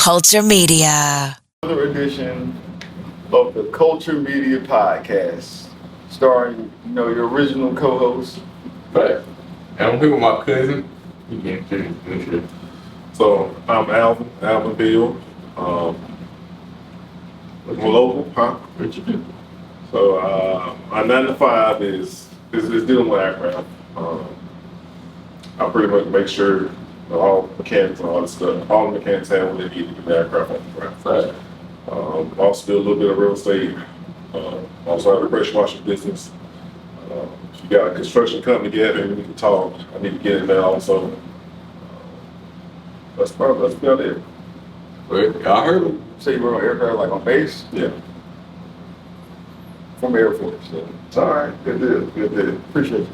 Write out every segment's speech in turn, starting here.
Culture Media. Another edition of the Culture Media Podcast, starring, your original co-host. Right. And I'm here with my cousin. You can't finish it. So I'm Alvin Bill. I'm local, huh? What you do? So my 9 to 5 is dealing with aircraft. I pretty much make sure all mechanics and all that stuff, all the mechanics have what they need to get the aircraft on the ground. Right. Also do a little bit of real estate. Also have a pressure washing business. If you got a construction company together, we can talk. I need to get in there also. That's about it. Wait, I heard him say you were on aircraft, like on base? Yeah. From Air Force. So. It's all right. Good deal. Appreciate you.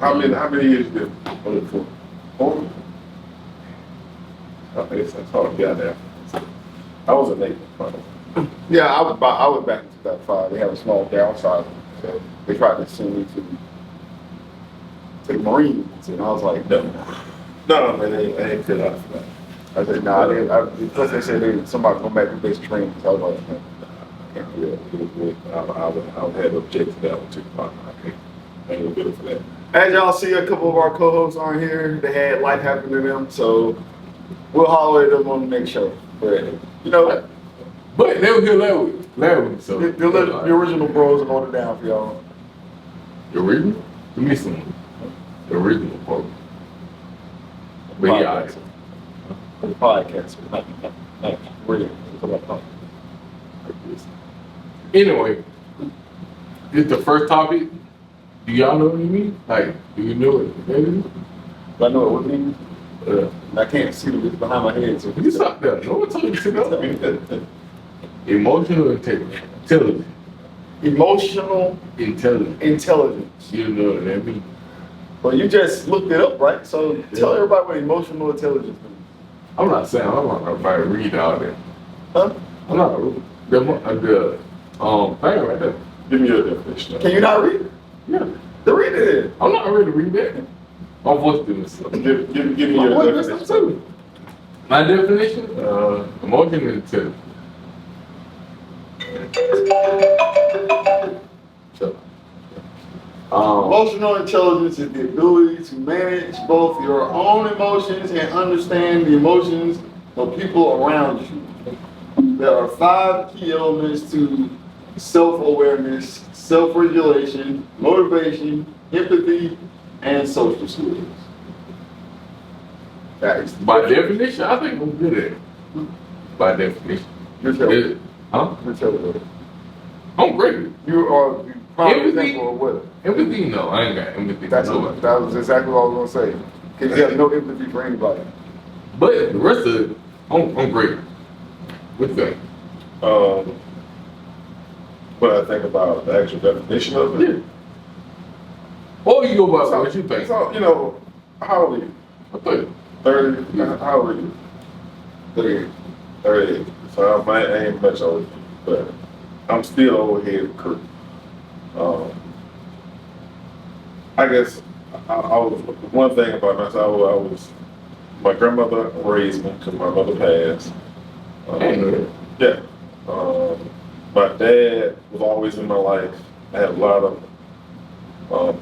How many years you been on it for? 4? I think that's all you got there. I was a Navy. Yeah, I was back in 2005. They had a small downside, so they tried to send me to the Marines, and I was like, no, man, I ain't fit out for that. I said, no, I didn't. Plus, they said somebody come back to basic training, so I was like, no, I can't do that. I would have objected to that one too. I ain't gonna do it for that. As y'all see, a couple of our co-hosts on here, they had life happen to them, so we'll holler at them on the next show. But But they were here Larry. So the original bros will hold it down for y'all. The original? Give me some. The original bro. But yeah. The podcast. Like real. Anyway, it's the first topic. Do y'all know what it means? Like, do you know it? Maybe? I know what it means. I can't see it behind my head. So you stop there. No one told you to sit up. Emotional intelligence. Emotional intelligence. You know what that means? Well, you just looked it up, right? So tell everybody what emotional intelligence means. I'm not saying I'm not gonna read all that. Huh? I'm not the thing right there. Give me your definition. Can you not read it? Yeah. Then read it. I'm not ready to read that. My voice doing this. Give me your definition. My definition? Emotional intelligence. Emotional intelligence is the ability to manage both your own emotions and understand the emotions of people around you. There are 5 key elements to self-awareness, self-regulation, motivation, empathy, and social skills. That is by definition, I think I'm good at it. By definition. You're terrible. Huh? You're terrible. I'm great. You are empathy. Or what? Empathy? No, I ain't got empathy. That was exactly what I was gonna say. Because you have no empathy for anybody. But the rest of it, I'm great. What you think? What I think about the actual definition of it. Yeah. Or you go by what you think. So, how old are you? I think 30? Yeah. How old are you? 38. 38. So I ain't much older than you, but I'm still over here with Kirk. I guess I was one thing about myself. My grandmother raised me because my mother passed. Yeah. My dad was always in my life. I had a lot of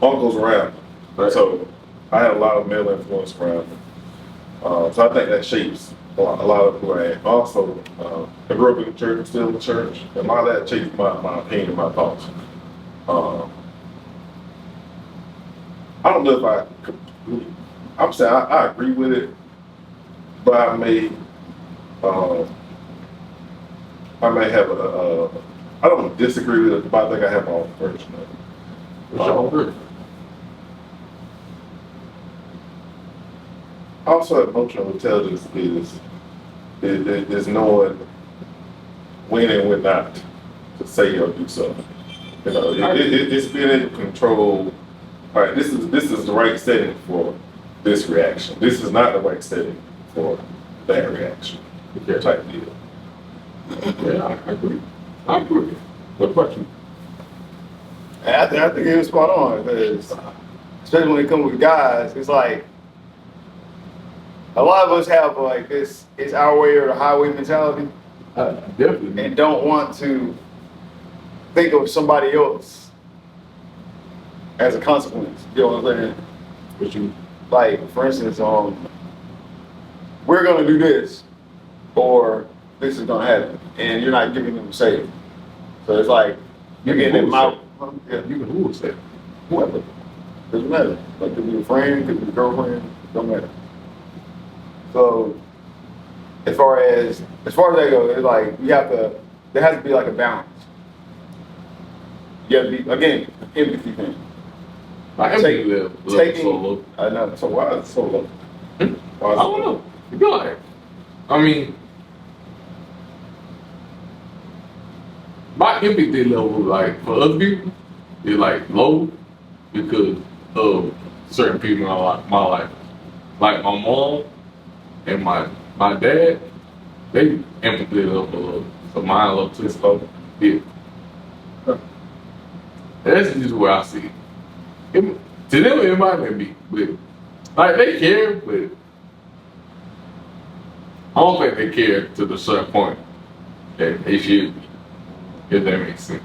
uncles around me. Right. So I had a lot of male influence around me. So I think that shapes a lot of who I am. Also, I grew up in the church, I'm still in the church, and a lot of that shapes my opinion and my thoughts. I don't know if I'm saying I agree with it, but I may have I don't disagree with it, but I think I have my own version of it. what's your own version? Also, emotional intelligence is knowing when and when not to say or do something. It's being able to control. All right, this is the right setting for this reaction. This is not the right setting for that reaction. Type deal. Yeah, I agree. What about you? I think it was spot on, because especially when it comes with guys, it's like a lot of us have like this, it's our way or the highway mentality, Definitely. and don't want to think of somebody else as a consequence. You know what I'm saying? What you? Like, for instance, we're gonna do this, or this is gonna happen, and you're not giving them a say. So it's like you're getting in my, yeah, You can who was that? whoever. Doesn't matter. Like, could be a friend, could be a girlfriend, don't matter. So as far as that goes, it's like there has to be like a balance. You have to be, again, empathy thing. I am Taking, solo. I know. So why is it so low? I don't know. You feel like, I mean, my empathy level, like for other people, is like low because of certain people in my life. Like my mom and my dad, they empathy level low. So mine low too. It's low. Yeah. That's just where I see it. To them, it might be, but like they care, but I don't think they care to the certain point that they should be. If that makes sense.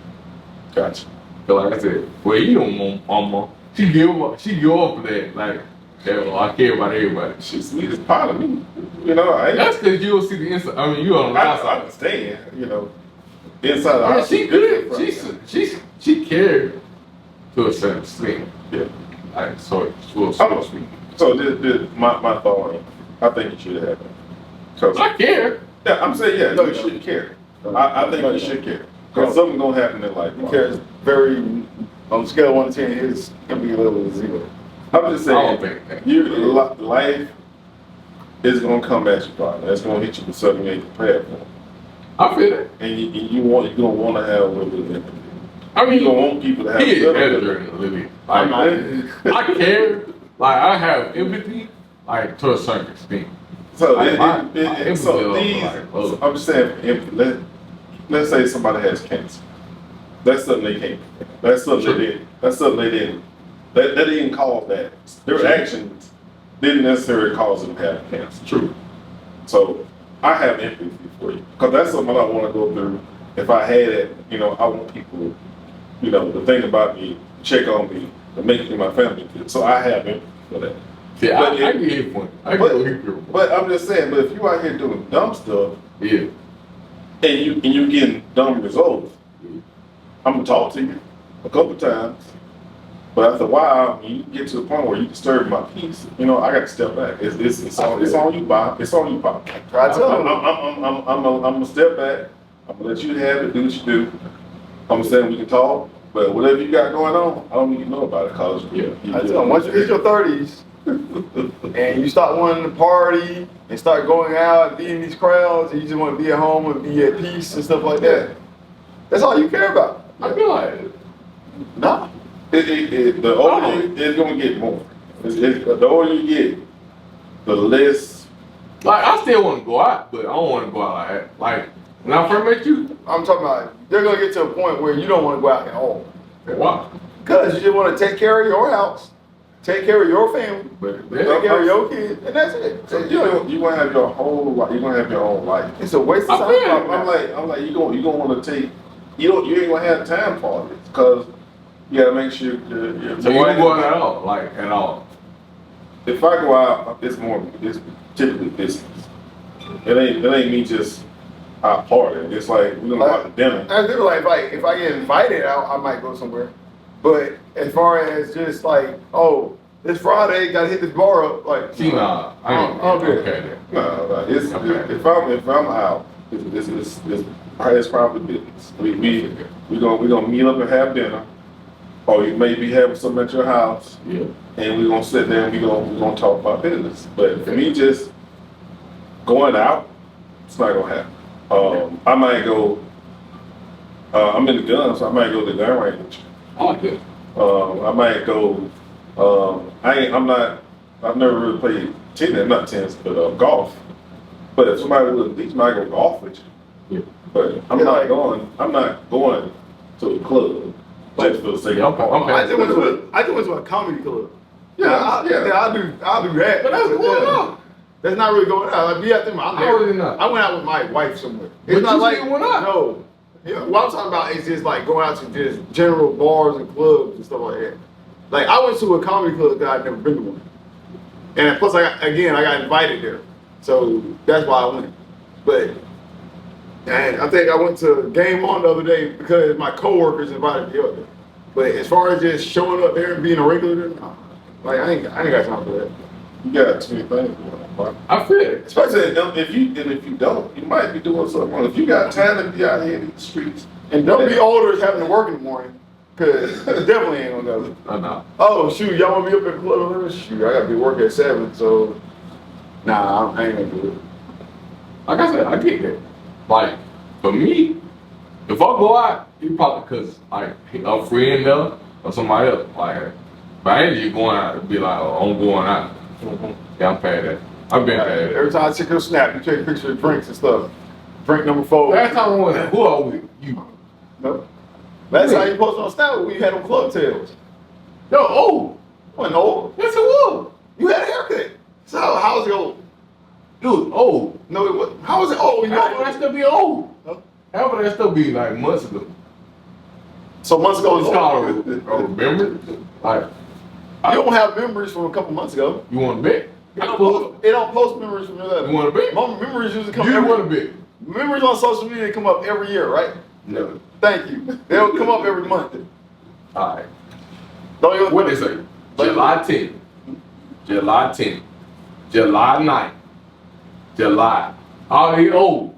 Gotcha. But like I said, well, you know, mama, she give up for that. Like, yeah, well, I care about everybody. She's sweet as part of me. You know, That's because you don't see the inside. I mean, you on the I outside. understand. You know, inside the Yeah, house. she good. She cared to a certain extent. Yeah. Like, so Oh. sweet. So this my thought on it. I think you should have it. 'Cause- I care. yeah, I'm saying yeah, No, you you should care. No, I think no, you no. should care. Because something's gonna happen in life. He cares very, on a scale of 1 to 10, his empathy level is 0. I'm just I saying, don't think that. life is gonna come at you, partner. It's gonna hit you with something you ain't prepared for. I feel that. And you're gonna want to have a little bit of empathy. I You're mean, gonna want people to have he a is little better bit of than Lily. I'm Like, not. I care. Like, I have empathy, like, to a certain extent. So, Like, my so empathy level, these, like, low. I'm just saying, empathy. Let's say somebody has cancer. That's something they can't. That's something they didn't. That's something they didn't. That didn't cause that. Their actions didn't necessarily cause them to have cancer. True. So I have empathy for you because that's something I want to go through. If I had it, you know, I want people, you know, to think about me, check on me, to make me my family good. So I have empathy for that. See, But I get his point. I get what he's doing. But I'm just saying, but if you out here doing dumb stuff Yeah. and you getting dumb results, I'm gonna talk to you a couple times. But after a while, when you get to the point where you disturb my peace, you know, I got to step back. It's on you, Bob. It's on you, Bob. Try to tell him. I'm gonna step back. I'm gonna let you have it. Do what you do. I'm gonna say we can talk, but whatever you got going on, I don't need to know about it. Cause I tell him, once you hit your 30s and you start wanting to party and start going out and be in these crowds and you just want to be at home and be at peace and stuff like that, that's all you care about. I feel like Nah. The older it's gonna get more. The older you get, the less. like I still want to go out, but I don't want to go out like that. Like when I first met you, I'm talking about they're gonna get to a point where you don't want to go out at all. why? Because you just want to take care of your house, take care of your family, But take care of your kids, and that's it. So you gonna have your whole life. You gonna have your own life. It's a waste of I time. feel I'm like you gonna want to take. You ain't gonna have time for it because you gotta make sure your so you don't go out at all, like at all. If I go out, it's typically business. It ain't me just out partying. It's like we're gonna go out to dinner. I feel like if I get invited out, I might go somewhere. But as far as just like, oh, this Friday, gotta hit this bar up, like, See, nah, I ain't I'll do it. okay then. No, it's Okay. if I'm out, it's probably business. We gonna meet up and have dinner, or you may be having something at your house, Yeah. and we're gonna sit there and we're gonna talk about business. But for me, just going out, it's not gonna happen. I might go. I'm in the gun, so I might go to the gun range. I like that. I might go. I've never really played tennis, not tennis, but golf. But if somebody would at least might go golf with you. Yeah. But I'm not going to a club just for the sake of partying. I just went to a comedy club. Yeah, I'll do that. But that's going on. That's not really going out. Like, be out there. I'm How is it not? I went out with my wife somewhere. But It's not you like still went out. no. Yeah, what I'm talking about is just like going out to just general bars and clubs and stuff like that. Like I went to a comedy club that I'd never been to one, and plus I got invited there, so that's why I went. But and I think I went to Game On the other day because my coworkers invited me up there. But as far as just showing up there and being a regular, there, nah. Like I ain't got time for that. You got too many things going on. I feel it. Especially if you don't, you might be doing something wrong. If you got time to be out here in the streets, And don't be older as having to work in the morning, cause definitely ain't gonna go. I know. Oh shoot, y'all wanna be up at the club? Shoot, I gotta be working at 7, so nah, I ain't gonna do it. Like I said, I get that. Like, for me, if I go out, it's probably because, like, a friend there or somebody else. Like, but I ain't just going out to be like, oh, I'm going out. Yeah, I'm past that. I've been past that. Every time I check your snap, you take a picture of drinks and stuff. Drink number 4. Last time I went, who are we? You. No. Last time you posted on Snap, we had on club tails. Yo, old. Wasn't old. Yes, it was. You had a haircut. So how was it old? Dude, old. No, it wasn't. How was it old? You How would that know? still be old? Huh? How would that still be like months ago? So months ago It's was called old. remember? Like, You don't have memories from a couple months ago. you want to bet? They don't post memories from your level. You want to bet? My memories usually come You every want to bet? Memories on social media come up every year, right? No. Thank you. They don't come up every month. All right. Don't even What they say? July 10th, July 10th, July 9th, July. All these old.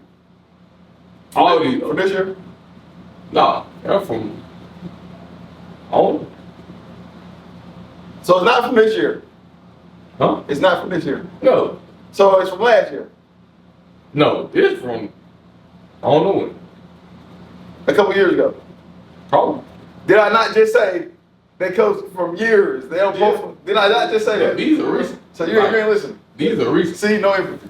All these for old. this year? No, they're from old. So it's not from this year. Huh? It's not from this year. No. So it's from last year. No, it's from, I don't know when. A couple years ago. Probably. Did I not just say they comes from years? They don't post. Did I not just say Yeah, that? these are recent. So you ain't listen. These are recent. See, no empathy.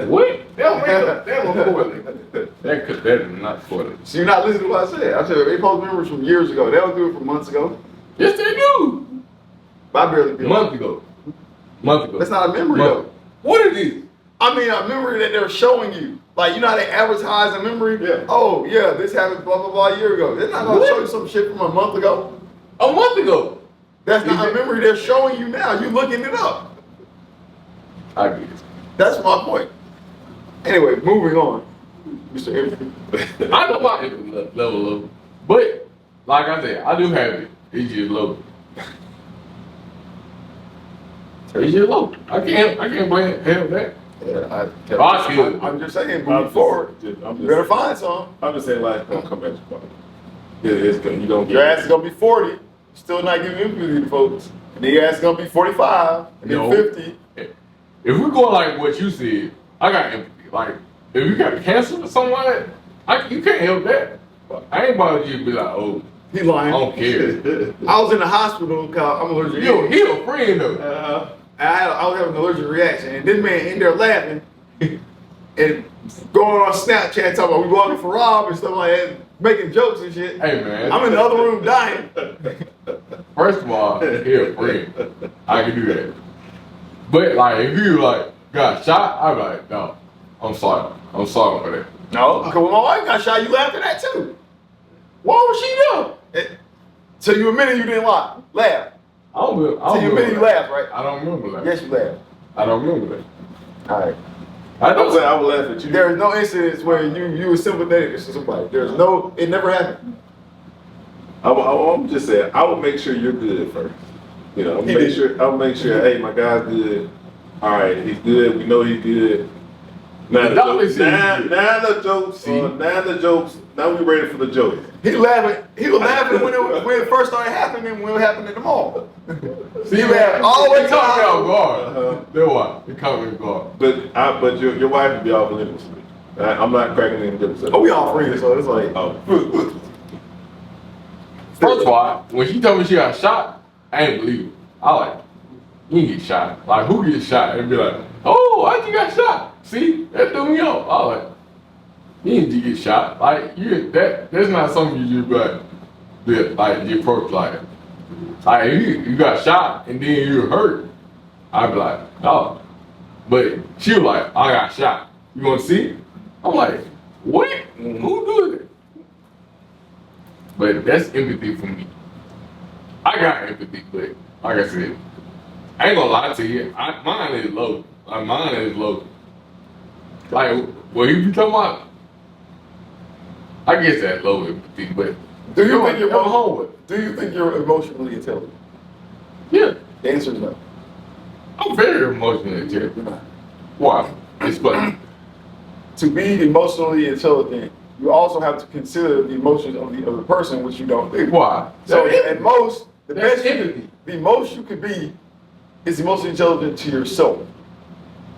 What? They don't make up. They don't record it. That is not recorded. So you're not listening to what I said. I said they post memories from years ago. They don't do it from months ago. Yes, they do. But I barely do. Month ago. Month ago. That's not a memory Month. though. What is this? I mean, a memory that they're showing you. Like, you know how they advertise a memory? Yeah. Oh, yeah, this happened blah, blah, blah a year ago. They're not going to What? show you some shit from a month ago. A month ago. That's not Is a it- memory they're showing you now. You looking it up. I get it. That's my point. Anyway, moving on. Mr. Empathy. I know my empathy level low, but like I said, I do have it. It's just low. It's just low. I can't blame help that. Yeah, I'm just saying, moving forward, you better find some. I'm just saying life gonna come at you. Buddy. It's gonna, you don't Your get ass is going to be 40, still not giving empathy to folks. And then your ass is going to be 45, and then No. 50. If we go like what you said, I got empathy. Like if you got cancer or something like that, you can't help that. I ain't about to just be like, oh, He I lying. don't care. I was in the hospital because I'm allergic. Yo, he a friend though. I was having an allergic reaction, and this man in there laughing and going on Snapchat talking about we walking for Rob and stuff like that, making jokes and shit. Hey man. I'm in the other room dying. First of all, he a friend. I can do that. But like if you like got shot, I'd be like, no, I'm sorry. I'm sorry for that. No, because when my wife got shot, you laughed at that too. What was she doing? So you admitted you didn't lie. Laugh. I don't remember. I So don't you admitted you remember laughed, right? that. I don't remember that. Yes, you laughed. I don't remember that. All right. I I'm saying don't. I would laugh at you. There is no incidents where you were sympathetic to somebody. There's no, it never happened. I'm just saying I would make sure you're good first. You know, He did. I'll make sure. Hey, my guy's good. All right, he's good. We know he's good. Now The the doctor jokes. said Now, he's good. now the jokes. See? Now the jokes. Now we ready for the jokes. He laughing. He was laughing when it first started happening. When it happened at the mall. See, He laughed all the way They caught me down. off guard. Uh-huh. They what? They caught me off guard. But your wife would be off limits to me. I'm not cracking any jokes. Oh, we all friends, so it's like. Oh. First of all, when she told me she got shot, I ain't believe it. I like, you didn't get shot. Like, who gets shot? And be like, oh, why'd you got shot? See, that threw me off. I was like, you didn't get shot. Like, that's not something you just like you approach like that. Like, if you got shot and then you hurt, I'd be like, oh, But she was like, I got shot. You want to see? I'm like, what? Mhm. Who do it? But that's empathy for me. I got empathy, but like I said, I ain't gonna lie to you. Mine is low. Like mine is low. Like what you be talking about? I guess that low empathy, but Do you think you're home with? Do you think you're emotionally intelligent? Yeah, The answer is no. I'm very emotionally intelligent. You're not. Why? Explain. To be emotionally intelligent, you also have to consider the emotions of the other person, which you don't do. Why? So That's at most, the That's best empathy. the most you could be is emotionally intelligent to yourself.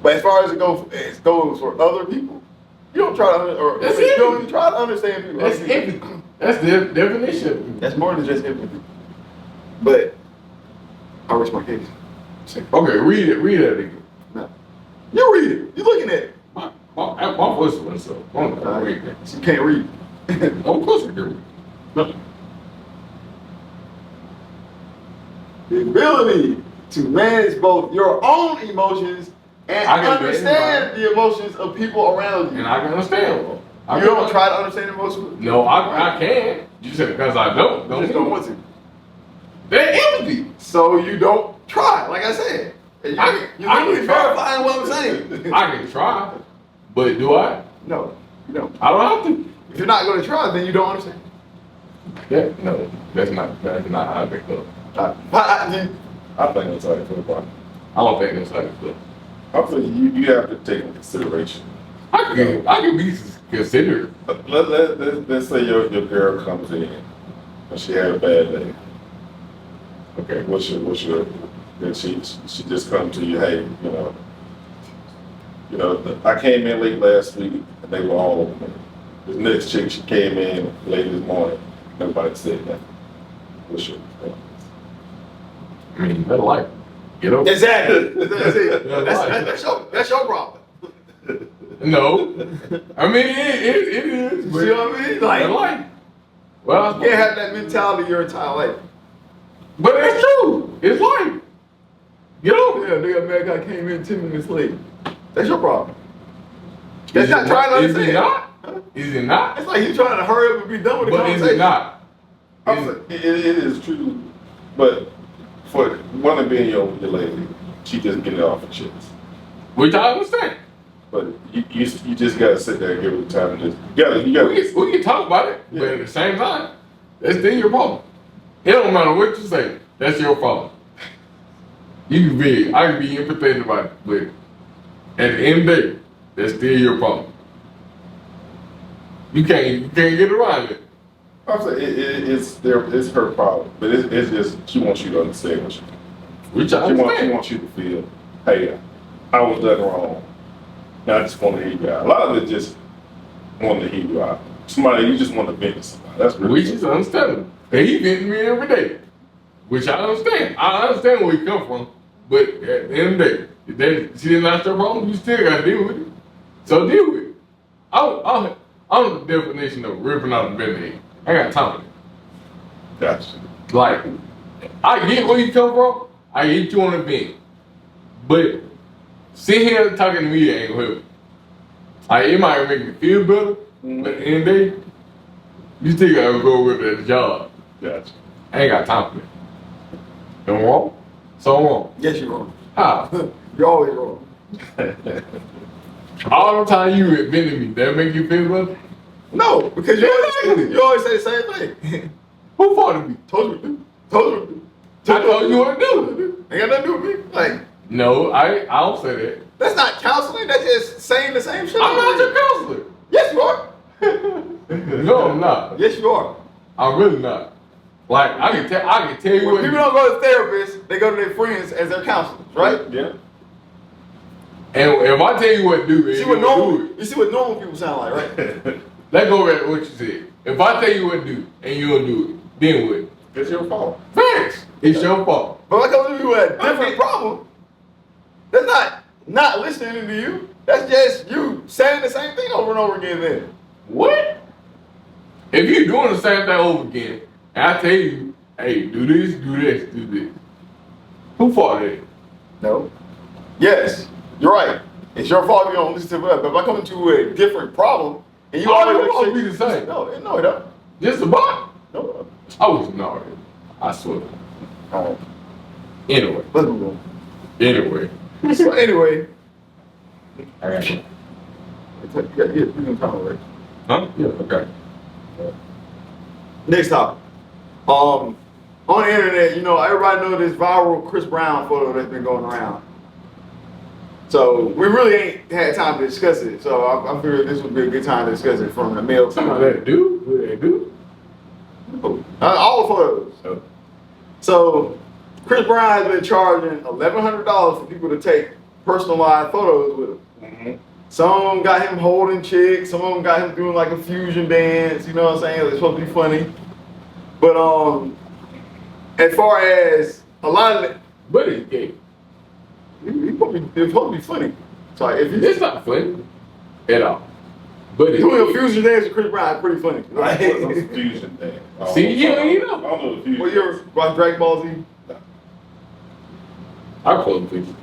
But as far as it goes for other people, you don't try to That's you don't empathy. even try to understand people. That's empathy. That's the definition. That's more than just empathy. But I rest my case. Okay, read it. Read it again. No. You read it. You're looking at it. My voice was so. I'm not reading it. You can't read. Of course I can read. No. The ability to manage both your own emotions and I can understand the emotions of people around you. And I can understand. Bro. You don't try to understand emotions. No, I can. You said because I don't. You just don't want to. That empathy. So you don't try, like I said. And I you're can literally try. verifying what I'm saying. I can try, but do I? No, you don't. I don't have to. If you're not going to try, then you don't understand. Yeah, no, that's not how I pick up. I think that's how you feel about it. I don't think that's how I feel. I feel you have to take into consideration. I can be considerate. Let's say your girl comes in and she had a bad day. Okay. What's your and she just come to you, hey, I came in late last week and they were all over me. This next chick, she came in late this morning, nobody said that. What's your response? I mean, better life. Get over. Exactly. That's it. Yeah, That's your problem. No, I mean it is. You But see what I mean? better Like, life. Well, you can't have that mentality your entire life. but it's true. It's life. Get over. Yeah, nigga, man, I came in 10 minutes late. That's your problem. That's not trying to Is understand. it not? Is it not? It's like you trying to hurry up and be done with the But is conversation. it not? I'm saying, it is true, but for one of being your lady, she just get it off her chest. Which I understand. But you just gotta sit there and give it time to just you gotta We can talk about it, but at the same time, that's still your problem. It don't matter what you say. That's your problem. I can be empathetic about it, but at the end of the day, that's still your problem. You can't get around it. I'm saying it's her problem, but it's just she wants you to understand what she Which I She understand. wants you to feel, hey, I was done wrong. And I just want to hear you out. A lot of it just wanting to hear you out. Somebody, you just want to vent to somebody. That's really Which is understandable. And he venting me every day. Which I understand. I understand where he come from. But at the end of the day, if that she didn't answer your problem, you still gotta deal with it. So deal with it. I'm the definition of ripping out the band-aid. I ain't got time for that. Gotcha. Like, I get where you come from. I get you on the bench. But sit here talking to me that ain't gonna help. Like, it might make me feel better, but at the end of the day, you still gotta go with that job. Gotcha. I ain't got time for that. I'm wrong? So I'm wrong. Yes, you're wrong. How? You're always wrong. All the time you admitted me, that make you feel better? No, because you always say the same thing. Who fought me? Told you to do. Told you to do. I told you what to do. Ain't got nothing to do with me. Like, No, I don't say that. that's not counseling. That's just saying the same shit. I'm not your counselor. Yes, you are. No, I'm not. Yes, you are. I'm really not. Like, I can tell you When what. people don't go to therapists, they go to their friends as their counselors, right? Yeah. And if I tell you what to do, You see you what don't do normal? You see what normal people sound like, right? it. Let's go back to what you said. If I tell you what to do and you don't do it, then what? It's your fault. Facts. It's your fault. But like other people had different Okay. problem. That's not listening to you. That's just you saying the same thing over and over again. Then What? If you're doing the same thing over again, and I tell you, hey, do this, do this, do this. Who fought it? no. Yes. You're right. It's your fault if you don't listen to it. But if I come into a different problem and you Oh, always it won't be the same. No, it don't. Just about. No. I was ignoring it. I swear. All right. Anyway. Let's move on. Anyway. So anyway, I got you. you got to get freedom time, right? Huh? Yeah, okay. Next topic. On the internet, you know, everybody know this viral Chris Brown photo that's been going around. So we really ain't had time to discuss it. So I figured this would be a good time to discuss it from the male Some of side. that do? What they do? All the photos. Oh. So Chris Brown has been charging $1,100 for people to take personalized photos with him. Mm-hmm. Some of them got him holding chicks. Some of them got him doing like a fusion dance. You know what I'm saying? It's supposed to be funny. But as far as a lot of it, But it's gay. it's supposed to be funny. So if It's he's not funny at all. But it's doing a gay. fusion dance with Chris Brown, it's pretty funny. Like, what's Like, the fusion thing? See, you don't even I know. don't know the fusion. well, you're watch Dragon Ball Z. I call it fusion.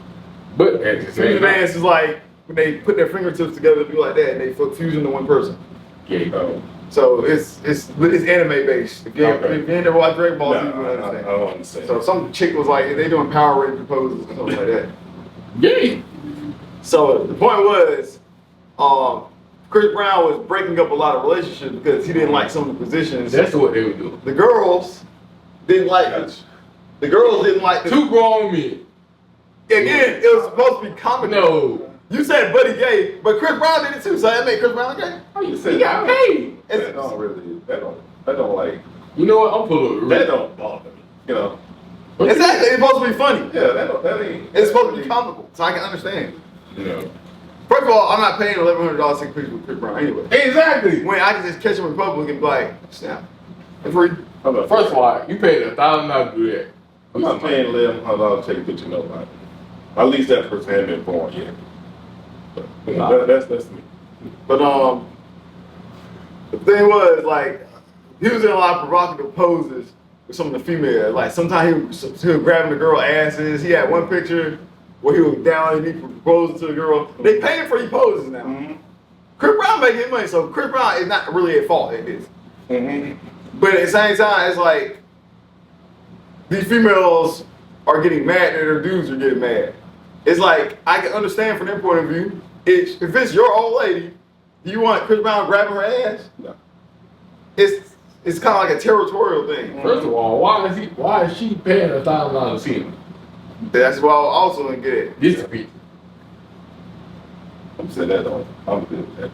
But at the same Fusion time, dance is like when they put their fingertips together to do like that, and they fusion to one person. gay. Oh, So it's anime based. If you Okay. ain't never watched Dragon Ball Z, you no, would I understand. don't understand. So some chick was like, they doing Power Ranger poses or something like that. Gay. So the point was, Chris Brown was breaking up a lot of relationships because he didn't like some of the positions. That's what they were doing. The girls didn't like Gotcha. the girls didn't like the, Two grown men. again, it was supposed to be comical. No. You said Buddy gay, but Chris Brown did it too, so that made Chris Brown gay. He got paid. That don't really, that don't like, You know what? I'm full of that it. don't bother me. You know? Exactly, it's supposed to be funny. Yeah, that ain't. It's supposed to be comical, so I can understand. You know. First of all, I'm not paying $1,100 to take pictures with Chris Brown anyway. Exactly. When I can just catch him in public and be like, snap. It's free. First of all, you paid $1,000 to do that. I'm not paying $1,100 to take a picture of nobody. At least that person hadn't been born yet. But, you know, that's me. But the thing was, like, he was in a lot of provocative poses with some of the females. Like sometimes he was grabbing the girl asses. He had one picture where he was down and he proposing to the girl. They paying for these poses now. Mm-hmm. Chris Brown making money, so Chris Brown is not really at fault in this. Mm-hmm. But at the same time, it's like these females are getting mad that their dudes are getting mad. It's like I can understand from their point of view. If it's your old lady, do you want Chris Brown grabbing her ass? No. It's kind of like a territorial thing. First of all, why is she paying $1,000 to see him? That's why I also didn't get it. This is people. I'm saying that don't. I'm good with that.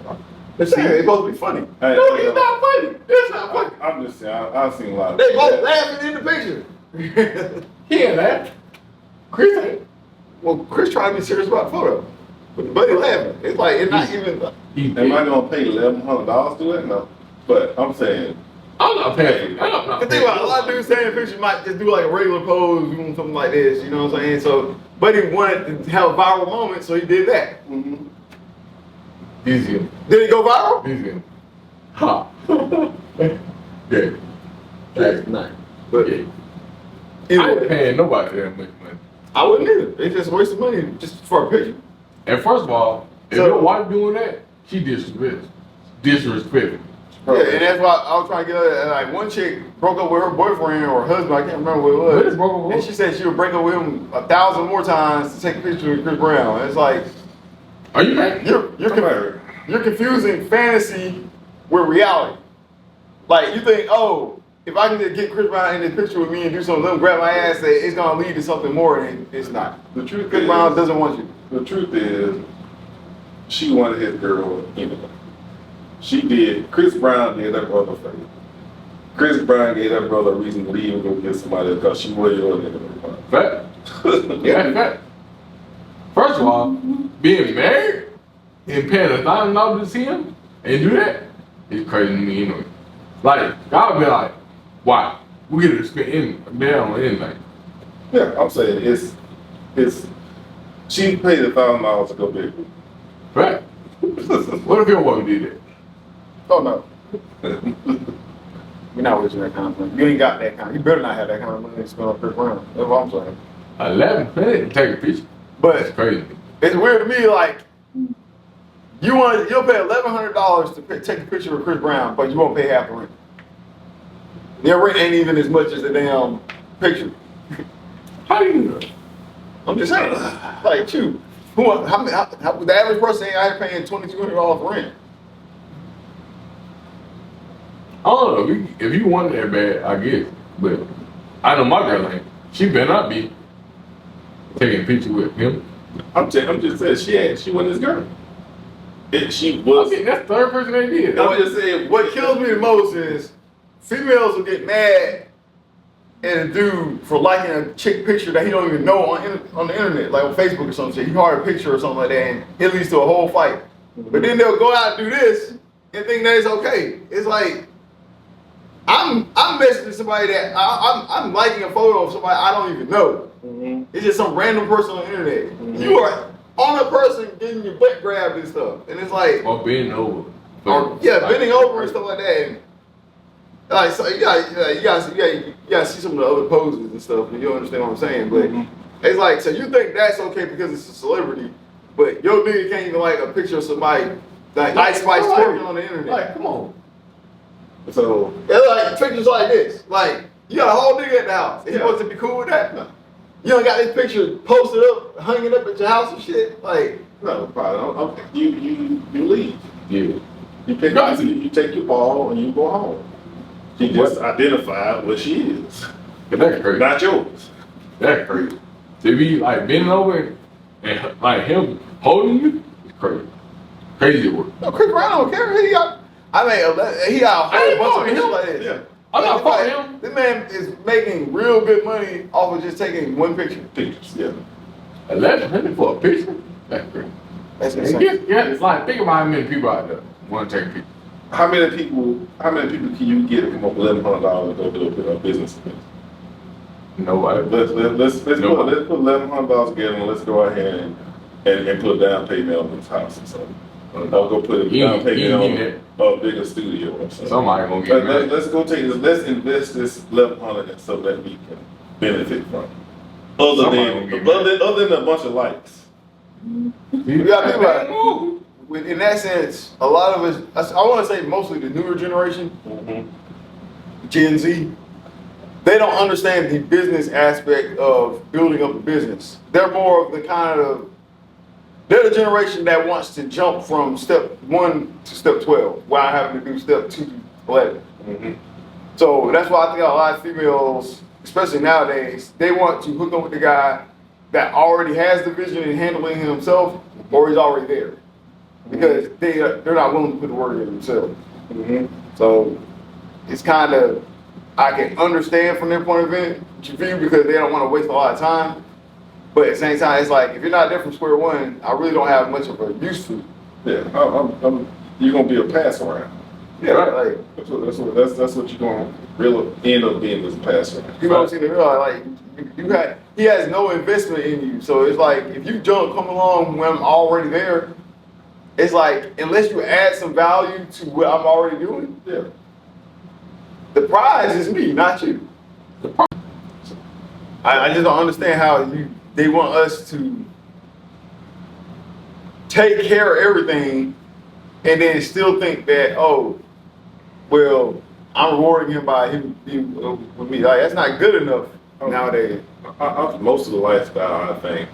They're saying it's supposed to be funny. Hey, No, it's not funny. It's not funny. I'm just saying. I've seen a lot of. They both laughing in the picture. He ain't that. Chris ain't. Well, Chris tried to be serious about the photo, but the buddy laughing. It's like it's not even. He Am I did. gonna pay $1,100 to it? No. But I'm saying. I'm not paying. I'm not The thing paying. about a lot of dudes saying pictures might just do like a regular pose, doing something like this. You know what I'm saying? So, Buddy wanted to have a viral moment, so he did that. Mm-hmm. Easy. Did it go viral? Easy. Ha. Yeah. That's nice. But Yeah. I either ain't way, paying nobody that much money. I wouldn't either. It's just wasting money just for a picture. And first of all, if So- your wife doing that, she disrespectful. Yeah, and that's why I was trying to get her. And like one chick broke up with her boyfriend or her husband. I can't remember what it What was. is broke up with? And she said she would break up with him 1,000 more times to take a picture with Chris Brown. And it's like Are you married? you're confusing fantasy with reality. Like you think, oh, if I can just get Chris Brown in this picture with me and do something, let him grab my ass, that it's gonna lead to something more, and it's not. The truth Chris is, Brown doesn't want you. the truth is, she wanted his girl anyway. She did. Chris Brown did that brother a favor. Chris Brown gave that brother a reason to leave and go get somebody because she was yours anyway. Fact. Yeah, fact. First of all, being married and paying $1,000 to see him and do that is crazy to me anyway. Like, I would be like, why? We get to spend in there on anything. Yeah, I'm saying it's. She paid $1,000 to go big. Right? What if your wife did that? Oh no, you're not wasting that kind of money. You ain't got that kind. You better not have that kind of money to spend on Chris Brown. That's what I'm saying. 11 minutes to take a picture. That's But crazy. It's weird to me, like, you'll pay $1,100 to take a picture of Chris Brown, but you won't pay half the rent. Your rent ain't even as much as the damn picture. How do you know? I'm just saying, like, shoot, the average person ain't out here paying $2,200 for rent. I don't know. If you want that bad, I guess. But I know my girl ain't. She better not be taking a picture with him. I'm just saying she wasn't his girl. She I was. think that's the third person they did. I'm just saying What kills me the most is females will get mad at a dude for liking a chick picture that he don't even know on the internet, like on Facebook or some shit. He heard a picture or something like that, and it leads to a whole fight. But then they'll go out and do this and think that it's okay. It's like I'm messaging somebody that I'm liking a photo of somebody I don't even know. It's just some random person on the internet. You are on a person getting your butt grabbed and stuff, and it's like, Or bending over. bending over and stuff like that. And, like, so you gotta see some of the other poses and stuff, and you understand what I'm saying. But it's like, so you think that's okay because it's a celebrity, but your nigga can't even like a picture of somebody like Ice Spice twerking on the internet. Like, come on. so. It's like pictures like this. Like, you got a whole nigga at the house. And he wants to be cool with that. No. You don't got this picture posted up, hanging up at your house and shit. Like, No problem. You leave. Yeah. You pick up, you take your ball and you go home. She just identified what she is, That's crazy. not yours. That's crazy. To be like bending over and like him holding you, it's crazy. Crazy work. no, Chris Brown don't care. He got a I whole ain't bunch of fucking pictures him. like this. Yeah. I'm not fucking him. This man is making real good money off of just taking one picture. Pictures, yeah. 1100 for a picture? That's crazy. That's And insane. yeah, it's like think about how many people out there want to take a picture. How many people can you get from $1,100 to do a business event? Nobody. Let's put $1,100 together and let's go ahead and put a down payment on this house or something. Or go put a You down ain't- you payment ain't on a bigger studio or something. Somebody gonna get mad. Let's invest this $1,100 so that we can benefit from it. Other than a bunch of likes. You gotta think about it. In that sense, a lot of us, I want to say mostly the newer generation, Gen Z, they don't understand the business aspect of building up a business. They're more of they're the generation that wants to jump from step 1 to step 12 while having to do step 2 to 11. So that's why I think a lot of females, especially nowadays, they want to hook up with the guy that already has the vision and handling it himself, or he's already there. Because they're not willing to put the work in themselves. So it's kind of, I can understand from their point of view because they don't want to waste a lot of time. But at the same time, it's like, if you're not there from square one, I really don't have much of a use for you. Yeah, you're gonna be a pass around. Yeah, right. Like, That's what you're gonna really end up being, is a pass around. people don't seem to realize, like, he has no investment in you. So it's like, if you come along when I'm already there, it's like, unless you add some value to what I'm already doing, Yeah. the prize is me, not you. I just don't understand how they want us to take care of everything and then still think that, oh, well, I'm rewarding him by him being with me. Like, that's not good enough nowadays. Most of the lifestyle, I think,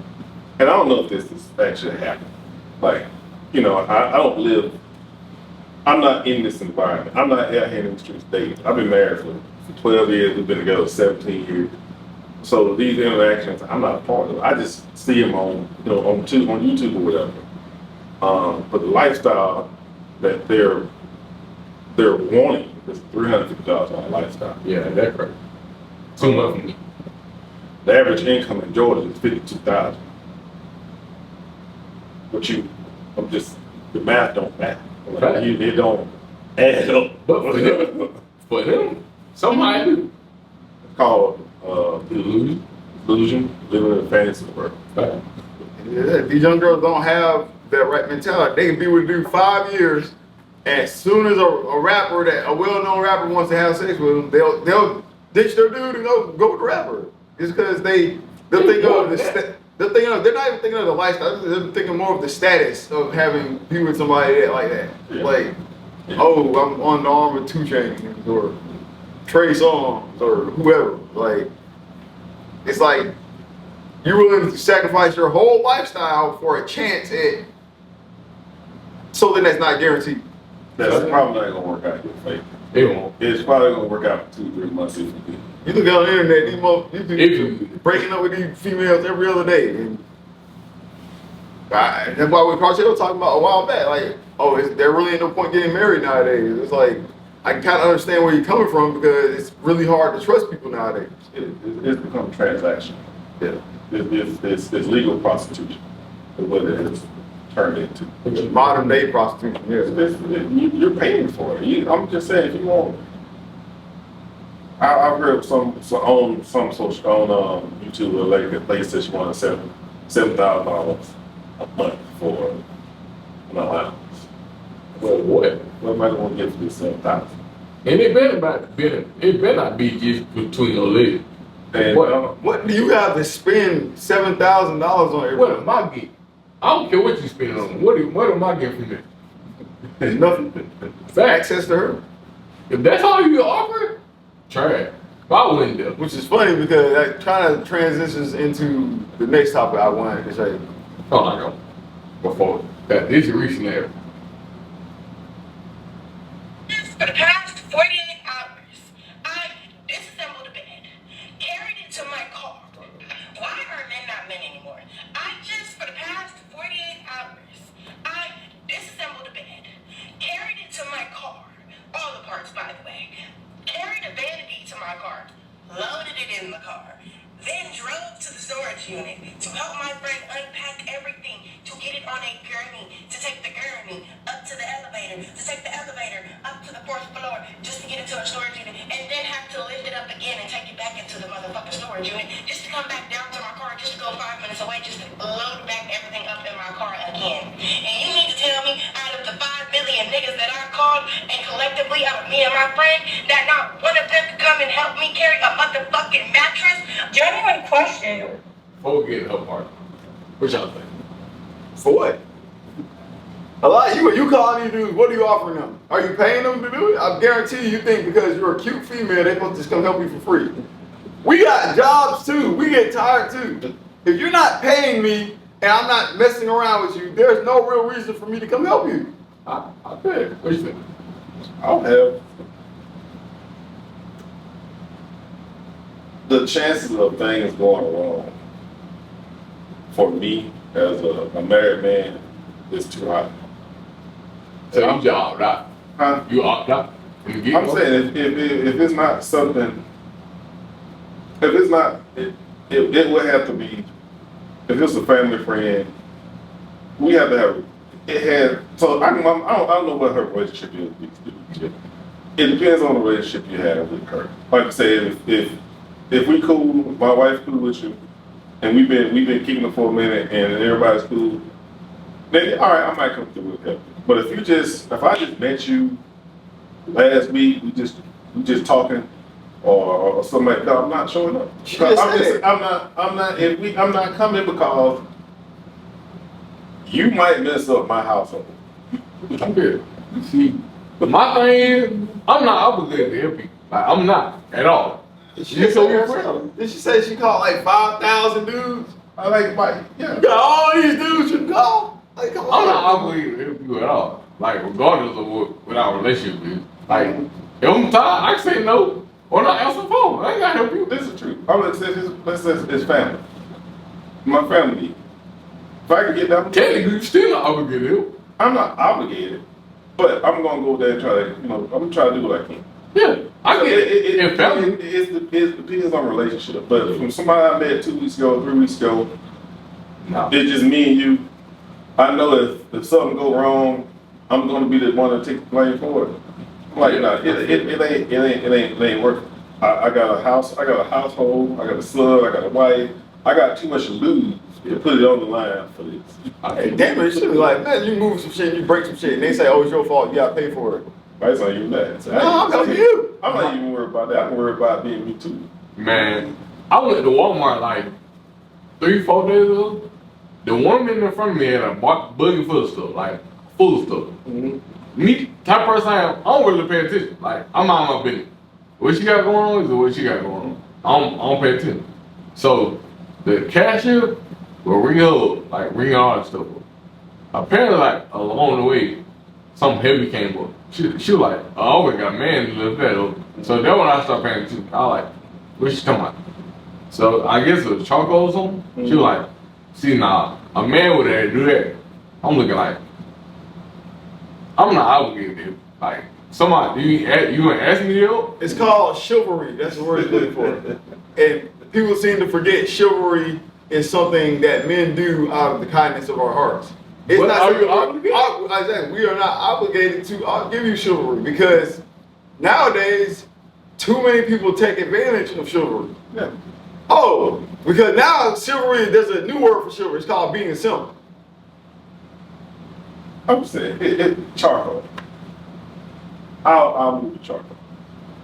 and I don't know if this is actually happening. Like, I don't live. I'm not in this environment. I'm not out here in the streets dating. I've been married for 12 years. We've been together 17 years. So these interactions, I'm not a part of it. I just see them on YouTube or whatever. But the lifestyle that they're wanting is $350 on a lifestyle. Yeah, that's crazy. Too much for me. The average income in Georgia is $52,000. But the math don't math. Right. It don't add up. But for them, somebody do. It's called Illusion. living in a fantasy world. Right. Yeah, these young girls don't have that right mentality. They can be with a dude 5 years, and as soon as a well-known rapper wants to have sex with them, they'll ditch their dude and go with the rapper. Just because they'll think, oh, they're not even thinking of the lifestyle. They're thinking more of the status of be with somebody like that. Yeah. Like, oh, I'm on the arm with 2 Chainz or Trey Songz or whoever. Like, it's like you're willing to sacrifice your whole lifestyle for a chance at something that's not guaranteed. That's probably not gonna work out in your favor. It won't. It's probably gonna work out for 2-3 months if you do. You look on the internet, If you- breaking up with these females every other day. And that's why we probably were talking about a while back. Like, there really ain't no point getting married nowadays. It's like, I can kind of understand where you're coming from because it's really hard to trust people nowadays. It's become transactional. Yeah. It's legal prostitution is what it has turned into. Modern day prostitution, You're paying for it. I'm just saying, if you want, I've heard on YouTube a lady said she wanted $7,000 a month for an allowance. For what? What am I going to get for this 7,000? And it better not be just between your legs. And What do you have to spend $7,000 on every What am I getting? I don't care what you spend on them. What am I getting from this? Nothing. Fact. Access to her. If that's all you offer, trash. I wouldn't do. Which is funny because that kind of transitions into the next topic I wanted to say. Oh, I know. Before that, this is recent era. For the past 48 hours, I disassembled a bed, carried it to my car. Why are men not men anymore? For the past 48 hours, I disassembled a bed, carried it to my car, all the parts by the way, carried a vanity to my car, loaded it in the car, then drove to the storage unit to help my friend unpack everything, to get it on a gurney, to take the gurney up to the elevator, to take the elevator up to the 4th floor, just to get it to a storage unit, and then have to lift it up again and take it back into the motherfucking storage unit, just to come back down to my car, just to go 5 minutes away, just to load back everything up in my car again. And you mean to tell me, out of the 5 million niggas that I called, and collectively out of me and my friend, that not one of them could come and help me carry a motherfucking mattress? Genuine question. Before we get her part, what y'all think? For what? A lot. You calling these dudes, what are you offering them? Are you paying them to do it? I guarantee you think because you're a cute female, they're supposed to just come help you for free. We got jobs too. We get tired too. If you're not paying me and I'm not messing around with you, there's no real reason for me to come help you. I bet. What you think? I'll have the chances of things going wrong for me as a married man is too high. So you opt out. Huh? You opt out. I'm saying if it's not something, if it's not, it would have to be, if it's a family friend, we have to have, it had, so I don't know what her relationship is with these dudes. It depends on the relationship you have with her. Like I said, if we cool, my wife's cool with you, and we've been keeping it for a minute, and everybody's cool, then all right, I might come through with help. But if I just met you last week, we just talking, or something like that, I'm not showing up. I'm not coming because you might mess up my household. I'm good. See, but my thing is, I'm not obligated to help you. Like, I'm not at all. Did she You so your friend. Did she say she called like 5,000 dudes? I like my, yeah. You got all these dudes you call? Like, come on. I'm not obligated to help you at all. Like, regardless of what our relationship is. Like, if I'm tired, I can say no. Or not answer the phone. I ain't gotta help you. This is true. I'm gonna say let's say it's family. My family. If I can get that, Technically, you still not obligated to help. I'm not obligated, but I'm gonna go there and try to, I'm gonna try to do what I can. Yeah, I get it. It depends on relationship. But from somebody I met 2 weeks ago, 3 weeks ago, No. it's just me and you. I know if something go wrong, I'm gonna be the one to take the blame for it. Like, it ain't working. I got a house, I got a household, I got a son, I got a wife. I got too much to lose to put it on the line for this. Hey, damn it, it should be like, man, you move some shit, you break some shit, and they say, oh, it's your fault, you gotta pay for it. Right? It's not even that. So No, I'm helping you. I'm not even worried about that. I'm worried about being me too. Man, I went to Walmart like 3-4 days ago, the woman in front of me had a buggy full of stuff, like full of stuff. Mm-hmm. Me, type of person I am, I don't really pay attention. Like, I'm out of my business. What she got going on is what she got going on. I don't pay attention. So, the cashier will ring her up, like, ring all that stuff up. Apparently, like, along the way, something heavy came up. She was like, I always got a man to lift that up. So, then when I started paying attention, I was like, what she talking about? So, I guess it was charcoal or something. Mm-hmm. She was like, see, nah, a man would have to do that. I'm looking like, I'm not obligated to. Like, somebody, you ain't ask me to help? It's called chivalry. That's the word it's looking for. And people seem to forget chivalry is something that men do out of the kindness of our hearts. It's But not are something you obligated? I said we are not obligated to give you chivalry because nowadays too many people take advantage of chivalry. Yeah. Oh, because now chivalry, there's a new word for chivalry. It's called being simple. I would say charcoal. I'll move the charcoal.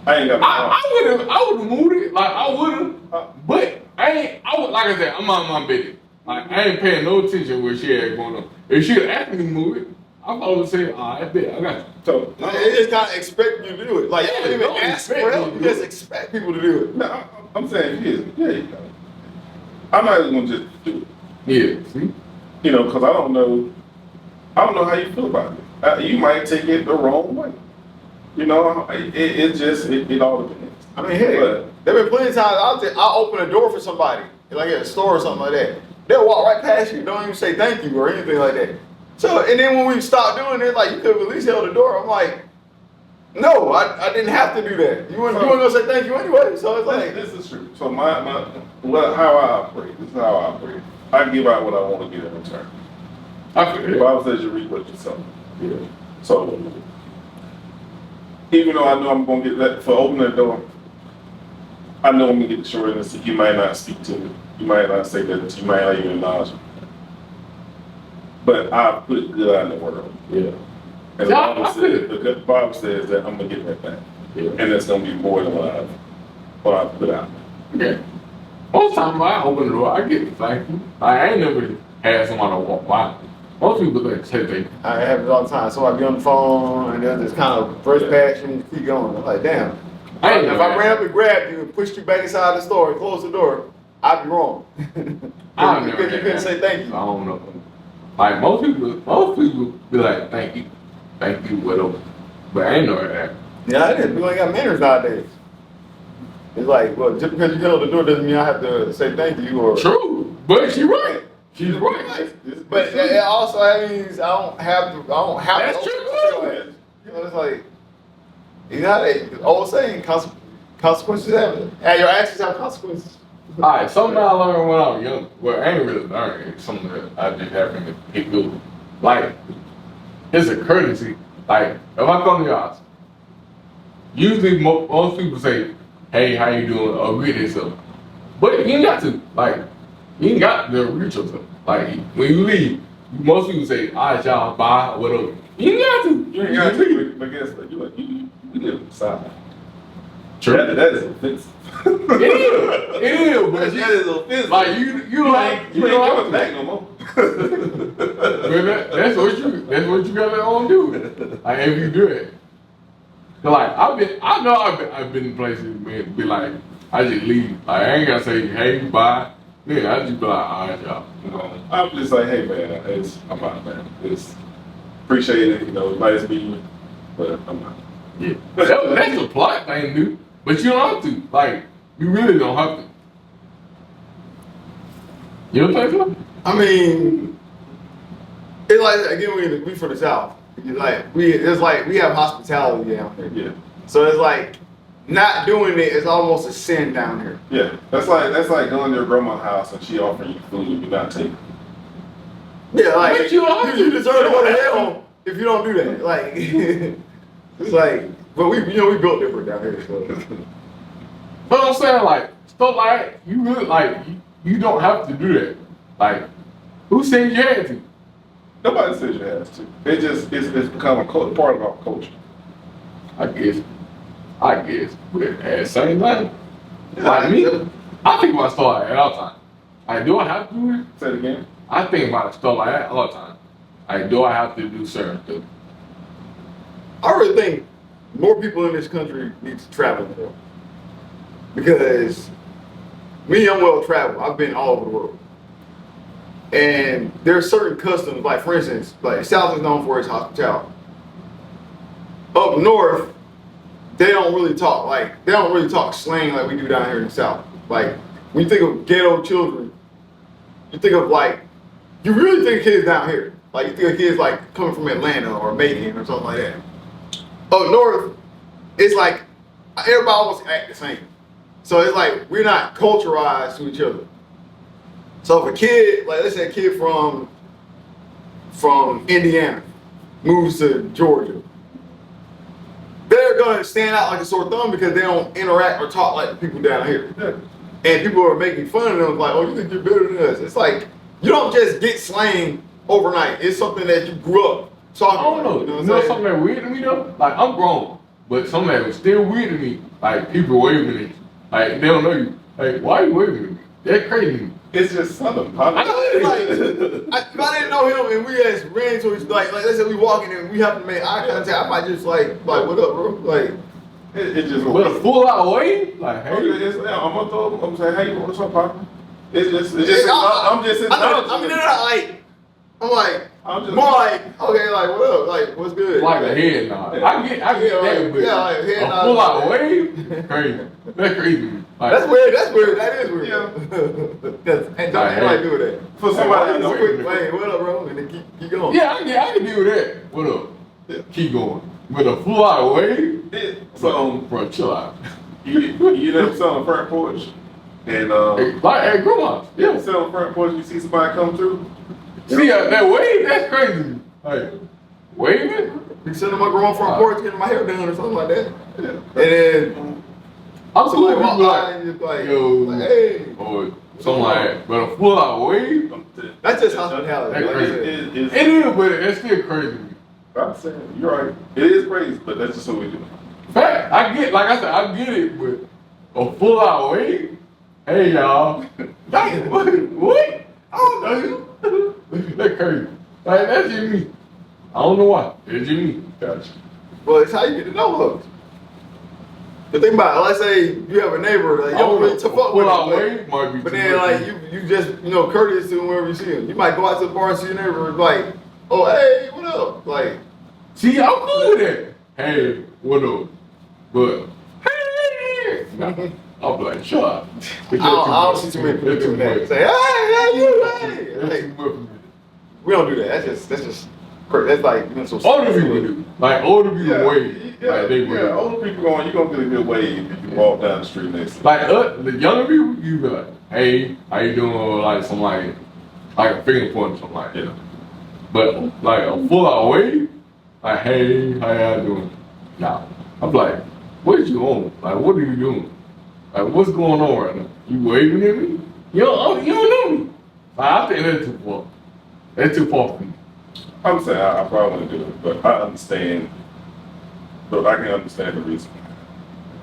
I ain't got. I would have moved it, like I would have, but I would, like I said, I'm on my business. Like I ain't paying no attention where she had going on. If she had asked me to move it, I probably say, I bet, I got you. So They just kind of expect you to do it. Like you don't even don't ask expect for me help. to You do just it. expect people to do it. no, I'm saying you know. I'm not even gonna just do it. Yeah, see? You know, because I don't know how you feel about it. You might take it the wrong way. You know, it all depends. I mean, hey, But- there been plenty of times I'll open a door for somebody, like at a store or something like that. They'll walk right past you, don't even say thank you or anything like that. So, and then when we start doing it, like you could have at least held the door. I'm like, no, I didn't have to do that. You weren't gonna say thank you anyway. So it's like, This is true. So how I operate. This is how I operate. I give out what I want to get in return. I feel The it. Bible says you reap what you sow. Yeah. So even though I know I'm gonna get that for opening the door, I know I'm gonna get the short end of the stick. You might not speak to me. You might not say that. You might not even acknowledge me. But I put good out in the world. Yeah. And Yeah, I feel it. the Bible says that I'm gonna get that back. Yeah. And it's gonna be more than what I put out. Okay. Most times I open the door, I get it, thank you. I ain't never had somebody walk by. Most people like say thank you. I have it all the time. Somebody be on the phone and they'll just kind of brush past you and keep going. I'm like, damn. I ain't If never I had ran up and grabbed you and pushed you back inside the store and closed the door, I'd be wrong. I've never Because you had couldn't that. say thank you. I don't know. Like most people be like, thank you, whatever. But I ain't never had that. Yeah, it is. People ain't got manners nowadays. It's like, well, just because you held the door doesn't mean I have to say thank you or. True, but she right. She's right. But it also means I don't have to. That's to true, open the door. You know, it's like, you know, the old saying, consequences have. Your actions have consequences. Alright, something I learned when I was young. Well, I ain't really learned. It's something that I just happened to pick up. Like, it's a courtesy. Like, if I come to your house, usually most people say, hey, how you doing? Or greet yourself. But you ain't got to. Like, you ain't got to greet yourself. Like, when you leave, most people say, alright, y'all, bye, or whatever. You ain't got to. You ain't got to, but guess what? You live inside. True. That is offensive. It is, but That is offensive. like you ain't coming back no more. But that's what you gotta do. Like if you do it. 'Cause like I've been in places where it be like I just leave. Like I ain't gotta say hey bye. Yeah, I just be like alright y'all. You know. I'm just like, hey man, I'm out, man. It's appreciate it, you know, nice meeting you, but I'm out. Yeah. That's a plot thing, dude. But you don't have to. Like you really don't have to. You don't think so? I mean, it's like again we from the South. It's like we have hospitality down here. Yeah. So it's like not doing it is almost a sin down here. Yeah. That's like going to your grandma's house and she offering you food and you're not taking it. Yeah, like But you don't have to. you deserve to go to hell if you don't do that. Like it's like, but we built different down here. So But I'm saying like stuff like you really like you don't have to do that. Like who said you had to? Nobody says you have to. It's become a part of our culture. I guess. But at the same time, like me, I think about stuff at all time. Like, do I have to do it? Say it again. I think about stuff like that all the time. Like, do I have to do certain things? I really think more people in this country need to travel more. Because me, I'm well traveled. I've been all over the world. And there are certain customs, like for instance, like South is known for its hospitality. Up north, they don't really talk slang like we do down here in the South. Like when you think of ghetto children, you think of like, you really think of kids down here. Like you think of kids like coming from Atlanta or Macon or something like that. Up north, it's like everybody almost act the same. So it's like we're not culturalized to each other. So if a kid, like let's say a kid from Indiana moves to Georgia, they're gonna stand out like a sore thumb because they don't interact or talk like the people down here. And people are making fun of them like, oh, you think you're better than us. It's like, you don't just get slang overnight. It's something that you grew up talking I don't about. know. You know You know what I'm something saying? that weird to me though? Like, I'm grown, but something that was still weird to me. Like, people waving at you. Like, they don't know you. Like, why are you waving at me? That's crazy to me. It's just Southern. I know it's like, if I didn't know him and we just ran to each, like let's say we walking and we have to make eye contact, I might just like what up, bro? Like, It just. But a full out wave? Like, hey. I'm gonna throw. I'm gonna say, hey, what's up, partner? It's just. I- I'm just. I mean, they're not like, I'm just more like, okay, like what up? Like, what's good? Like a head nod. I get Yeah, that, but yeah, like head a nod. full out wave? Crazy. That's crazy to me. Like, That's weird. That's weird. That is weird. Yeah. And don't anybody do that. For somebody Hey, I know. quick, hey, what up, bro? And then keep going. yeah, I can deal with that. What up? Yeah. Keep going. With a full out wave? So Bro, chill out. you never sit on the front porch, and Like, hey, grandma. you Yeah. ever sit on the front porch, you see somebody come through. See, that wave? That's crazy. Like, waving? You sitting on my growing front porch getting my hair done or something like that. Yeah. And then I'm cool somebody with walk people by like, and just like, yo, like, hey. or something like that. But a full out wave? That's just hospitality. That's Like I crazy. said. It is, but it's still crazy to me. I'm saying, you're right. It is crazy, but that's just what we do. Fact, I get, like I said, I get it, but a full out wave? Hey, y'all. Like, what? I don't know you. That's crazy. Like, that's just me. I don't know why. It's just me. Gotcha. Well, it's how you get to know folks. The thing about it, let's say you have a neighbor that you don't really tough up with full out him, wave might be but too then much. like you just courteous to him wherever you see him. You might go out to the bar and see your neighbor like, oh hey, what up? Like, See, I'm cool with that. Hey, what up? But, hey, nah, I'll be like, shut up. I don't see too many people doing that. Say, hey, you, hey. That's Like, too much for me. we don't do that. That's just crazy. That's like so Older people do. Like, older people wave. Yeah, Like, they yeah. wave. Older people going, you're gonna get a good wave if you walk down the street next to them. Like, the younger people, you be like, hey, how you doing? Or like, some like a finger point or something like that. But, like, a full out wave, like, hey, how y'all doing? Nah. I'm like, what is you on? Like, what are you doing? Like, what's going on right now? You waving at me? You don't know me. Like, I think that's too far. That's too far for me. I'm saying I probably wouldn't do it, but I understand. But I can understand the reason.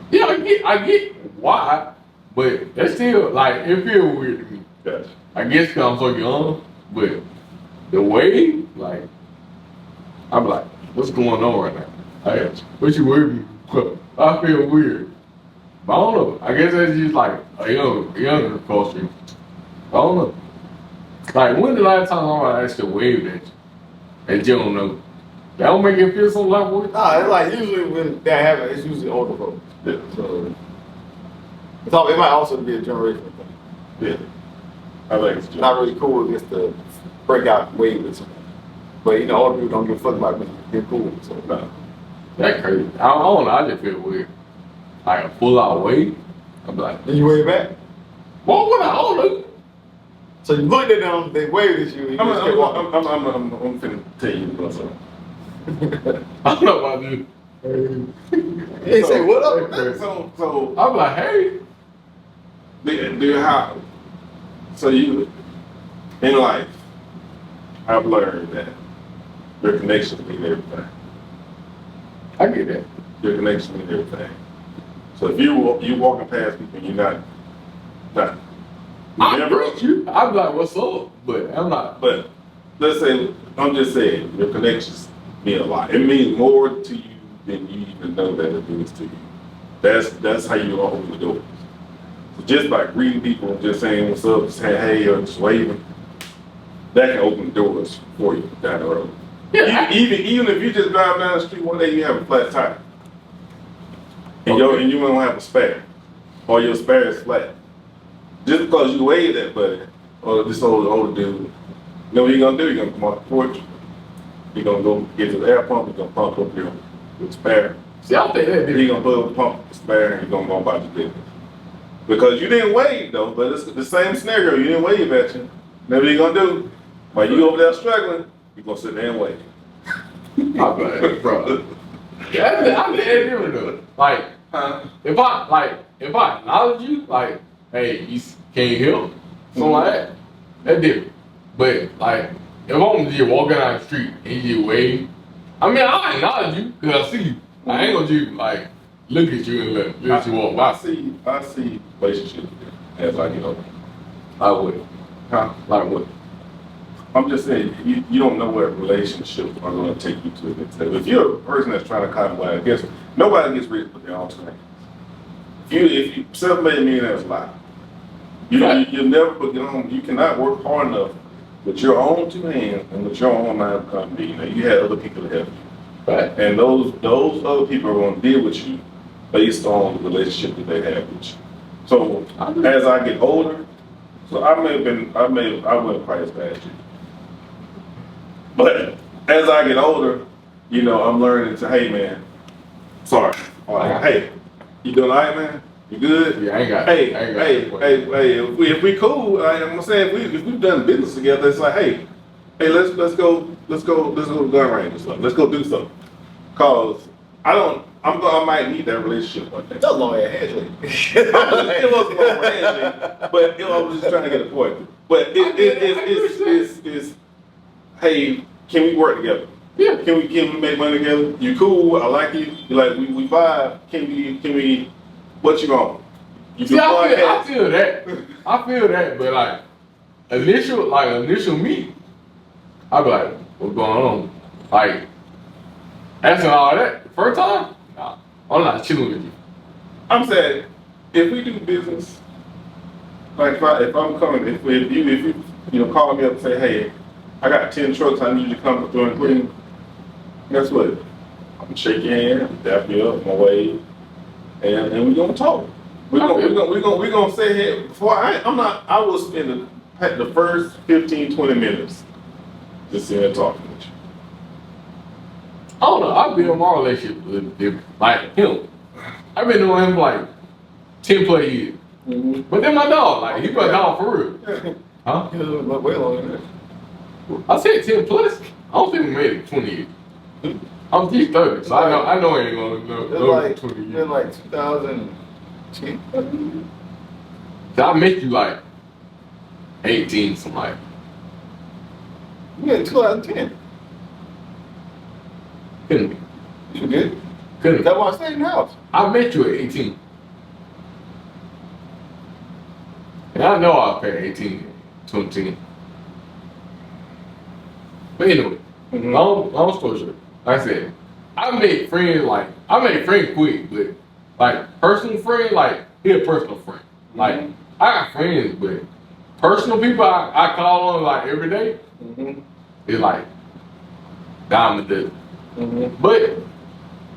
Yeah, I get why, but that's still, like, it feels weird to me. Gotcha. I guess because I'm so young, but the way, like, I'm like, what's going on right now? Like, what you weird? I feel weird. But I don't know. I guess that's just like a younger culture. I don't know. Like, when the last time I actually waved at you? And you don't know. That don't make it feel some like what? Nah, it's like usually when that happens, it's usually older folks. Yeah. So it might also be a generational thing. Yeah. I think it's It's not really cool just to break out and wave with someone. But older people don't give a fuck about me. They're cool. So no. That crazy. I don't know. I just feel weird. Like a full out wave. I'm like, then you wave back. what would I don't know? So you looked at them, they waved at you, and you just kept walking. I'm finna tell you about something. I don't know about this. You ain't say what up. Okay. So I'm like, hey. do how? So you in life, I've learned that your connections mean everything. I get that. Your connection mean everything. So if you walking past people and you're not I never- agree with you. I'd be like, what's up? But I'm not. But let's say, I'm just saying, your connections mean a lot. It means more to you than you even know that it means to you. That's how you open the doors. So just by greeting people and just saying what's up, saying hey, or just waving, that can open the doors for you down the road. Yeah. Even if you just drive down the street one day, you have a flat tire, and Okay. you don't have a spare, or your spare is flat. Just because you wave that buddy, or this older dude, you know what you're gonna do? You're gonna come off the porch. You're gonna go get to the air pump. You're gonna pump up your spare. See, I think that You're different. gonna put up the pump spare, and you're gonna go about your business. Because you didn't wave though, but it's the same scenario. You didn't wave at you. You know what you're gonna do? While you over there struggling, you're gonna sit there and wait. My bad, bro. Yeah, I think that different though. Like, if I acknowledge you, like, hey, can you help? Something like that. That's different. But like, if I'm just walking down the street and you just wave, I mean, I acknowledge you because I see you. I ain't gonna just like look at you and let you walk I by. see relationships as I get older. I would. Huh? Like what? I'm just saying, you don't know what relationships are going to take you to the next level. If you're a person that's trying to climb ladder, I guess nobody gets rich with their own strength. If you self-made millionaires a lot, you'll never put your own. You cannot work hard enough with your own two hands and with your own mind to become a millionaire. You had other people to help you, Right. and those other people are going to deal with you based on the relationship that they have with you. So as I get older, so I wasn't quite as bad as you. But as I get older, you know, I'm learning to, hey man, sorry. Hey, you doing all right, man? You good? Yeah, I ain't got. Hey, I ain't got hey, if we cool, I'm gonna say if we've done business together, it's like, hey, let's go to gun range or something. Let's go do something. Cause I might need that relationship one day. That's a long ass handshake. It wasn't a long handshake, but I was just trying to get a point. But it's hey, can we work together? Yeah. Can we make money together? You cool? I like you. You like we vibe. Can we? What you on? You See, do I podcast? feel that. I feel that, but like initial meet, I be like, what's going on? Like asking all that first time, nah, I'm not chilling with you. I'm saying if we do business, like if I'm coming, if you call me up and say, hey, I got 10 trucks, I need you to come through and clean. Guess what? I'm gonna shake your hand, dap you up, my way, and we're gonna talk. We're gonna say, hey, I will spend the first 15, 20 minutes just sitting there talking with you. I don't know. I built my relationship with him, like him. I've been knowing him for like 10 plus years. Mm-hmm. But then my dog, like he my dog for real. Yeah. Huh? Way longer than that. I said 10 plus. I don't think we made it 20 years. I'm just 30, so I know I ain't gonna It's go like 20 in years. like 2010. So I met you like 18, something like. Yeah, 2010. Couldn't be. You did? Couldn't be. That's why I stayed in the house. I met you at 18. And I know I paid 18, 2010. But anyway, long story short, like I said, I made friends quick, but like personal friend, like he a personal friend. Like I got friends, but personal people I call on like every day, it's like diamond dip. But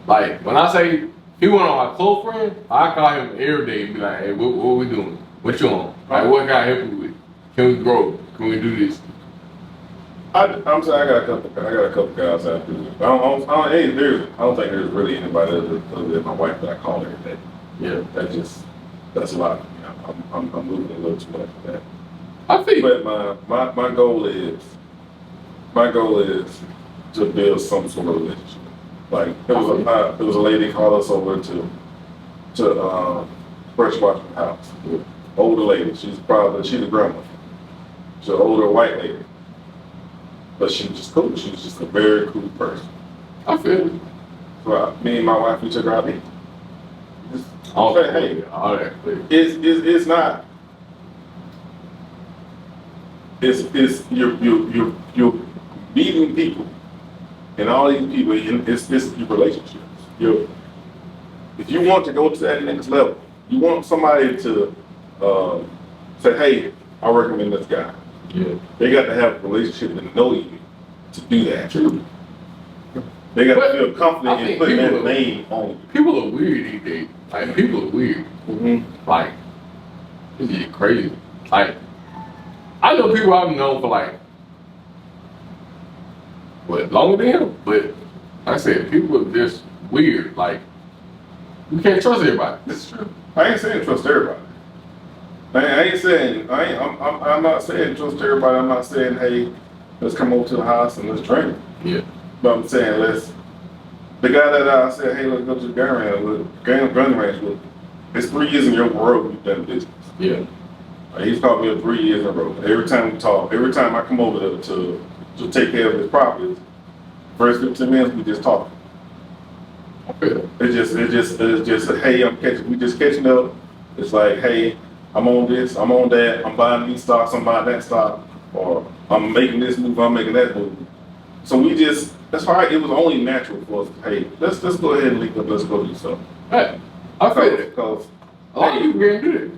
like when I say he one of my close friends, I call him every day and be like, hey, what we doing? What you on? Like what can I help you with? Can we grow? Can we do this? I'm saying I got a couple guys out there. I don't think there's really anybody other than my wife that I call every day. Yeah. That's a lot. You know, I'm moving a little too much for that. I think But my goal is to build some sort of relationship. Like there was a lady called us over to Fresh Washington House. Older lady. She's a grandma. She's an older white lady. But she was just cool. She was just a very cool person. I feel it. So me and my wife, we took her out to eat. All Just that, say, hey, all that. it's not. you're meeting people, and all these people, and it's your relationships. If you want to go to that next level, you want somebody to say, hey, I recommend this guy. Yeah. They got to have a relationship and know you to do that. True. They got But to feel I confident in think putting people that name on you. People are weird these days. Like, people are weird. Like, this is crazy. Like, I know people I've known for like, what, longer than him? But like I said, people are just weird. Like, you can't trust everybody. This is true. I ain't saying trust everybody. I'm not saying trust everybody. I'm not saying, hey, let's come over to the house and let's drink. Yeah. But I'm saying the guy that I said, hey, let's go to the gun range with, it's 3 years in your world we've done business. Yeah. He's called me up 3 years in a row. Every time we talk, every time I come over to take care of his properties, first 15 minutes we just talk. Okay. It's just hey, we just catching up. It's like, hey, I'm on this, I'm on that, I'm buying these stocks, I'm buying that stock, or I'm making this move, I'm making that move. So that's why it was only natural for us. Hey, let's go ahead and link up, let's go do something. Hey, I feel it. Because A lot of people can't do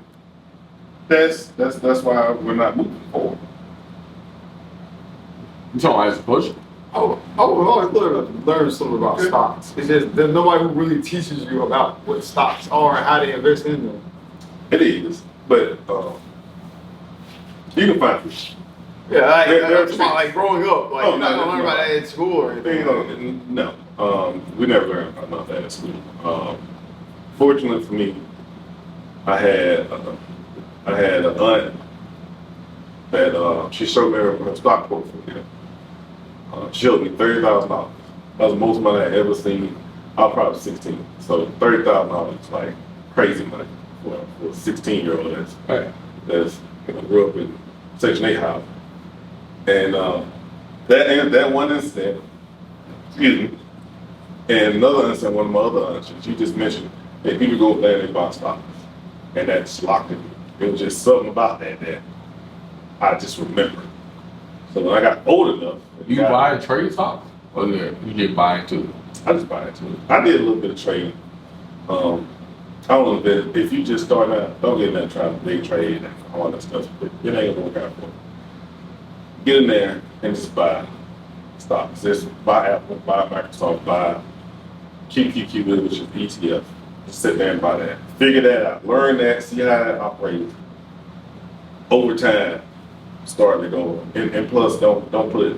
that. that's why we're not moving forward. You talking about as a push? I would always learn something about stocks. It's just there's nobody who really teaches you about what stocks are and how to invest in them. It is, but you can find it. Yeah, There's about like growing up. Like Oh, you're not no, gonna learn no. about that in school or anything. No, we never learned about that at school. Fortunately for me, I had an aunt that she showed me her stock portfolio. She showed me $30,000. That was the most money I ever seen. I was probably 16, so $30,000 is like crazy money for a 16-year-old that's grew up in Section 8 house. And that one incident, excuse me, and another incident, one of my other aunts, she just mentioned that people go there and they buy stocks, and that just locked in me. It was just something about that I just remember. So when I got old enough, You buy and trade stocks? Or you just buy into it? I just buy into it. I did a little bit of trading. I don't know if you just start out, don't get in there trying to day trade and all that stuff. It ain't gonna work out for you. Get in there and just buy stocks. Just buy Apple, buy Microsoft, buy QQQ, which is ETF. Just sit there and buy that. Figure that out. Learn that. See how that operates. Over time, start to go. And plus, don't put it.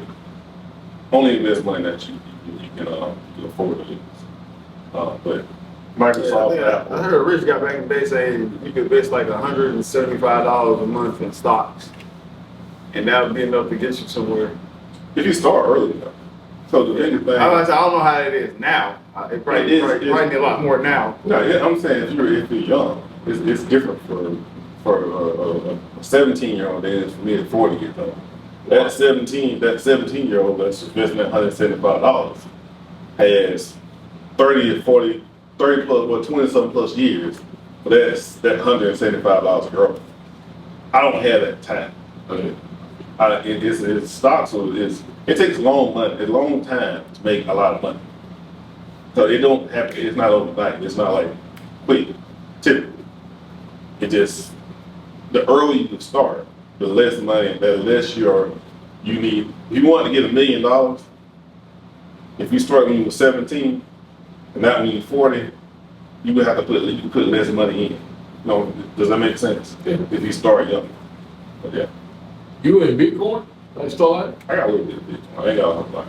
Only invest money that you can afford to lose. But Microsoft, Apple. I heard Rich got back in the day saying you could invest like $175 a month in stocks, and that would be enough to get you somewhere. If you start early enough. So the biggest thing. I don't know how it is now. It probably need a lot more now. No, yeah, I'm saying if you're young, it's different for a 17-year-old than it is for me at 40 years old. That 17-year-old that's investing at $175 has 30 plus, 20-something plus years, but that's that $175 growth. I don't have that time. It's stocks, so it takes a long time to make a lot of money. So it don't have it's not overnight. It's not like quick, typically. It just, the earlier you start, the less money, the less you need. If you want to get $1 million, if you start when you were 17 and not when you're 40, you would have to put less money in. Does that make sense? Yeah. If you start young. But yeah. You in Bitcoin? Like start? I got a little bit of Bitcoin. I ain't got a whole lot.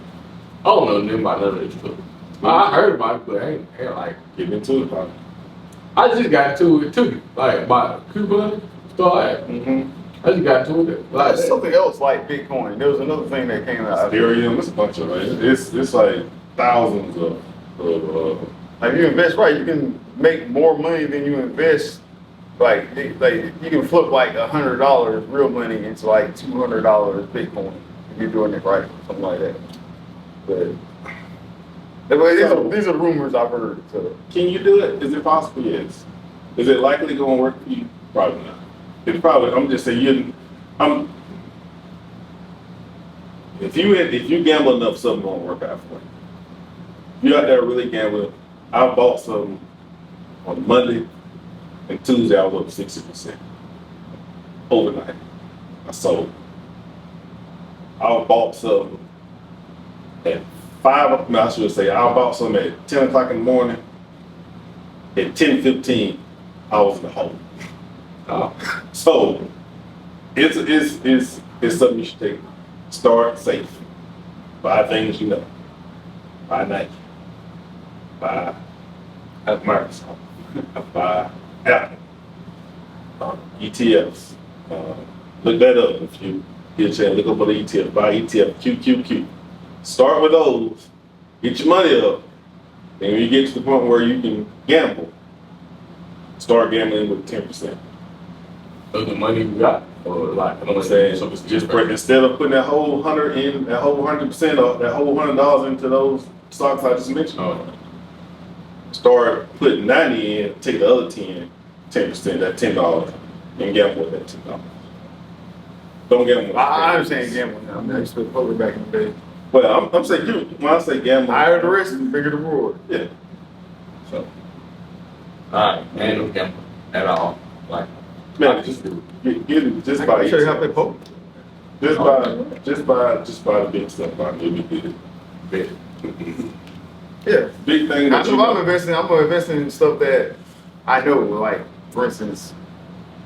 I don't know nothing about none of this stuff. I heard about it, but I ain't like. Get into it, probably. I just got into it too. Like my coupon start. I just got into it. Like There's something else like Bitcoin. There was another thing that came out. Ethereum, it's a bunch of it. It's like thousands of Like if you invest right, you can make more money than you invest. Like you can flip like $100 real money into like $200 Bitcoin if you're doing it right, something like that. But these are rumors I've heard. So. Can you do it? Is it possible? Yes. Is it likely going to work for you? Probably not. It's probably. I'm just saying. If you gamble enough, something won't work out for you. You out there really gambling. I bought some on Monday and Tuesday. I was up 60% overnight. I sold. I bought some at 5. No, I should say I bought some at 10 o'clock in the morning. At 10:15, I was in the hole. Oh. So it's something you should take. Start safe. Buy things you know. Buy Nike. Buy Microsoft. Buy Apple. ETFs. Look that up if you get a chance. Look up on the ETF. Buy ETF QQQ. Start with those. Get your money up. And when you get to the point where you can gamble, start gambling with 10%. Of the money we got, or like, You know what I'm saying? So it's Just instead of putting that whole 100 in, that whole 100% of that whole $100 into those stocks I just mentioned. Oh. Start putting 90 in, take the other 10%, that $10, and gamble with that $10. Don't gamble with I understand gambling now. I used to play poker back in the day. Well, I'm saying when I say gambling, Higher the risk, bigger the reward. yeah. So, alright, ain't no gambling at all. Like, Man, just get it, just I buy can show you how to it. play poker. Just buy the big stuff. Buy the big, bet. Yeah. big thing. That's That you what I'm know. investing. I'm gonna invest in stuff that I know, like for instance,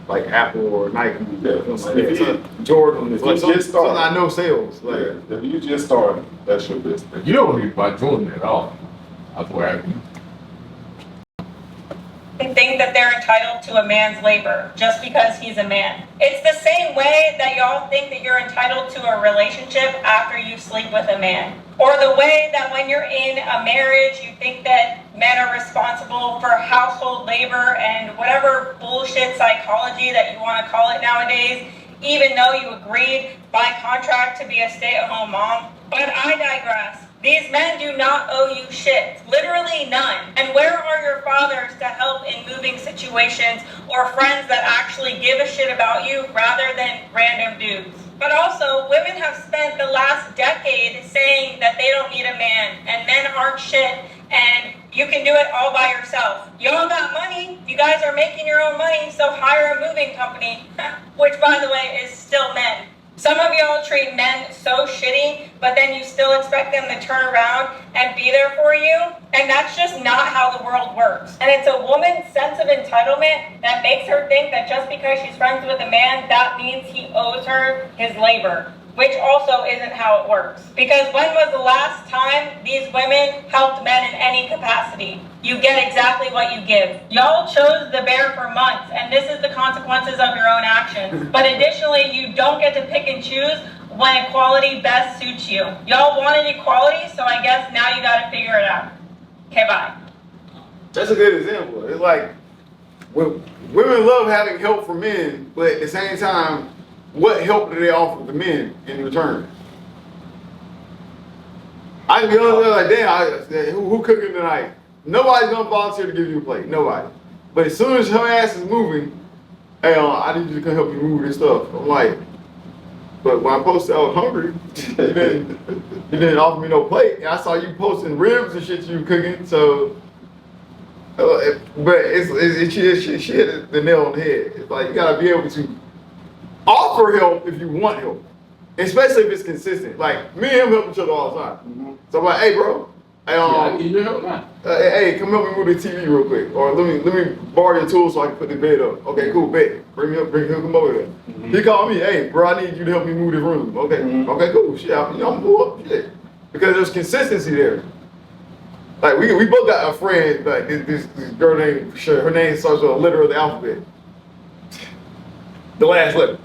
like Apple or Nike, Yeah. so Jordan. If Like you something just start- I know sales. Like Yeah, if you just start, that's your best thing. You don't need to buy Jordan at all. That's where I And think that they're entitled to a man's labor just because he's a man. It's the same way that y'all think that you're entitled to a relationship after you sleep with a man. Or the way that when you're in a marriage, you think that men are responsible for household labor and whatever bullshit psychology that you want to call it nowadays, even though you agreed by contract to be a stay-at-home mom. But I digress. These men do not owe you shit, literally none. And where are your fathers to help in moving situations or friends that actually give a shit about you rather than random dudes? But also, women have spent the last decade saying that they don't need a man and men aren't shit and you can do it all by yourself. Y'all got money, you guys are making your own money, so hire a moving company, which by the way is still men. Some of y'all treat men so shitty, but then you still expect them to turn around and be there for you. And that's just not how the world works. And it's a woman's sense of entitlement that makes her think that just because she's friends with a man, that means he owes her his labor. Which also isn't how it works. Because when was the last time these women helped men in any capacity? You get exactly what you give. Y'all chose the bear for months, and this is the consequences of your own actions. But additionally, you don't get to pick and choose when equality best suits you. Y'all wanted equality, so I guess now you gotta figure it out. Okay, bye. that's a good example. It's like women love having help from men, but at the same time, what help do they offer the men in return? I can be honest, like, damn, who cooking tonight? Nobody's gonna volunteer to give you a plate. Nobody. But as soon as her ass is moving, hey, I need you to come help me move this stuff. I'm like, but when I posted I was hungry, you didn't offer me no plate. And I saw you posting ribs and shit you were cooking. So, but she hit the nail on the head. It's like you gotta be able to offer help if you want help, especially if it's consistent. Like me and him help each other all the time. Mm-hmm. So I'm like, hey, bro, hey, I need your help now. hey, come help me move the TV real quick, or let me borrow your tools so I can put the bed up. Okay, cool, bet. Bring him, come over there. Mm-hmm. He called me, hey, bro, I need you to help me move this room. Okay, Mhm. okay, cool. Shit, I'm move up, shit, because there's consistency there. Like we both got a friend, like this girl named her name starts with a letter of the alphabet. The last letter.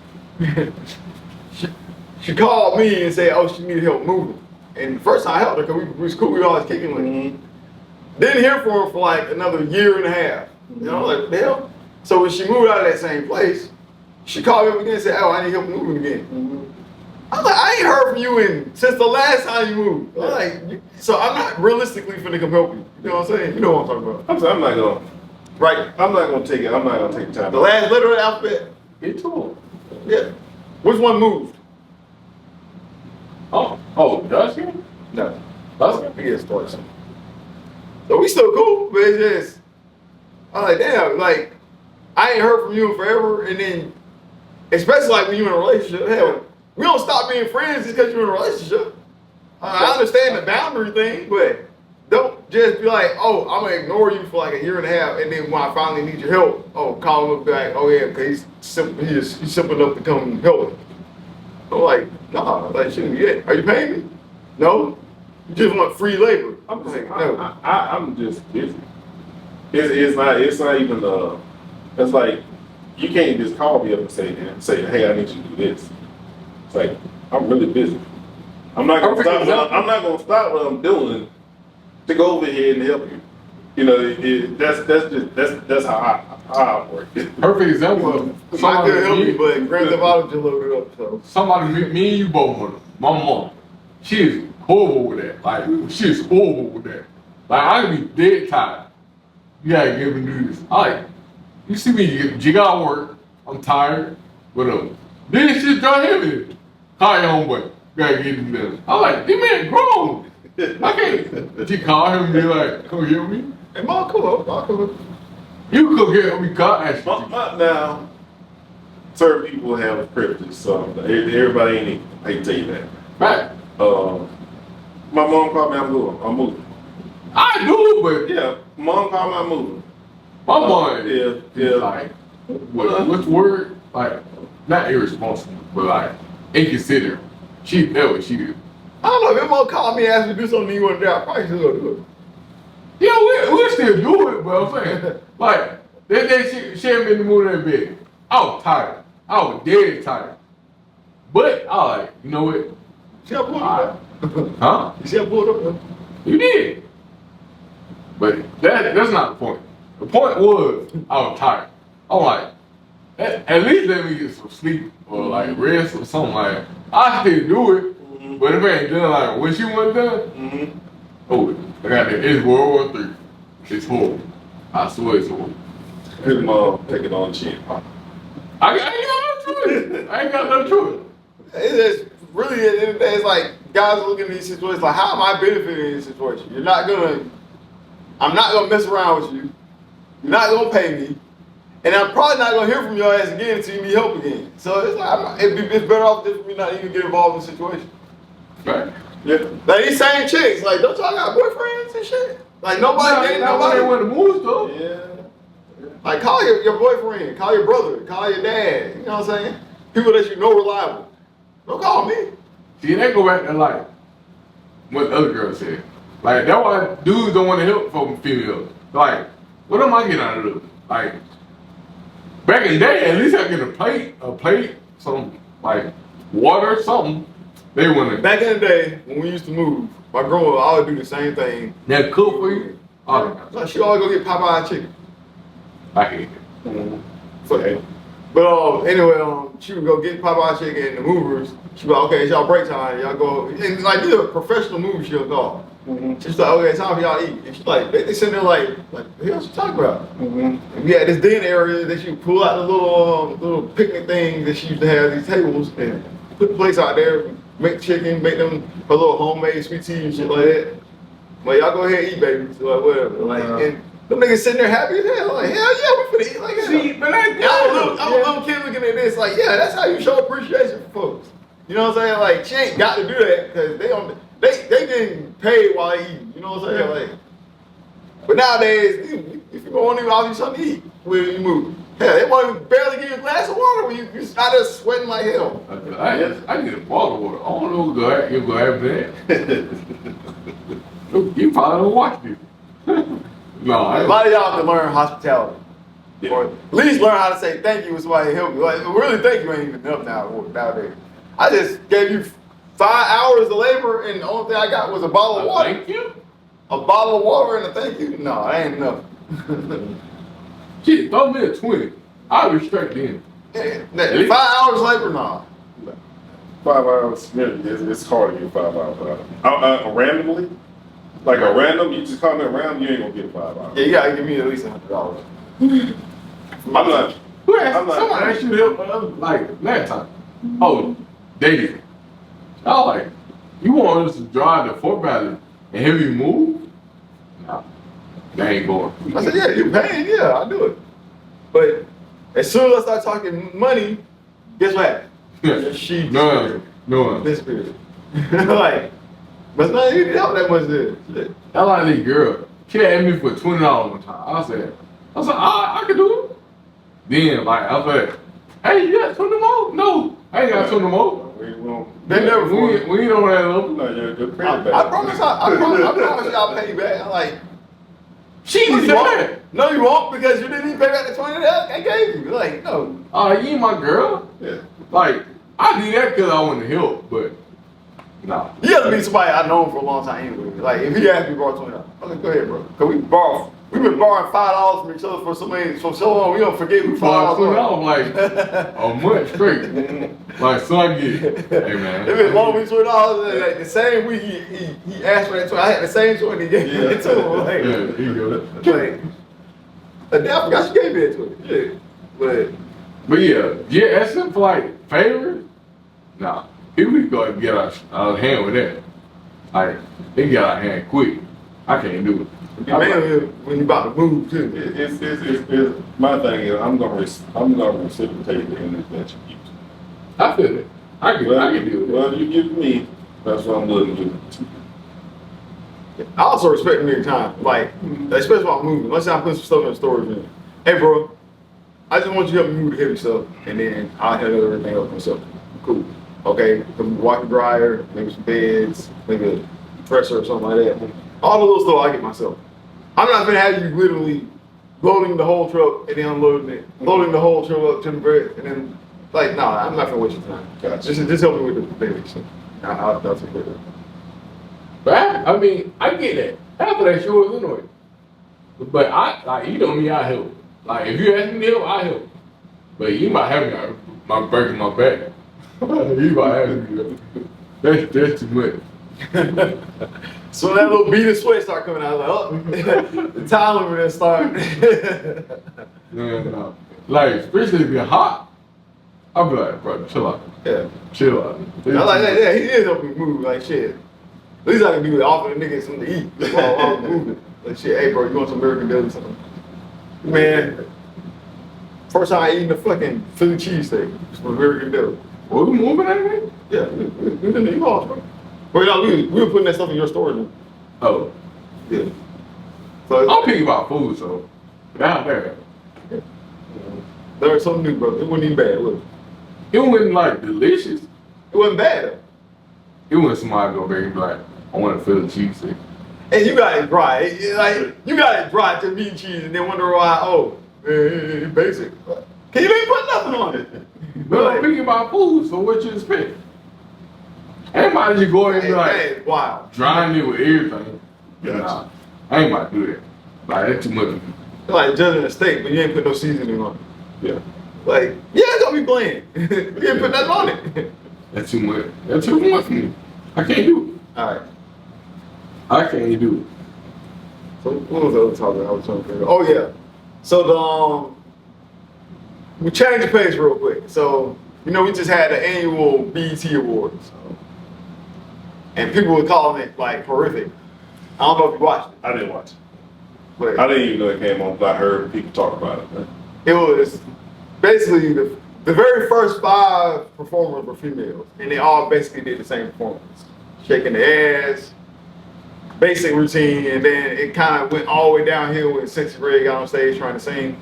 she called me and said, oh, she needed help moving. And the first time I helped her, because we was cool, we always kicking with her. Didn't hear from her for like another year and a half. You know, like, what the hell? So when she moved out of that same place, she called me up again and said, oh, I need help moving again. I was like, I ain't heard from you since the last time you moved. I'm like, so I'm not realistically finna come help you. You know what I'm saying? You know what I'm talking about. I'm not gonna. Right. I'm not gonna take it. I'm not gonna take the time. The last letter of the alphabet. Get to him. Yeah. Which one moved? Oh, Dusty? No. Dusty? He gets started. So we still cool, but it's just, I'm like, damn, like, I ain't heard from you in forever, and then, especially like when you're in a relationship, hell, we don't stop being friends just because you're in a relationship. I understand the boundary thing, but don't just be like, oh, I'm gonna ignore you for like a year and a half, and then when I finally need your help, oh, call him up back, oh yeah, because he's simple enough to come help me. I'm like, nah, like, shouldn't be it. Are you paying me? No? You just want free labor. I'm just, like, no. I'm just busy. It's not even it's like you can't just call me up and say, hey, I need you to do this. It's like I'm really busy. I'm not gonna stop what I'm doing to go over here and help you. You know, that's how I work. Perfect example. I could help you, but Grand Theft Auto just loaded up, so. Somebody, me and you both want it. My mom, she is horrible with that. Like, she is horrible with that. Like, I can be dead tired. You gotta give me do this. Like, you see me, you gotta work. I'm tired. Whatever. Then shit done heavy. Call your own way. Gotta get him done. I'm like, this man grown. I can't. She call him and be like, come help me. Hey, Mom, cool. You come help me, God ask you. Now, certain people have privileges, so everybody ain't equal. I hate to tell you that. Right. My mom called me, I'm moving. I do, but Yeah, mom called me, I'm moving. my mom Yeah. like, what's the word? Like, not irresponsible, but like, inconsiderate. She never, she did. I don't know, if your mom called me and asked me to do something you want to do, I probably still do it. Yeah, we'll still do it, but I'm saying, like, that day she had me in the mood in bed. I was tired. I was dead tired. But I was like, you know what? See how pulled up? Huh? You see how pulled up? You did. But that's not the point. The point was I was tired. I'm like, at least let me get some sleep or like rest or something like that. I still do it, but if I ain't done like when she wasn't done, oh, I got that. It's World War III. It's horrible. I swear it's horrible. His mom take it on the chin. I ain't got no choice. I ain't got no choice. It's just really, at the end of the day, it's like guys are looking at these situations like, how am I benefiting in this situation? I'm not gonna mess around with you. You're not gonna pay me. And I'm probably not gonna hear from your ass again until you need help again. So it's like, it's better off just for me not even get involved in the situation. Right? Yeah. Like these same chicks, like, don't y'all got boyfriends and shit? Like nobody dating nobody. want to move though. Yeah. Like call your boyfriend, call your brother, call your dad. You know what I'm saying? People that you know reliable. Don't call me. See, they go back to like what the other girl said. Like that's why dudes don't want to help from females. Like, what am I getting out of this? Like, back in the day, at least I get a plate, some like water, something. They want to. Back in the day when we used to move, my grandma always do the same thing. That cook for you. Like she always go get Popeye chicken. I hate it. Fuck it. But anyway, she would go get Popeye chicken and the movers. She'd be like, okay, it's y'all break time. Y'all go. And like, these are professional movies she'll call. She's like, okay, it's time for y'all to eat. And she's like, they sitting there like what the hell she talking about? And we had this den area that she would pull out the little picnic thing that she used to have, these tables, and put the plates out there, make chicken, make them her little homemade sweet tea and shit like that. Well, y'all go ahead and eat, baby. So like, whatever. Like, and them niggas sitting there happy as hell. Like, hell yeah, we finna eat like that. See, but I'm a little kid looking at this, like, yeah, that's how you show appreciation for folks. You know what I'm saying? Like, she ain't got to do that because they getting paid while they eat. You know what I'm saying? Like, but nowadays, if you want to offer you something to eat, where you move? Hell, they want to barely give you a glass of water when you're out there sweating like hell. I get a bottle of water. I don't know what you go after that. You probably don't watch me. No, A lot of y'all can learn hospitality. Yeah. Or at least learn how to say thank you when somebody help you. Like, really, thank you ain't even enough nowadays. I just gave you 5 hours of labor, and the only thing I got was a bottle of water. Thank you? A bottle of water and a thank you? No, that ain't enough. Shit, throw me a 20. I respect them. 5 hours labor? Nah. 5 hours, it's hard to get 5 hours. Randomly? Like a random, you just call me a random, you ain't gonna get 5 hours. Yeah, you gotta give me at least $100. I'm not. Who asked? Someone asked you to help like last time. Oh, dating. I was like, You want us to drive to Fort Valley and have you move? Nah, they ain't going. I said, yeah, you're paying, yeah, I'll do it. But as soon as I start talking money, guess what happened? She No. disappeared. Like, but it's not even help that much there. Shit. I like this girl. She asked me for $20 one time. I said, I can do it. Then, like, I was like, hey, you got 20 more? No, I ain't got 20 more. They never We ain't on that level. No, you're a good I promise you I'll pay you back. I'm like, She no, said you won't. that. No, you won't because you didn't even pay back the 20 that I gave you. Like, no. You ain't my girl. Yeah. Like, I did that because I wanted to help, but nah. You have to be somebody I know for a long time anyway. Like, if he asked me to borrow $20, I'm like, go ahead, bro. Because we've been borrowing $5 from each other for so long, we don't forget who $5 $20 like a month straight. Like, so I get it. Hey, man. If it loaned me $20, like the same week he asked for that 20, I had the same 20 he gave me it to him. Like, Yeah, here you go. like, I forgot she gave me that 20. Yeah. But yeah, asking for like favors, nah. Here we go and get out of hand with that. Like, they get out of hand quick. I can't do it. Man, when you about to move too. It's my thing is I'm gonna reciprocate the energy that you give. I feel it. I can deal with it. Well, you give me, that's what I'm willing to do. I also respect me time, like especially while I'm moving. Let's say I put some stuff in the storage unit. Hey, bro, I just want you to help me move the heavy stuff, and then I'll handle everything else myself. Cool. Okay, some washer dryer, maybe some beds, maybe a dresser or something like that. All the little stuff I get myself. I'm not gonna have you literally loading the whole truck and then unloading it, loading the whole truck up to the bed, and then like, no, I'm not gonna waste your time. Gotcha. Just help me with the basics. I'll take care of it. But I mean, I get that. Half of that sure is annoying. But you know me, I help. Like, if you ask me to help, I help. But you might have me breaking my back. You might have me. That's too much. So that little bead of sweat start coming out, I was like, oh, the time limit is starting. No. Like, especially if you're hot, I'll be like, bro, chill out. Yeah. Chill out. I like that. Yeah, he did help me move. Like, shit. At least I can do it. Offer the niggas something to eat while I'm moving. Like, shit, hey, bro, you want some American Deli or something? Man, first time I eating a fucking Philly cheesesteak from American Deli. What, we moving anyway? Yeah, we in the U-Haul, bro. But no, we were putting that stuff in your storage room. Oh. Yeah. So I'm picky about food, so down there. there was something new, bro. It wasn't even bad, was it? It wasn't like delicious. It wasn't bad though. It wasn't somebody go back and be like, I want to feel the cheesesteak. And you got it dry. Like, you got it dry to meat and cheese and then wonder why, it's basic. Can you even put nothing on it? But I'm picky about food, so what you expect? Everybody just go ahead and be like, wow. drying it with everything. Gotcha. Nah, I ain't about to do that. Like, that's too much. It's like judging a steak, but you ain't put no seasoning on it. Yeah. Like, yeah, it's gonna be bland. You ain't put nothing on it. That's too much. That's too much for me. I can't do it. Alright. I can't do it. So what was the other topic I was trying to figure out? Oh yeah. So we changed the pace real quick. So, we just had the annual BET Awards. And people were calling it like horrific. I don't know if you watched it. I didn't watch it. But I didn't even know it came on, but I heard people talk about it. Man. it was basically the very first 5 performers were females. And they all basically did the same performance. Shaking their ass, basic routine, and then it kind of went all the way downhill when Sexy Red got on stage trying to sing.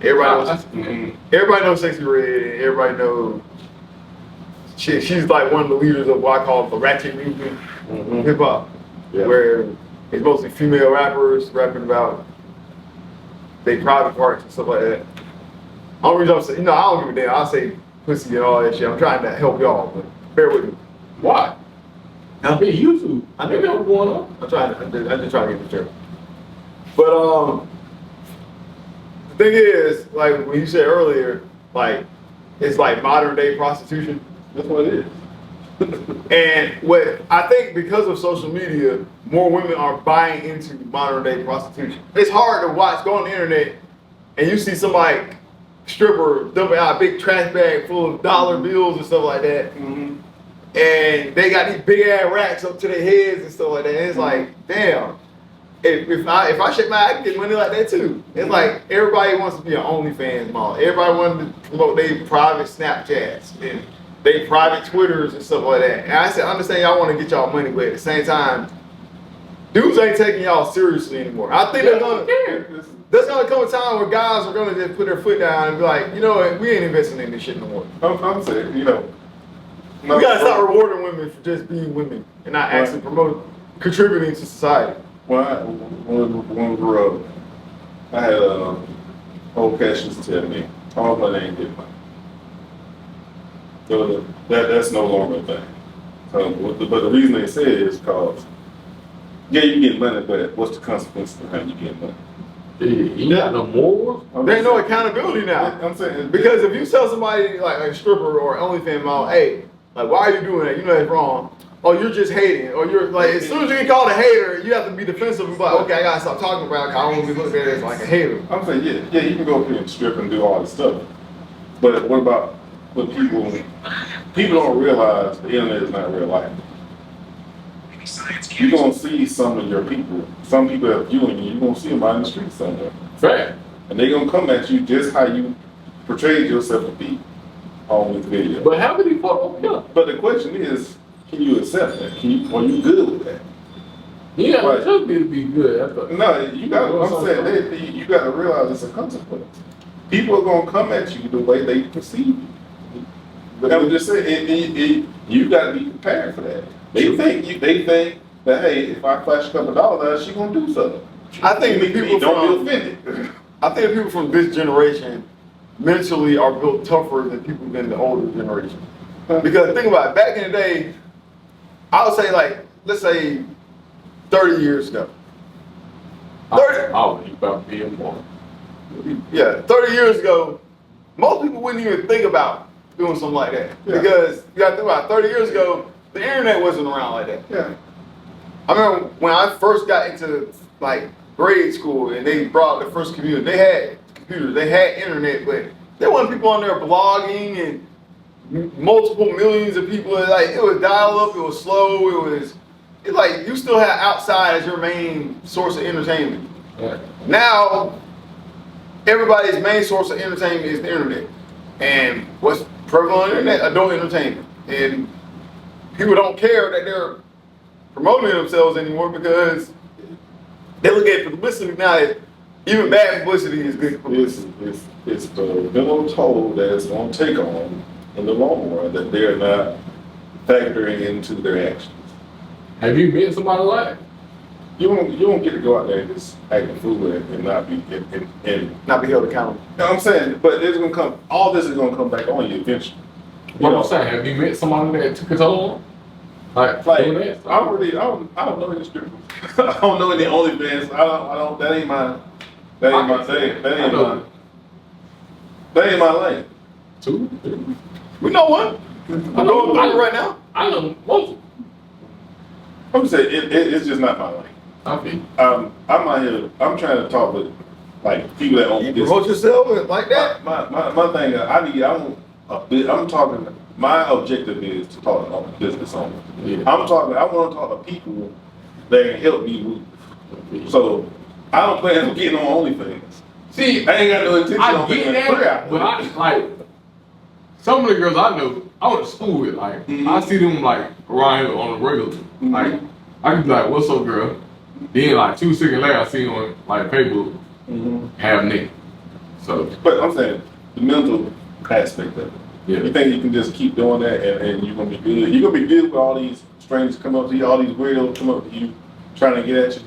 Everybody knows Sexy Red. Everybody knows she's like one of the leaders of what I call the ratchet movement, hip hop, where it's mostly female rappers rapping about their private parts and stuff like that. I don't really say, I don't give a damn. I say pussy and all that shit. I'm trying to help y'all, but bear with me. Why? Huh? Hey, YouTube. I They know what's going on. I'm just trying to get the truth. But the thing is, like when you said earlier, like it's like modern day prostitution. That's what it is. And what I think because of social media, more women are buying into modern day prostitution. It's hard to watch, go on the internet, and you see somebody stripper dumping out a big trash bag full of dollar bills and stuff like that. and they got these big ass racks up to their heads and stuff like that. And it's like, damn. If I shake my eye, I can get money like that too. It's like everybody wants to be an OnlyFans model. Everybody wants to promote their private Snapchats and they private Twitters and stuff like that. And I said, understand y'all want to get y'all money, but at the same time, dudes ain't taking y'all seriously anymore. I think there's gonna come a time where guys are gonna just put their foot down and be like, you know what, we ain't investing in this shit no more. I'm saying, you know. We gotta start rewarding women for just being women and not actually contributing to society. When we grew up, I had old cat used to tell me, all money ain't good money. So that's no longer a thing. But the reason they say it is because, yeah, you get money, but what's the consequence of how you get money? You got no morals? There ain't no accountability now. I'm saying, Because if you tell somebody like a stripper or OnlyFans model, hey, like why are you doing that? You know it's wrong. Or you're just hating. Or you're like, as soon as you get called a hater, you have to be defensive and be like, okay, I gotta stop talking about it because I don't want to be looked at as like a hater. I'm saying, yeah, you can go up here and strip and do all this stuff. But what about what people don't realize the internet is not real life. You're gonna see some of your people, some people that are viewing you, you're gonna see them out in the street somewhere. Fact. And they're gonna come at you just how you portrayed yourself to be on this video. But how many photos? Yeah. But the question is, can you accept that? Are you good with that? Yeah, Right. it should be to be good. No, you got. I'm saying you got to realize it's a consequence. People are gonna come at you the way they perceive you. But I'm just saying, you got to be prepared for that. They think that hey, if I flash a couple dollars, she gonna do something. I think the people don't be offended. I think the people from this generation mentally are built tougher than people in the older generation. Because think about it, back in the day, I would say like, let's say 30 years ago. 30, Oh, you about being more. yeah, 30 years ago, most people wouldn't even think about doing something like that. Yeah. Because you gotta think about it, 30 years ago, the internet wasn't around like that. Yeah. I remember when I first got into like grade school and they brought the first computer, they had computers, they had internet, but there wasn't people on there blogging and multiple millions of people. Like it was dial up, it was slow, it's like you still had outside as your main source of entertainment. Yeah. Now everybody's main source of entertainment is the internet. And what's prevalent on the internet? Adult entertainment. And people don't care that they're promoting themselves anymore because they look at publicity now that even bad publicity is good publicity. It's the minimum toll that it's gonna take on in the long run that they're not factoring into their actions. Have you met somebody like that? You don't get to go out there and just act a fool and not be and Not be held accountable. you know what I'm saying, but it's gonna come. All this is gonna come back on you eventually. What I'm saying, have you met somebody that took it on? Like doing that? I don't know any strippers. I don't know any OnlyFans. I don't. That ain't my thing. That ain't my lane. Two? We know one. I'm going through it right now. I know most of them. I'm just saying it's just not my lane. I think. I'm out here. I'm trying to talk with like people that own You business. promote yourself like that. My thing. I'm talking. My objective is to talk to business owners. Yeah. I want to talk to people that can help me move. So I don't plan on getting on OnlyFans. See, I ain't got no intention I on get being that, but I like some of the girls I know. I went to school with. Like I see them like around here on the regular. Like I can be like, "What's up, girl?" Then like 2 seconds later, I see them on like Facebook half naked. So, But I'm saying the mental aspect of it. yeah. You think you can just keep doing that and you're gonna be good? You're gonna be good with all these strangers come up to you, all these weirdos come up to you, trying to get at you.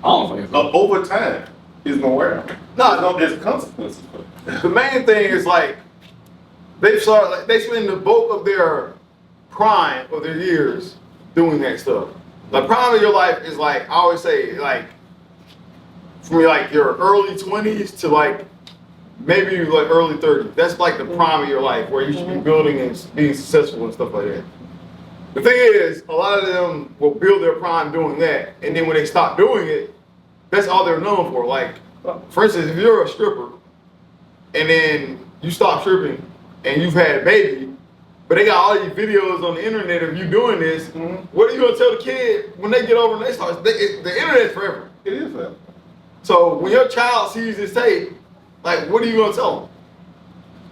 I don't think so. Over time, it's gonna wear out. No, There's consequences for it. the main thing is like they spend the bulk of their prime of their years doing that stuff. The prime of your life is like I always say, like from like your early 20s to like maybe like early 30s. That's like the prime of your life where you should be building and being successful and stuff like that. The thing is, a lot of them will build their prime doing that, and then when they stop doing it, that's all they're known for. Like, for instance, if you're a stripper and then you stop stripping and you've had a baby, But they got all these videos on the internet of you doing this. What are you gonna tell the kid when they get over and they start? The internet's forever. It is that. So when your child sees this tape, like, what are you gonna tell them?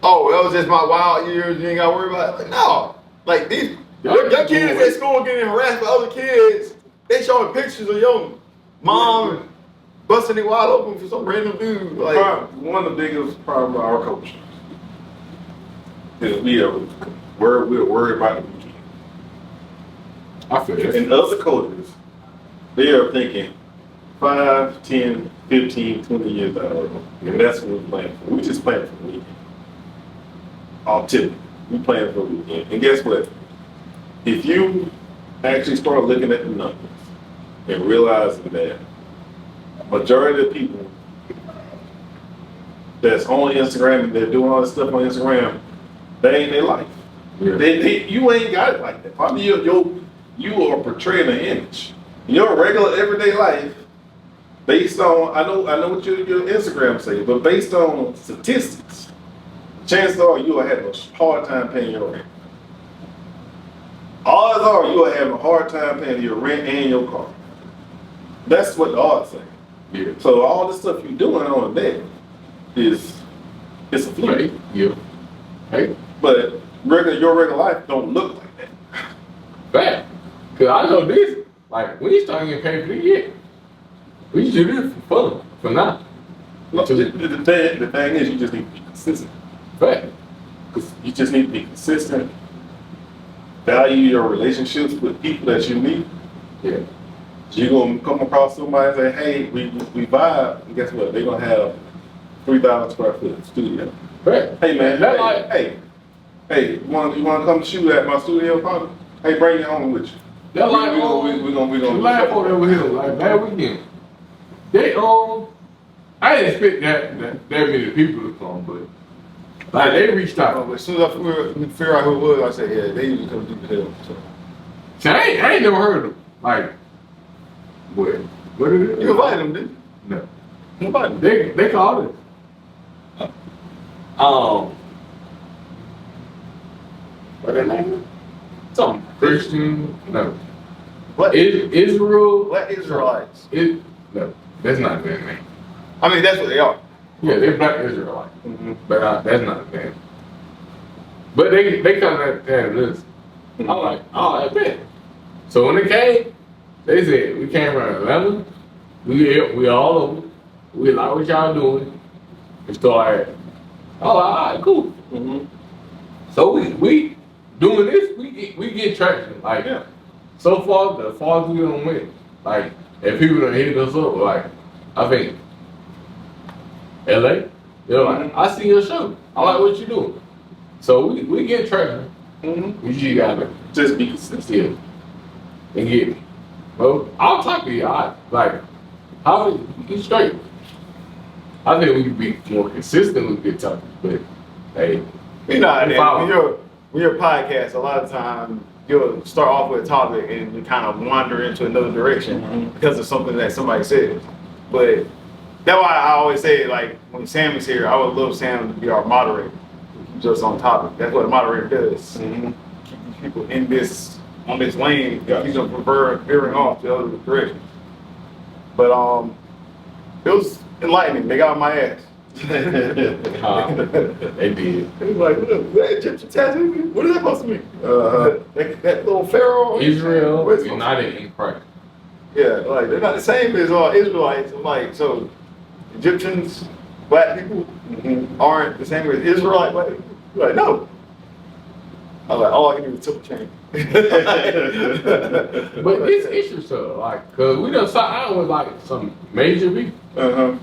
Oh, that was just my wild years. You ain't gotta worry about it. Like, no, like these your kids at school getting harassed by other kids. They showing pictures of your mom busting it wide open for some random dude. Like, One of the biggest problems of our culture is we're worried about the weekend. I feel it. In other cultures, they are thinking 5, 10, 15, 20 years down the road. And that's what we're playing for. We just playing for the weekend. All typically, we playing for the weekend. And guess what? If you actually start looking at the numbers and realizing that majority of people that's on Instagram and they're doing all this stuff on Instagram, they ain't their life. Yeah. You ain't got it like that. Probably you are portraying an image. Your regular everyday life, based on I know what your Instagram say, but based on statistics, chances are you are having a hard time paying your rent. Odds are you are having a hard time paying your rent and your car. That's what the odds say. Yeah. So all the stuff you're doing on that it's a fluke. Right. Yeah. Hey. But your regular life don't look like that. Fact. Cause I know this. Like we ain't starting getting paid for this yet. We just do this for fun. For now. Look, the thing is you just need to be consistent. Fact. You just need to be consistent. Value your relationships with people that you meet. Yeah. You're gonna come across somebody and say, hey, we vibe, and guess what? They're gonna have 3,000 square foot studio. Fact. Hey man, That like hey, you wanna come shoot at my studio partner? Hey, bring your home with you. that like we gonna laugh over here like that weekend. They I didn't expect that many people to come, but like they reached out. but as soon as we figure out who it was, I said, yeah, they usually come do the hell. So. See, I ain't never heard of them. Like, what is it? You invited them, didn't No. you? You invited them. They called it. What their name? Something Christian. No. Black, Israel. Black Israelites. No, that's not their name. I mean, that's what they are. Yeah, they're Black Israelites, but that's not their name. But they come at this. I'm like, oh, I bet. So when they came, they said we came around 11. We all over. We like what y'all doing. And started. Oh, all right, cool. So we doing this. We get traction. Like so far, the farthest we don't win. Like if people don't hit us up, like I think LA, they're like, I see your show. I like what you doing. So we get traction. We just gotta just be consistent. And get me. Well, I'll talk to you. Like, how you straight? I think we could be more consistent with good topics, but hey, You know, when you're a podcast, a lot of times you'll start off with a topic and you kind of wander into another direction because of something that somebody says. But that's why I always say, like, when Sam is here, I would love Sam to be our moderator, just on topic. That's what a moderator does. Keep these people on this lane, keep them from veering off the other direction. But it was enlightening. They got on my ass. they did. It was like, look, that Egyptian tattoo, what is that supposed to mean? That little pharaoh? Israel What's united in Christ. Yeah, like they're not the same as Israelites. I'm like, so Egyptians, black people aren't the same as Israelite black people? Like, no. I was like, all I can do is triple chain. But it's interesting, like, cause we done sat down with like some major people.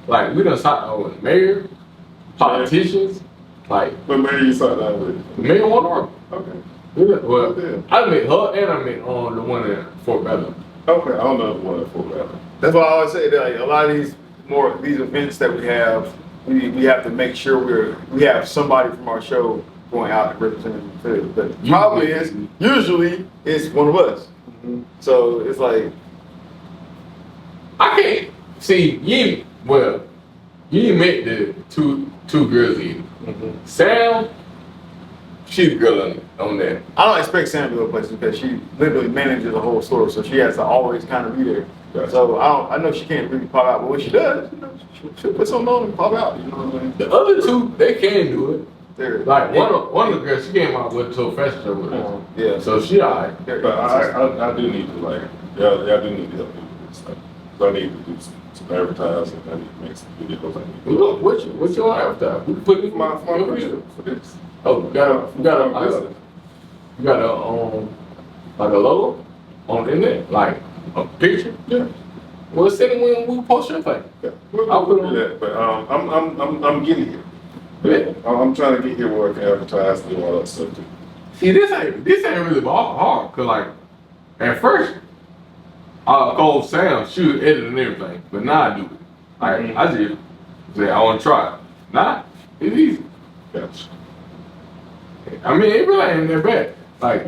Like we done sat down with mayors, politicians, like. But maybe you saw that with Mayor One Arm. Okay. Well, I met her and I met the one in Fort Bellow. Okay, I don't know the one at Fort Bellow. That's why I always say that, like, a lot of these events that we have to make sure we have somebody from our show going out and representing the field. But usually it's one of us. So it's like, I can't see you. Well, you met the two girls either. Sam, she's the girl on on that. I don't expect Sam to go places because she literally manages the whole store, so she has to always kind of be there. Gotcha. So I know she can't really pop out, but when she does, you know, she'll put something on and pop out. You know what I mean? The other two, they can do it. They're, Like one of the girls, she came out with to a fashion show with us. yeah. So she alright. They're But I do need to like, yeah, I do need to help you with this stuff. So I need to do some advertising. I need to make some videos. I need to Look, what's your avatar? We put it for my your picture video. for this. Oh, you got a like a logo on the internet, like a picture. Yeah. Well, send it when we post your thing. Yeah, we'll I'll put it do on. that. But I'm getting here. Yeah. I'm trying to get here where I can advertise and do all that stuff too. See, this ain't really hard, cause like at first, I called Sam, she was editing everything, but now I do it. Like I just say I want to try it. Nah, it's easy. Gotcha. I mean, it really ain't that bad. Like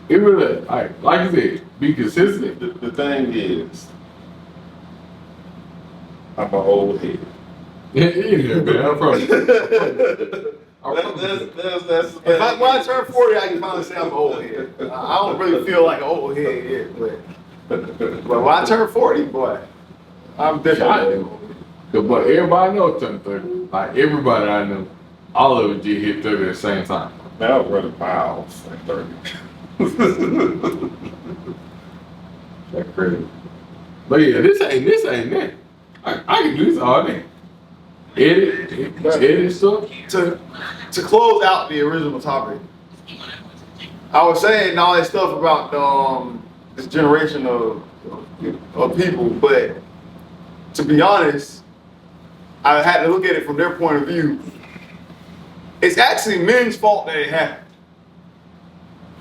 it really like you said, be consistent. The thing is, I'm an old head. Yeah, man. I promise. That's When I turn 40, I can finally say I'm an old head. I don't really feel like an old head yet, but when I turn 40, boy, I'm definitely an old head. But everybody knows turn 30. Like everybody I know, all of it just hit 30 at the same time. Now I'm running miles at 30. That's crazy. But yeah, this ain't that. I can do this all day. Edit stuff. To close out the original topic, I was saying all that stuff about this generation of people, but to be honest, I had to look at it from their point of view. It's actually men's fault that it happened.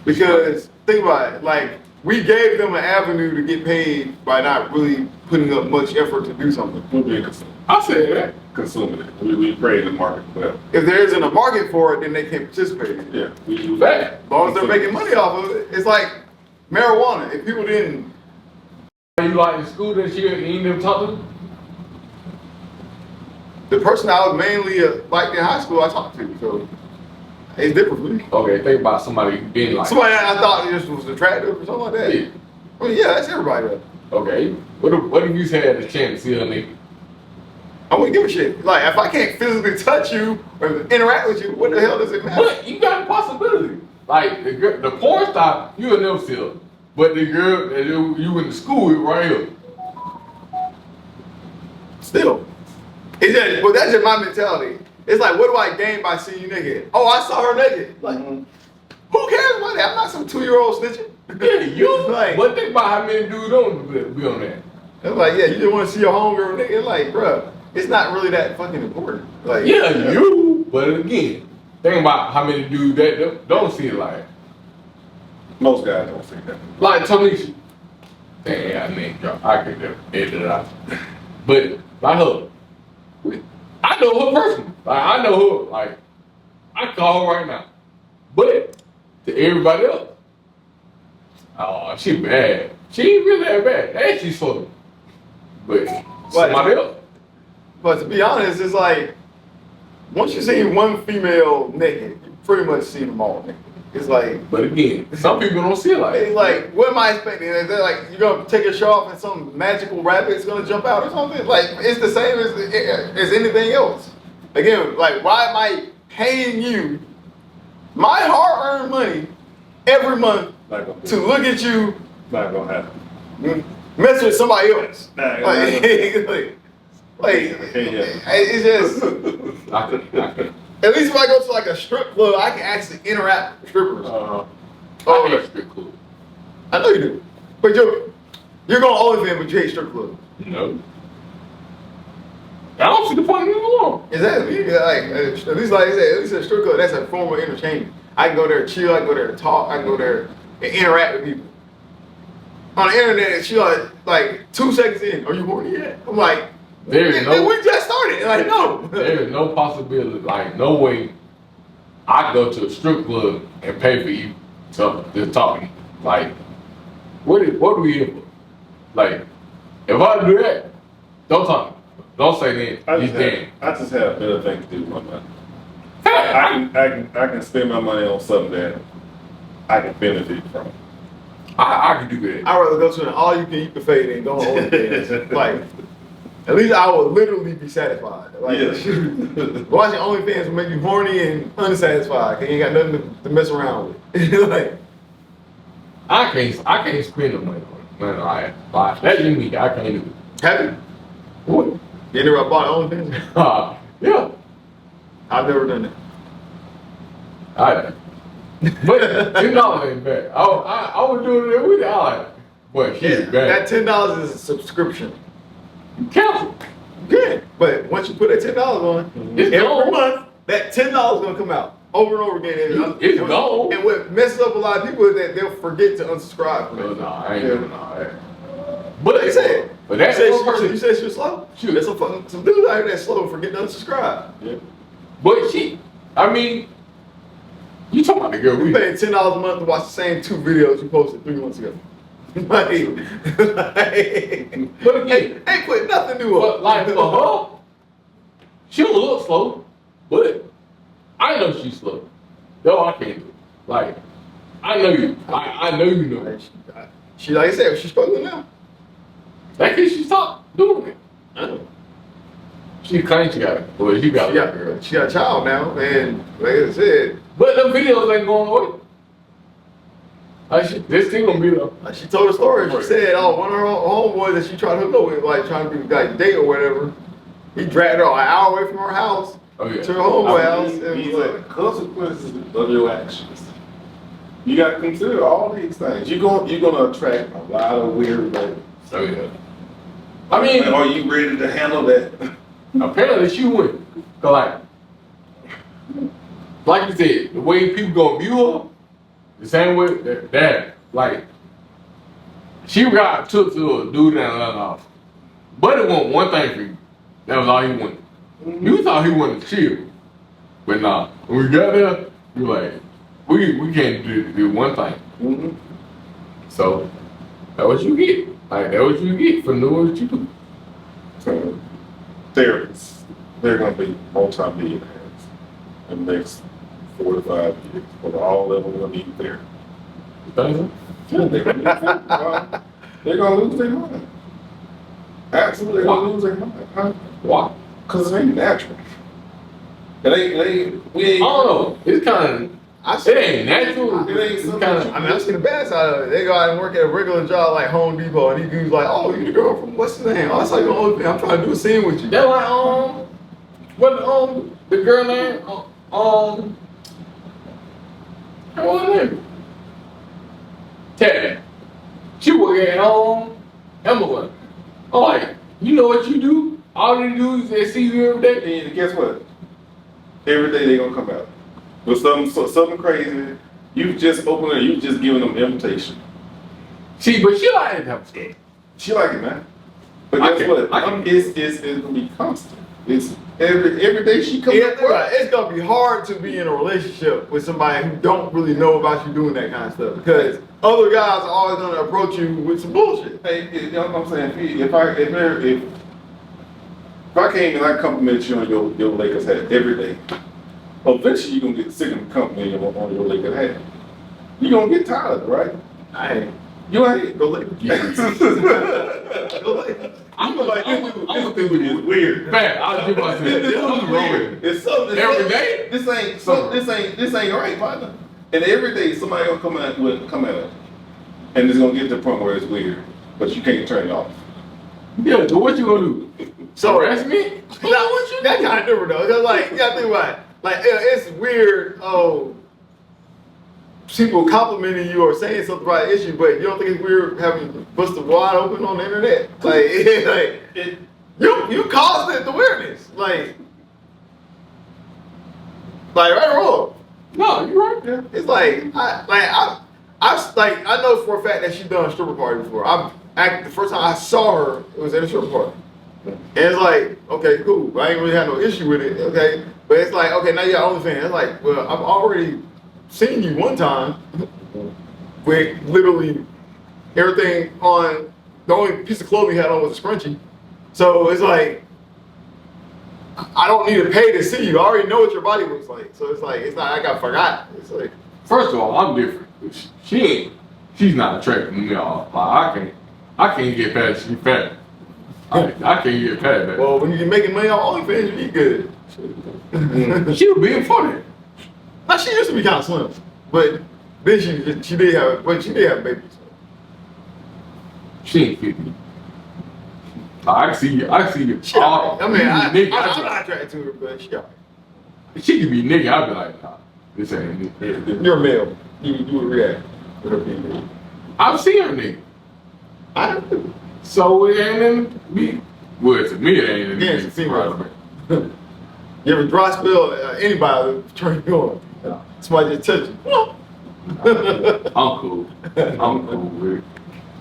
Because think about it, like we gave them an avenue to get paid by not really putting up much effort to do something. We're being consumed. I said that. Consuming it. We create the market for that. If there isn't a market for it, then they can't participate in it. Yeah. We Fact. As long as they're making money off of it, it's like marijuana. If people didn't, You like in school that you ain't never talk to them? the person I was mainly like in high school, I talked to, so it's different for me. Okay, think about somebody being like. Somebody I thought just was attractive or something like that. Yeah. I mean, yeah, that's everybody. Though. Okay. What if you had the chance to see a nigga? I wouldn't give a shit. Like, if I can't physically touch you or interact with you, what the hell does it matter? But you got a possibility. Like the porn star, you will never see her. But the girl that you in the school with right here. Still, it's just, well, that's just my mentality. It's like, what do I gain by seeing you naked? Oh, I saw her naked. Like, who cares about that? I'm not some 2-year-old snitching. Yeah, you. Like- But think about how many dudes don't be on that. It's like, yeah, you just want to see your homegirl naked. It's like, bruh, it's not really that fucking important. Like, Yeah, you. But again, think about how many dudes that don't see it like. Most guys don't see that. Like Tamisha. Damn, I mean, I could never edit it out. But like her, I know her personally. Like I know her. Like I can call her right now. But to everybody else, oh, she bad. She ain't really that bad. And she's funny. But somebody else. but to be honest, it's like, once you see one female naked, you pretty much see them all naked. It's like, But again, some people don't see it like it's that. like, what am I expecting? Is that like, you're going to take your shirt off and some magical rabbit's going to jump out or something? Like, it's the same as anything else. Again, like, why am I paying you my hard-earned money every month Not gonna to look at you Not gonna happen. mess with somebody else? Nah, Like, it's just, I could. at least if I go to like a strip club, I can actually interact with strippers. I Oh, hate strip club. I know you do. But you're going OnlyFans, but you hate strip club. No. I don't see the point of it alone. Exactly. Yeah, like, at least like I said, at least a strip club, that's a form of entertainment. I can go there and chill, I can go there and talk, I can go there and interact with people. On the internet, she like 2 seconds in, are you horny yet? I'm like, There is no- we just started. Like, no. There is no possibility, like no way I go to a strip club and pay for you to just talk to you. Like, what are we here for? Like, if I do that, don't talk to me. Don't say that. I He's just dead. have better things to do with my money. I can spend my money on something that I can benefit from. I can do that. I'd rather go to an all-you-can-eat buffet than go on OnlyFans. Like, at least I would literally be satisfied. Like, watching OnlyFans will make you horny and unsatisfied because you ain't got nothing to mess around with. Like, I can't spend the money on it. Man, like that's just me. I can't do it. have you? What? You never bought OnlyFans? Yeah. I've never done that. I but $10 ain't bad. I was doing it with it. I like, but shit, That bad. $10 is a subscription. Cancel. Good. But once you put that $10 on, It's every gone. month, that $10 is gonna come out over and over again. It's gone. And what messes up a lot of people is that they'll forget to unsubscribe from No, it. I ain't doing all that. But They said. But that's you one person. said she was slow? Shoot. There's some dudes out here that's slow for getting unsubscribed. Yeah. But I mean, you talking about the girl We we paying $10 a month to watch the same 2 videos you posted 3 months ago. Like, But again, ain't put nothing new but up. like for her, she'll look slow, but I know she's slow. No, I can't do it. Like, I know you. I know you know. She, like I said, she's struggling now. That kid, she stopped doing it. I know. She claims she got it. Well, she got it. She got a child now, and like I said, But the videos ain't going away. Like, this thing gonna be there. like she told a story. She said, "Oh, one of her homeboys that she tried to hook up with, like trying to be like date or whatever, he dragged her an hour away from her house Oh, yeah. to her homeboy house, and These was are like, the consequences of your actions. You got to consider all these things. You're gonna attract a lot of weird ladies. Oh, yeah. I mean, Are you ready to handle that? apparently she wouldn't. Cause like you said, the way people gonna view her, the same way that like, she got took to a dude and let off. But it wasn't one thing for you. That was all he wanted. You thought he wanted to chill. But nah, when we got there, you like, we can't do one thing. Mm-hmm. So, that's what you get. Like, that's what you get for doing what you do. So, therapists, they're going to be multi-millionaires in the next 4 to 5 years. For all of them going to need therapy. You think so? Yeah, they're going to lose their mind. Absolutely, they're going to lose their mind. Huh? Why? Because it ain't natural. We I don't know. It's kind of, I it see. ain't natural. It ain't It's something kind that of, I mean, I seen the bad side of it. They go out and work at a regular job like Home Depot, and these dudes like, "Oh, you the girl from what's the name? Oh, that's like your old thing. I'm trying to do a scene with you." they're like, what, the girl name, what's her name? Tabby. She work at, Amazon. I'm like, you know what you do? All they do is they see you every day. And guess what? Every day they gonna come out with something crazy. You just open it. You just giving them invitation. See, but she like that type of stuff. She like it, man. But I guess can- what? I can- It's gonna be constant. It's every day she comes Yeah, up. think about it. It's gonna be hard to be in a relationship with somebody who don't really know about you doing that kind of stuff because other guys are always gonna approach you with some bullshit. Hey, you know what I'm saying? If I came and I complimented you on your Lakers hat every day, eventually you're gonna get sick of complimenting on your Lakers hat. You're gonna get tired of it, right? I ain't. You ain't. Go Lakers. Go Lakers. I'm gonna think It's weird. Man, I'll give myself It's something wrong with it. It's something. Every day? This ain't right, partner. And every day somebody gonna come at it, and it's gonna get to the point where it's weird, but you can't turn it off. Yeah, so what you gonna do? So Harass me? that kind of different though. Cause like you gotta think about it. Like it's weird. Oh, people complimenting you or saying something about an issue, but you don't think it's weird having busted wide open on the internet? Like, you caused it, the weirdness. Like right or wrong. No, you're right. Yeah. It's like I know for a fact that she's done a stripper party before. The first time I saw her, it was at a stripper party. And it's like, okay, cool. I ain't really had no issue with it, okay? But it's like, okay, now you got OnlyFans. It's like, well, I've already seen you one time with literally everything on, the only piece of clothing you had on was a scrunchie. So it's like, I don't need to pay to see you. I already know what your body looks like. So it's like, it's not like I forgot. It's like, First of all, I'm different. She's not attracted to me at all. Like, I can't get past she fat. I can't get past that. well, when you're making money on OnlyFans, you eat good. She was being funny. Now, she used to be kind of slim, but then she did have babies. She ain't 50. I see you. She all right. I mean, I'm nigga, not attracted to her, but she all right. she could be nigga. I'd be like, nah, this ain't nigga. You're a male. You would react with her being male. I've seen her nigga. I don't know. So it ain't in me. Well, to me, it ain't in me. Yeah, it's a female. You ever dry spell anybody turn you on? Somebody just touch you. I'm cool. I'm cool with it.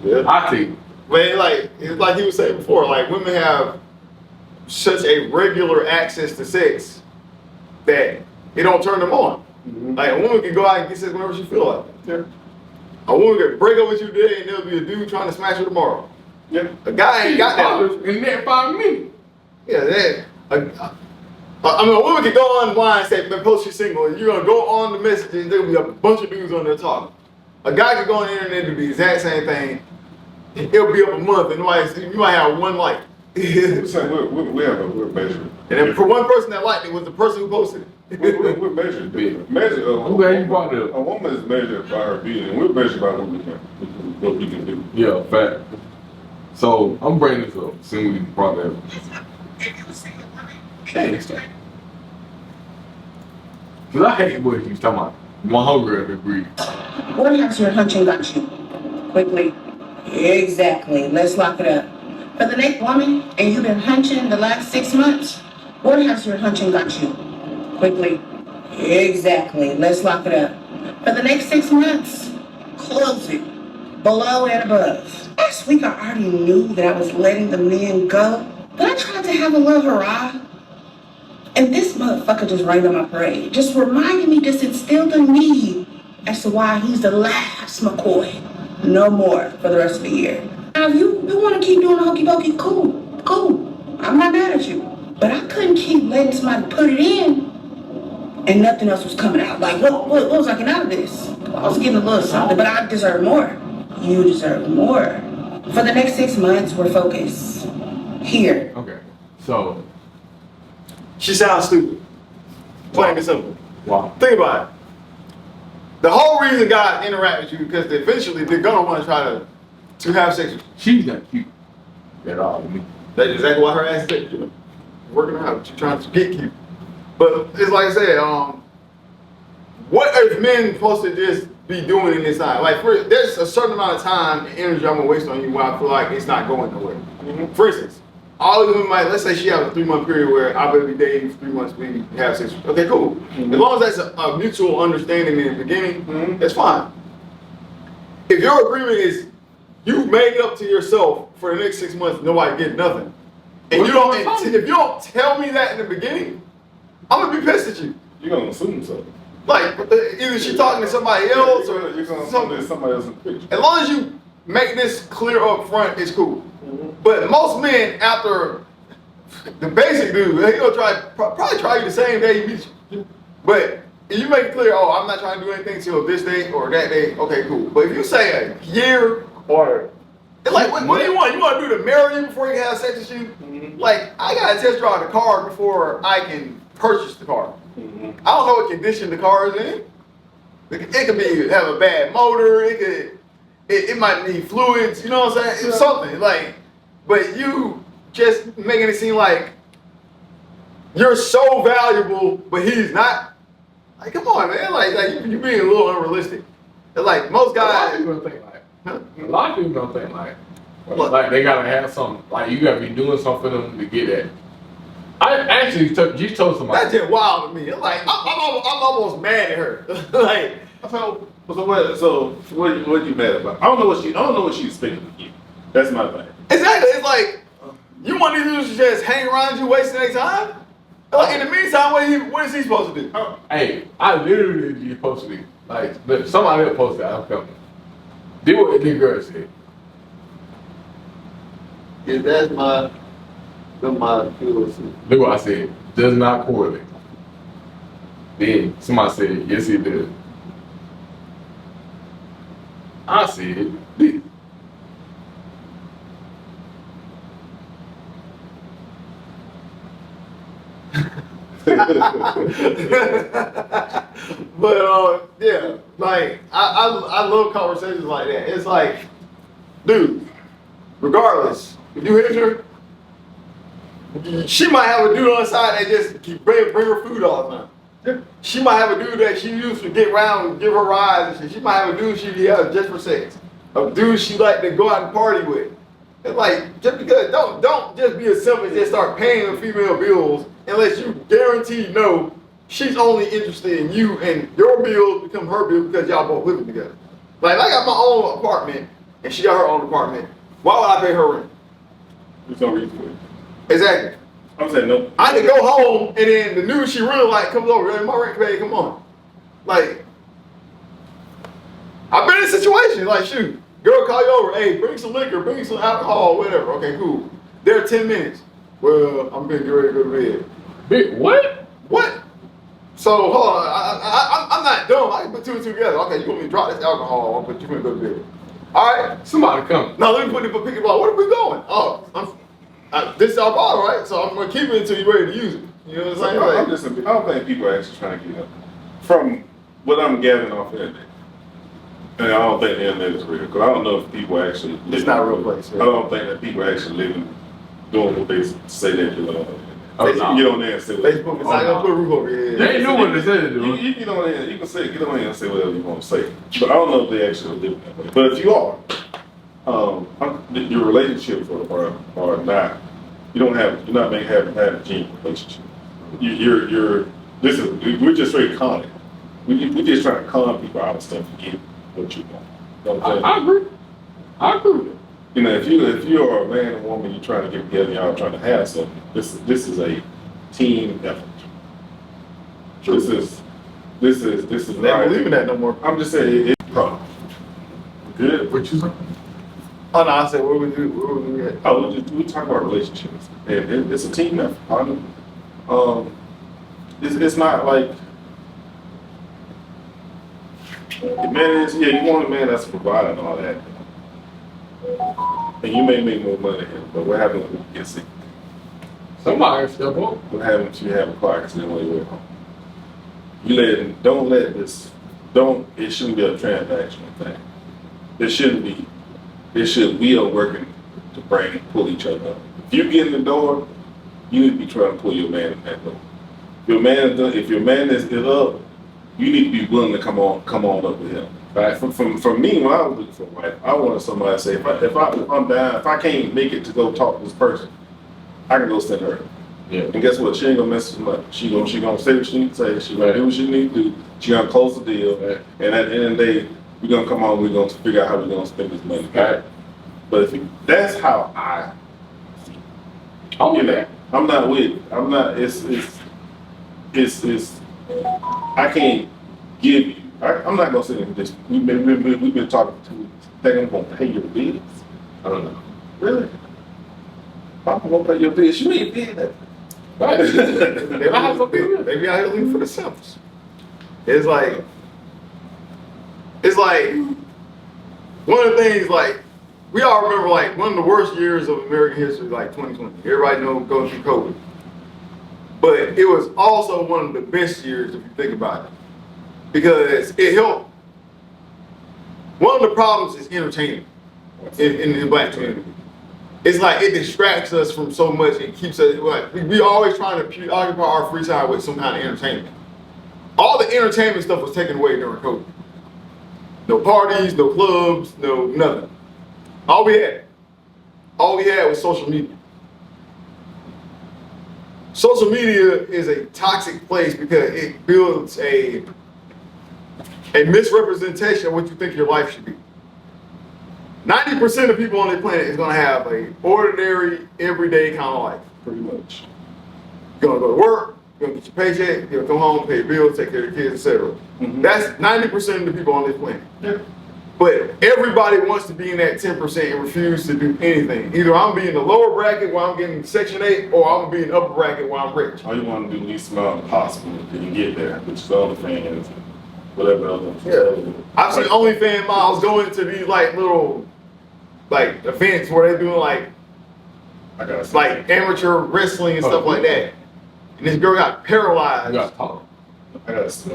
Yeah. I think. But it's like he was saying before, like women have such a regular access to sex that it don't turn them on. Mm-hmm. Like a woman can go out and get sex whenever she feel like it. Yeah. A woman can break up with you today and there'll be a dude trying to smash her tomorrow. Yeah. A guy ain't got that. In that 5 minutes. Yeah, that. I mean, a woman can go online and say, "Man, post you're single," and you're gonna go on the messages. There'll be a bunch of dudes on there talking. A guy can go on the internet and do the exact same thing. It'll be up a month, and you might have one like. We're saying we're measuring. And then for one person that liked it was the person who posted it. We're measured different. I'm glad you brought it up. A woman is measured by her beauty, and we're measured by what we can do. Yeah, fact. So I'm bringing this up. Since we brought that up. Cause I hate what he's talking about. My hunger and agree. What has your hunching got you? Quickly. Exactly. Let's lock it up. For the next woman, and you've been hunching the last 6 months, what has your hunching got you? Quickly. Exactly. Let's lock it up. For the next 6 months, close it. Below and above. Last week I already knew that I was letting the men go, but I tried to have a little hurrah. And this motherfucker just rained on my parade. Just reminded me, just instilled in me as to why he's the last McCoy. No more for the rest of the year. Now, if you want to keep doing the hokey pokey, cool. I'm not mad at you. But I couldn't keep letting somebody put it in and nothing else was coming out. Like, what was I getting out of this? I was getting a little something, but I deserve more. You deserve more. For the next 6 months, we're focused. Here. Okay. So. She sounds stupid. Plain and simple. Wow. Think about it. The whole reason guys interact with you because eventually they're gonna want to try to have sex with you. She's not cute at all to me. That's exactly why her ass is working out. She's trying to get cute. But it's like I said, what if men supposed to just be doing in this time? Like, there's a certain amount of time and energy I'm gonna waste on you when I feel like it's not going nowhere. Mm-hmm. For instance, all of them let's say she has a 3-month period where I better be dating for 3 months, we have sex. Okay, cool. Mm-hmm. As long as that's a mutual understanding in the beginning, mm-hmm. That's fine. If your agreement is you made it up to yourself for the next 6 months, nobody get nothing, and if you don't tell me that in the beginning, I'm gonna be pissed at you. You're gonna assume so. Like either she talking to somebody else or you're gonna assume there's somebody else in the picture. As long as you make this clear up front, it's cool. But most men, after the basic dude, he gonna probably try you the same day he meets you. But if you make it clear, oh, I'm not trying to do anything till this day or that day, okay, cool. But if you say a year or, it's like, what do you want? You want a dude to marry you before he can have sex with you? Mm-hmm. Like, I gotta test drive the car before I can purchase the car. Mm-hmm. I don't know what condition the car is in. It could be have a bad motor. It might need fluids. You know what I'm saying? It's something like. But you just making it seem like you're so valuable, but he's not. Like, come on, man. Like you being a little unrealistic. It's like most guys. A lot of people don't think like they gotta have something. Like you gotta be doing something for them to get that. I actually you told somebody. That's just wild to me. I'm like, I'm almost mad at her. Like, so what are you mad about? I don't know what she's thinking of you. That's my thing. Exactly. It's like you want these dudes to just hang around you, wasting their time. Like in the meantime, what is he supposed to do? Hey, I literally just posted it. Like somebody else posted it. I'm coming. Do what the girl said. Yeah, that's my POC. Look what I said. does not correlate. Then somebody said, yes, it does. I said, this. But yeah, like I love conversations like that. It's like, dude, regardless, if you hit her, she might have a dude on the side that just bring her food all the time. She might have a dude that she used to get around and give her rides and shit. She might have a dude she has just for sex. A dude she like to go out and party with. It's like, just because, don't just be as simple as just start paying the female bills unless you guarantee no, she's only interested in you and your bills become her bills because y'all both living together. Like, I got my own apartment and she got her own apartment. Why would I pay her rent? There's no reason for it. Exactly. I'm saying no. I can go home and then the dude she really like comes over, hey, my rent paid, come on. Like, I've been in situations like, shoot, girl call you over, hey, bring some liquor, bring some alcohol, whatever. Okay, cool. There 10 minutes. Well, I'm gonna get ready to go to bed. Big what? What? So hold on, I'm not dumb. I can put two and two together. Okay, you want me to drop this alcohol, but you gonna go to bed. All right. Somebody come. Now let me put it for picking ball. Where are we going? Oh, this is our bottle, right? So I'm gonna keep it until you're ready to use it. You know what I'm saying? I'm just, I don't think people are actually trying to get up. From what I'm gathering off the internet, and I don't think the internet is real, because I don't know if people actually live. It's not a real place. I don't think that people actually living, doing what they say they're doing. Oh, You no. can get on there and say whatever. Facebook is not gonna put a roof over your head. They ain't know what to say to do. You get on there, you can say, get on there and say whatever you want to say. But I don't know if they actually live that way. But if you are, your relationships are not. You're not having a genuine relationship. We're just very conning. We're just trying to con people out of stuff to get what you want. You know what I'm saying? I agree. I agree with it. You know, if you're a man and woman, you're trying to get together, y'all trying to have something. This is a team effort. This is. They don't believe in that no more. I'm just saying it's problem. Good. What you say? Oh no, I said where would we at? Oh, we talk about relationships, and it's a team effort. It's not like the man is. Yeah, you want a man that's a provider and all that, and you may make more money than him. But what happens when you get sick? Somebody step up. What happens if you have a car accident on your way home? It shouldn't be a transactional thing. We are working to pull each other up. If you get in the door, you need to be trying to pull your man in that door. If your man is up, you need to be willing to come on up with him. Right? For me, when I was looking for a wife, I wanted somebody to say, if I'm down, if I can't make it to go talk to this person, I can go send her. Yeah. And guess what? She ain't gonna mess with much. She gonna say what she need to say. She gonna do what she need to do. She gonna close the deal. Right. And at the end of the day, we're gonna come on. We're gonna figure out how we're gonna spend this money. Right. But that's how I. I'm You with know, that. I'm not with. I'm not. It's. I can't give you. I'm not gonna sit in this. We've been talking to. Think I'm gonna pay your bills? I don't know. Really? I'm gonna pay your bills. You ain't paying that. Right. They be out here looking for the simples. It's like one of the things like we all remember like one of the worst years of American history, like 2020. Everybody knows going through COVID. But it was also one of the best years if you think about it. Because it helped. One of the problems is entertainment in the black community. It's like it distracts us from so much. It keeps us like we always trying to occupy our free time with some kind of entertainment. All the entertainment stuff was taken away during COVID. No parties, no clubs, no nothing. All we had was social media. Social media is a toxic place because it builds a misrepresentation of what you think your life should be. 90% of people on this planet is going to have an ordinary, everyday kind of life, pretty much. You're going to go to work, you're going to get your paycheck, you're going to come home, pay your bills, take care of your kids, etc. Mm-hmm. That's 90% of the people on this planet. Yeah. But everybody wants to be in that 10% and refuse to do anything. Either I'm being the lower bracket where I'm getting Section 8, or I'm being the upper bracket where I'm rich. All you want to do least amount possible till you get there, which is OnlyFans, whatever else. Yeah. I've seen OnlyFans models go into these like little like events where they're doing like amateur wrestling and stuff like that. And this girl got paralyzed. You got to talk. I got so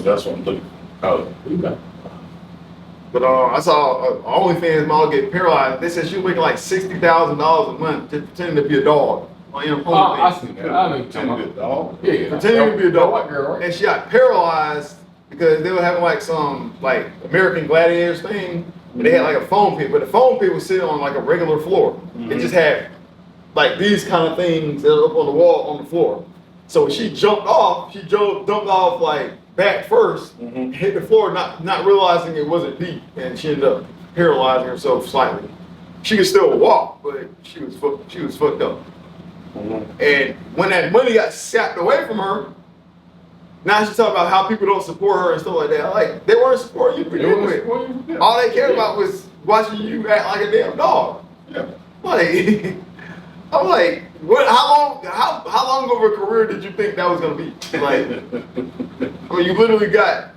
that's what I'm looking for. Oh, you got. But I saw an OnlyFans model get paralyzed. They said she was making like $60,000 a month just pretending to be a dog. I seen that. I know you're talking about. Dog. Yeah, Pretending to be a dog. White girl, right? And she got paralyzed because they were having like some like American Gladiators thing. And they had like a foam pit, but the foam pit was sitting on like a regular floor. It just had like these kind of things that are up on the wall on the floor. So when she jumped off, dumped off like back first, hit the floor, not realizing it wasn't deep, and she ended up paralyzing herself slightly. She could still walk, but she was fucked up. And when that money got sapped away from her, now she's talking about how people don't support her and stuff like that. Like, they weren't supporting you to begin with. All they cared about was watching you act like a damn dog. Yeah. Like, I'm like, what? How long of a career did you think that was gonna be? Like, I mean, you literally got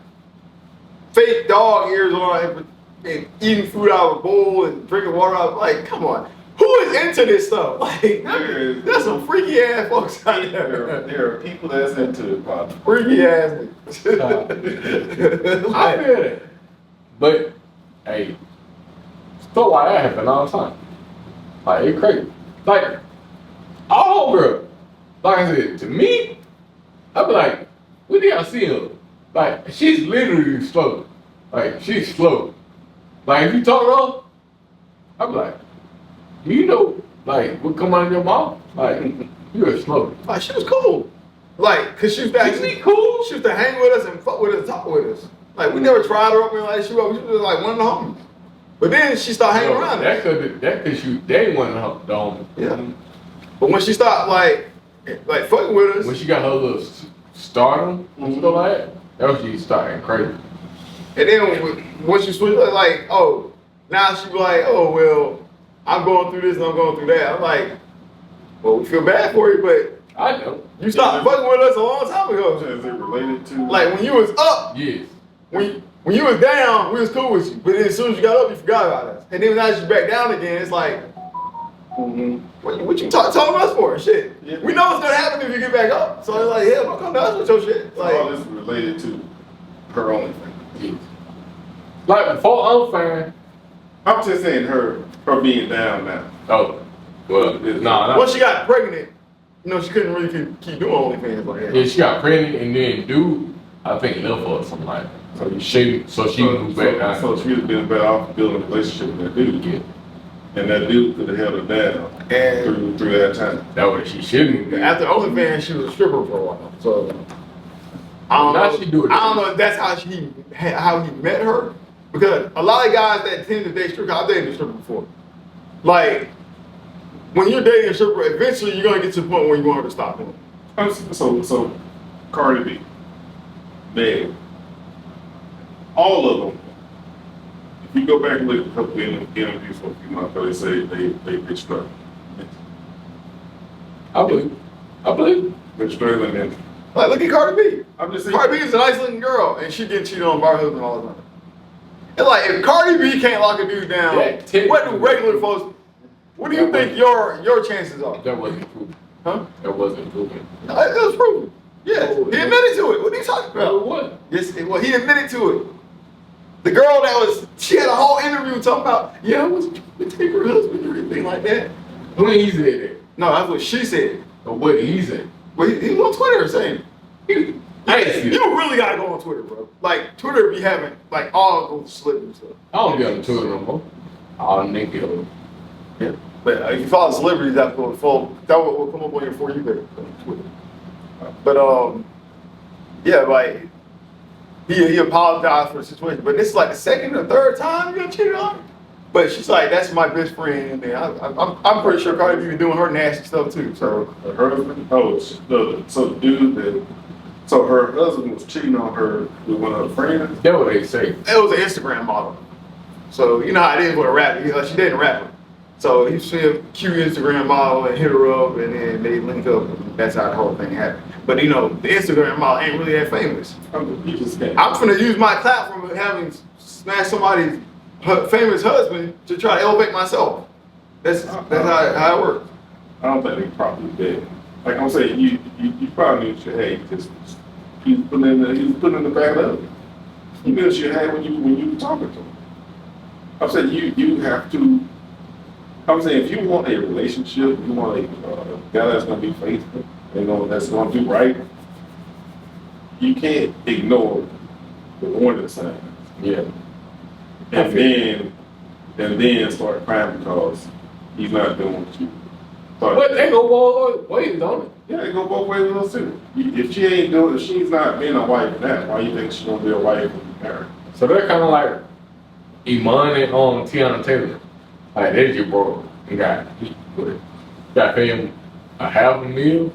fake dog ears on and eating food out of a bowl and drinking water out. Like, come on, who is into this stuff? Like, there's some freaky ass folks out there. There are people that's into it, Bob. Freaky ass. I feel it. But hey, stuff like that happen all the time. Like, it's crazy. Like, all girl, like I said, to me, I be like, what do y'all see her? Like, she's literally slow. Like, she's slow. Like, if you talk to her, I be like, do you know, like, what come out of your mouth? Like, you're slow. Like, she was cool. Like, cause she was actually cool. She used to hang with us and fuck with us and talk with us. Like, we never tried her up and like she was like one of the homies. But then she started hanging around us. That could you, they want to the homie. Yeah. But when she stopped like fucking with us, when she got her little stardom and stuff like that, that was she starting crazy. and then once you switch, like, oh, now she be like, oh well, I'm going through this and I'm going through that. I'm like, well, we feel bad for you, but I know. you stopped fucking with us a long time ago. Is it related to Like when you was up, Yes. when you was down, we was cool with you. But then as soon as you got up, you forgot about us. And then now that you back down again, it's like, what you talking us for? Shit. Yeah. We know what's gonna happen if you get back up. So it's like, hell, don't come to us with your shit. Like, all this is related to her only thing. Yes. Like before OnlyFans. I'm just saying her being down now. Oh, well, nah. once she got pregnant, you know, she couldn't really keep doing OnlyFans like that. Yeah, she got pregnant and then dude, I think left her or something like that. So she moved back down. So she would have been better off building a relationship with that dude. Yeah. And that dude could have held her down And through that time. That what she shouldn't. after OnlyFans, she was a stripper for a while. So I don't Now know. she do it. I don't know if that's how he met her. Because a lot of guys that tend to date strippers, I've dated a stripper before. Like, when you're dating a stripper, eventually you're gonna get to the point where you want her to stop doing it. So Cardi B, Meg, all of them. If you go back and look at a couple of interviews from a few months ago, they say they struggle. I believe. They're struggling, and Like, look at Cardi B. I'm just saying. Cardi B is a nice looking girl, and she getting cheated on by her husband all the time. And like, if Cardi B can't lock a dude down, Yeah, what do regular folks? What do you think your chances are? That wasn't proven. Huh? That wasn't proven. No, it was proven. Yeah, he admitted to it. What are you talking No, about? what? Yes, well, he admitted to it. The girl she had a whole interview talking about, yeah, I was trying to take her husband or anything like that. When he said that, No, that's what she said. or what he said. Well, he was on Twitter saying, I ain't see you it. really gotta go on Twitter, bro. Like, Twitter be having, like, all those celebrity stuff. I don't get on Twitter no more. All nigga. Yeah. But if you follow celebrities, that will come up on your For You page on Twitter. But, yeah, like, he apologized for the situation. But this is like the second or third time you got cheated on her. But she's like, that's my best friend. And I'm pretty sure Cardi B been doing her nasty stuff too. So her husband, so her husband was cheating on her with one of her friends. That's what they say. it was an Instagram model. So you know how it is with a rapper. You know, she dating a rapper. So he see a cute Instagram model and hit her up, and then they link up, and that's how the whole thing happened. But you know, the Instagram model ain't really that famous. You just can't. I'm finna use my platform of having smashed somebody's famous husband to try to elevate myself. That's how it works. I don't think they probably did. Like I'm saying, you probably knew your head. He was putting in the back of it. You knew your head when you were talking to him. I'm saying you have to. I'm saying if you want a relationship, you want a guy that's gonna be faithful, that's gonna do right. You can't ignore the warning signs. Yeah. And then start crying because he's not doing what you. But they go both ways, don't it? Yeah, they go both ways with us too. If she's not being a wife now, why you think she's gonna be a wife when you marry? So they're kind of like Iman and Tiana Taylor. Like there's your bro. You got to pay him a half a meal.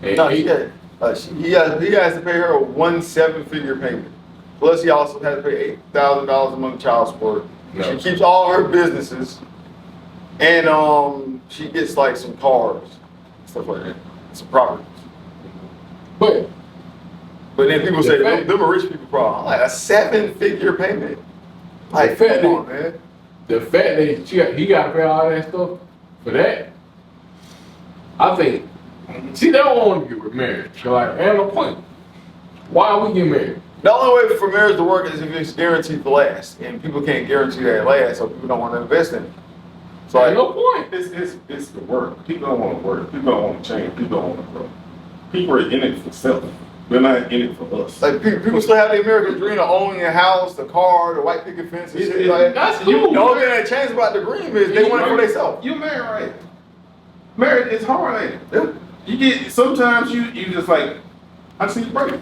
And No, he has to pay her a 7-figure payment. Plus, he also has to pay $8,000 a month child support. No. She keeps all her businesses, and she gets like some cars, stuff like that, some properties. But then people say them are rich people problem. I'm like, a 7-figure payment. Like, come on, man. the fact that he got to pay all that stuff for that, I think, see, they don't want to get married. So like, ain't no point. Why are we getting married? The only way for marriage to work is if it's guaranteed to last, and people can't guarantee that it lasts, so people don't want to invest in it. So Ain't no point. It's the work. People don't want to work. People don't want to change. People don't want to grow. People are in it for self. They're not in it for us. like people still have the American dream of owning a house, the car, the white picket fence, and shit like that. That's The cool. only thing that changed about the dream is they want it for themselves. You married right. Married is hard, ain't it? Yeah. You get sometimes you just like, I just need a break.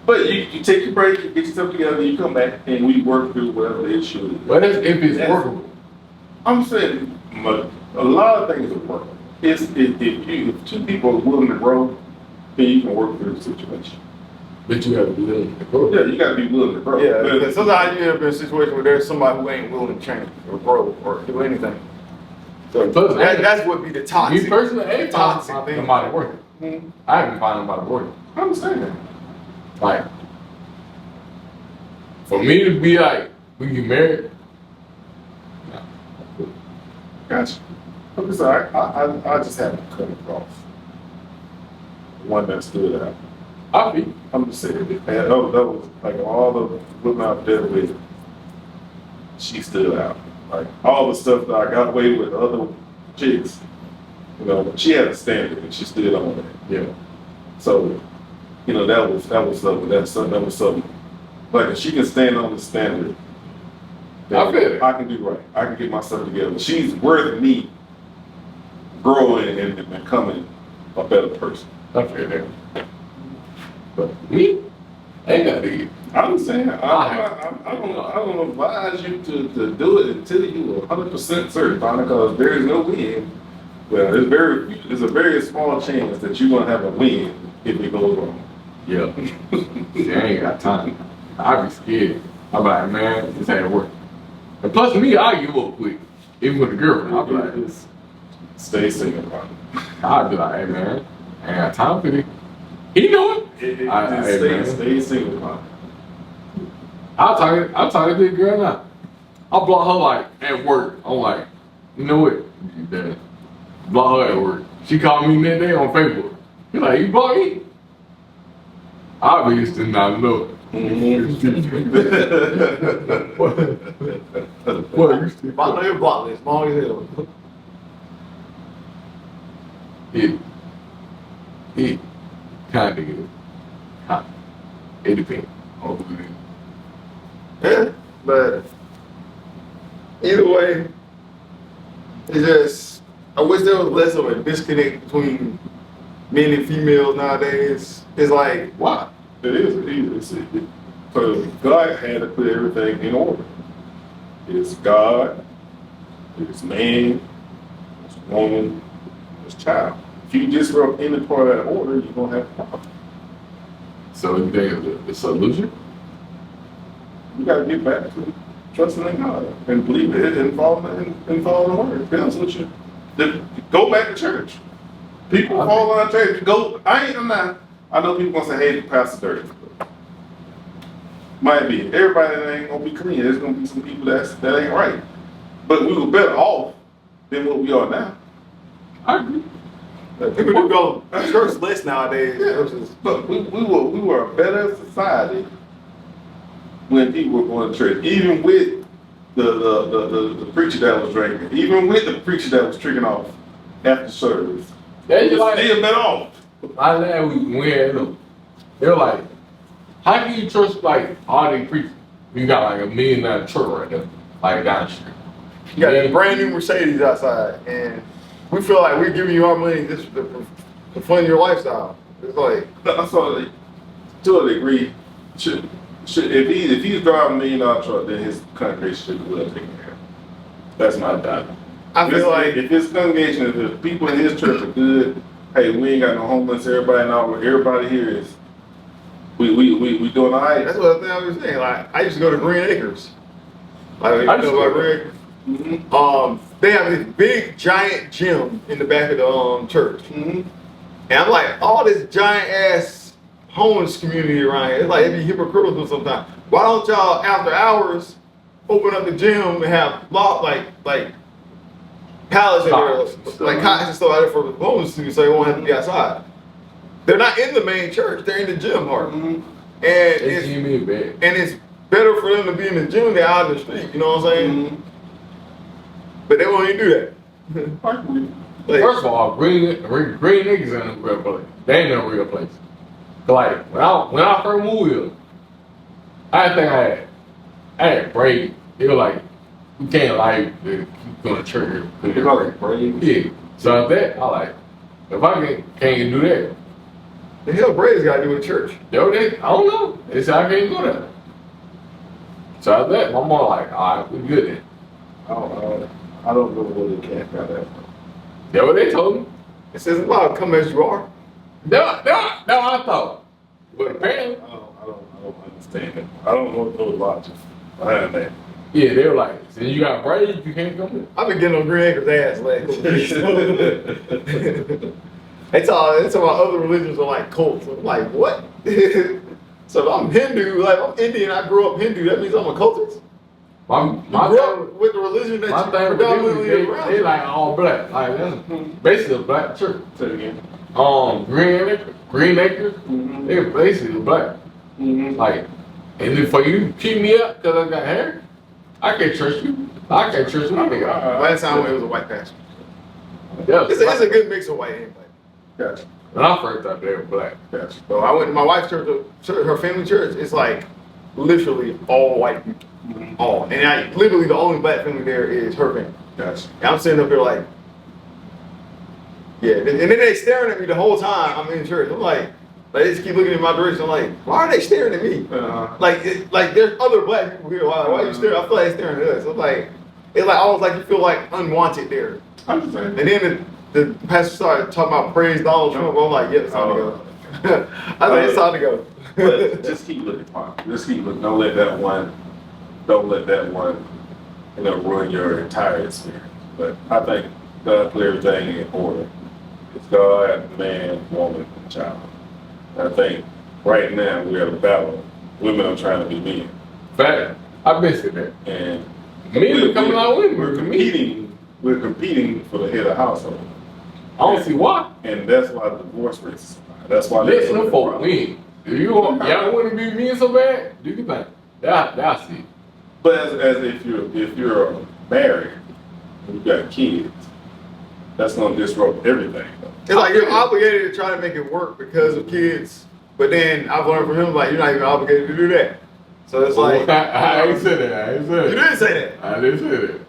But you take your break, you get yourself together, you come back, and we work through whatever the issue is. But if it's workable. I'm saying a lot of things will work. If two people are willing to grow, then you can work through the situation. But you have to be willing to grow. Yeah, you gotta be willing to grow. Yeah, because sometimes you end up in a situation where there's somebody who ain't willing to change or grow or do anything. So Plus, that's what be the toxic. Me personally, I ain't toxic finding thing. somebody working. Mhm. I haven't found somebody working. I understand that. Like, for me to be like, we get married, Gotcha. I'm just sorry, I just haven't come across one that stood out. I be. I'm just saying, and that was like all the women out there with, she stood out. Like all the stuff that I got away with other chicks, she had a standard and she stood on it. Yeah. So, that was something. That was something. Like if she can stand on the standard, then I feel it. I can do right. I can get myself together. She's worth me growing and becoming a better person. I feel that. But me, I ain't got to get. I'm saying I don't advise you to do it until you are 100% certain, because there is no win. Well, there's a very small chance that you're gonna have a win if it goes wrong. Yeah. See, I ain't got time. I be scared. I'm like, man, this ain't work. And plus me, I give up quick. Even with a girlfriend, I'll be like, Just stay single, man. I'll be like, hey man, I ain't got time for this. He know it. Just stay single, man. I'll talk to this girl now. I'll block her like at work. I'm like, you know what? You better block her at work. She called me that day on Facebook. She's like, you block me? Obviously not know. What you still I know your block list, long as hell. It kind of is. It depends on who it is. Yeah, but either way, it's just, I wish there was less of a disconnect between men and females nowadays. It's like, Why? It is. Because God had to put everything in order. It's God, it's man, it's woman, it's child. If you disrupt any part of that order, you're going to have a problem. So you think it's a solution? You got to get back to trusting in God and believing it and following the word. Be honest with you. Go back to church. People fall out of church. I'm not. I know people gonna say, "Hey, the pastor dirty." Might be. Everybody ain't gonna be clean. There's gonna be some people that ain't right. But we were better off than what we are now. I agree. People do go to church less nowadays. Yeah, but we were a better society when people were going to church, even with the preacher that was drinking, even with the preacher that was tricking off after service. They Still like, better off. my last week when we had them, they're like, how can you trust like all these preachers? You got like $1 million church right there, like down the street. You got a brand new Mercedes outside, and we feel like we're giving you our money just to fund your lifestyle. It's like, I totally agree. Should if he's driving $1 million truck, then his congregation should be well taken care of. That's my thought. I feel like if his congregation, if the people in his church are good, hey, we ain't got no homeless. Everybody here is we doing all right. that's what I was saying. Like, I used to go to Green Acres. Like, you know about Green Acres? Mm-hmm. They have this big giant gym in the back of the church. Mm-hmm. And I'm like, all this giant ass homeless community around here. It's like it'd be hypocritical sometimes. Why don't y'all after hours open up the gym and have like pallets in there, like cots and stuff out there for the homeless to so they won't have to be outside. They're not in the main church, they're in the gym part. Mm-hmm. And it's better for them to be in the gym than out in the street, you know what I'm saying? Mm-hmm. But they won't even do that. Like, First of all, green niggas in a real place. They ain't no real place. Like when I first moved here, I think I had Brady. They were like, we can't like keep going to church here. You call it brave? Yeah. So after that, I like, if I can't do that, the hell Brady's got to do with church? I don't know. They said I can't go there. So after that, my mom like, all right, we good then. I don't know where they can't got that. That's what they told me. It says about come as you are. No, I thought. But apparently, I don't understand it. I don't know the logic behind that. yeah, they were like, since you got Brady, you can't come here. I've been getting on Green Acres ass last couple weeks. They talk about other religions are like cults. I'm like, what? So if I'm Hindu, like I'm Indian, I grew up Hindu, that means I'm a cultist? My grew up with the religion that my you thing with predominantly them is around. they like all black. Like that's basically a black church. Say it again. Green Acres, Mm-hmm. they're basically black. Mm-hmm. Like, and if for you keep me up because I got hair, I can't trust you. I can't trust you either. Last time it was a white pastor. Yeah, It's a good mix of white and black. Gotcha. when I first thought they were black. Gotcha. So I went to my wife's church, her family church. It's like literally all white people, Mm-hmm. all. And literally the only black family there is her family. Gotcha. And I'm sitting up here like, yeah. And then they staring at me the whole time I'm in church. I'm like, they just keep looking in my direction. I'm like, why are they staring at me? Like there's other black people here. Why are you staring? I feel like they're staring at us. I'm like, it's like almost like you feel like unwanted there. I understand. And then the pastor started talking about praise Donald Trump. I'm like, yeah, it's time to go. I think it's time to go. But just keep looking, Pop. Just keep looking. Don't let that one, ruin your entire experience. But I think God put everything in order. It's God, man, woman, and child. And I think right now we're at a battle. Women are trying to be men. Fact. I've been saying that. And Men are coming out with we're competing for the head of the household. I don't see why. And that's why the divorce rates is high. That's why Listen for me. If y'all want to be men so bad, do your thing. That's it. But as if you're married and you got kids, that's gonna disrupt everything. It's like you're obligated to try to make it work because of kids. But then I've learned from him, like, you're not even obligated to do that. So it's like, I ain't said that. you didn't say that. I didn't say that.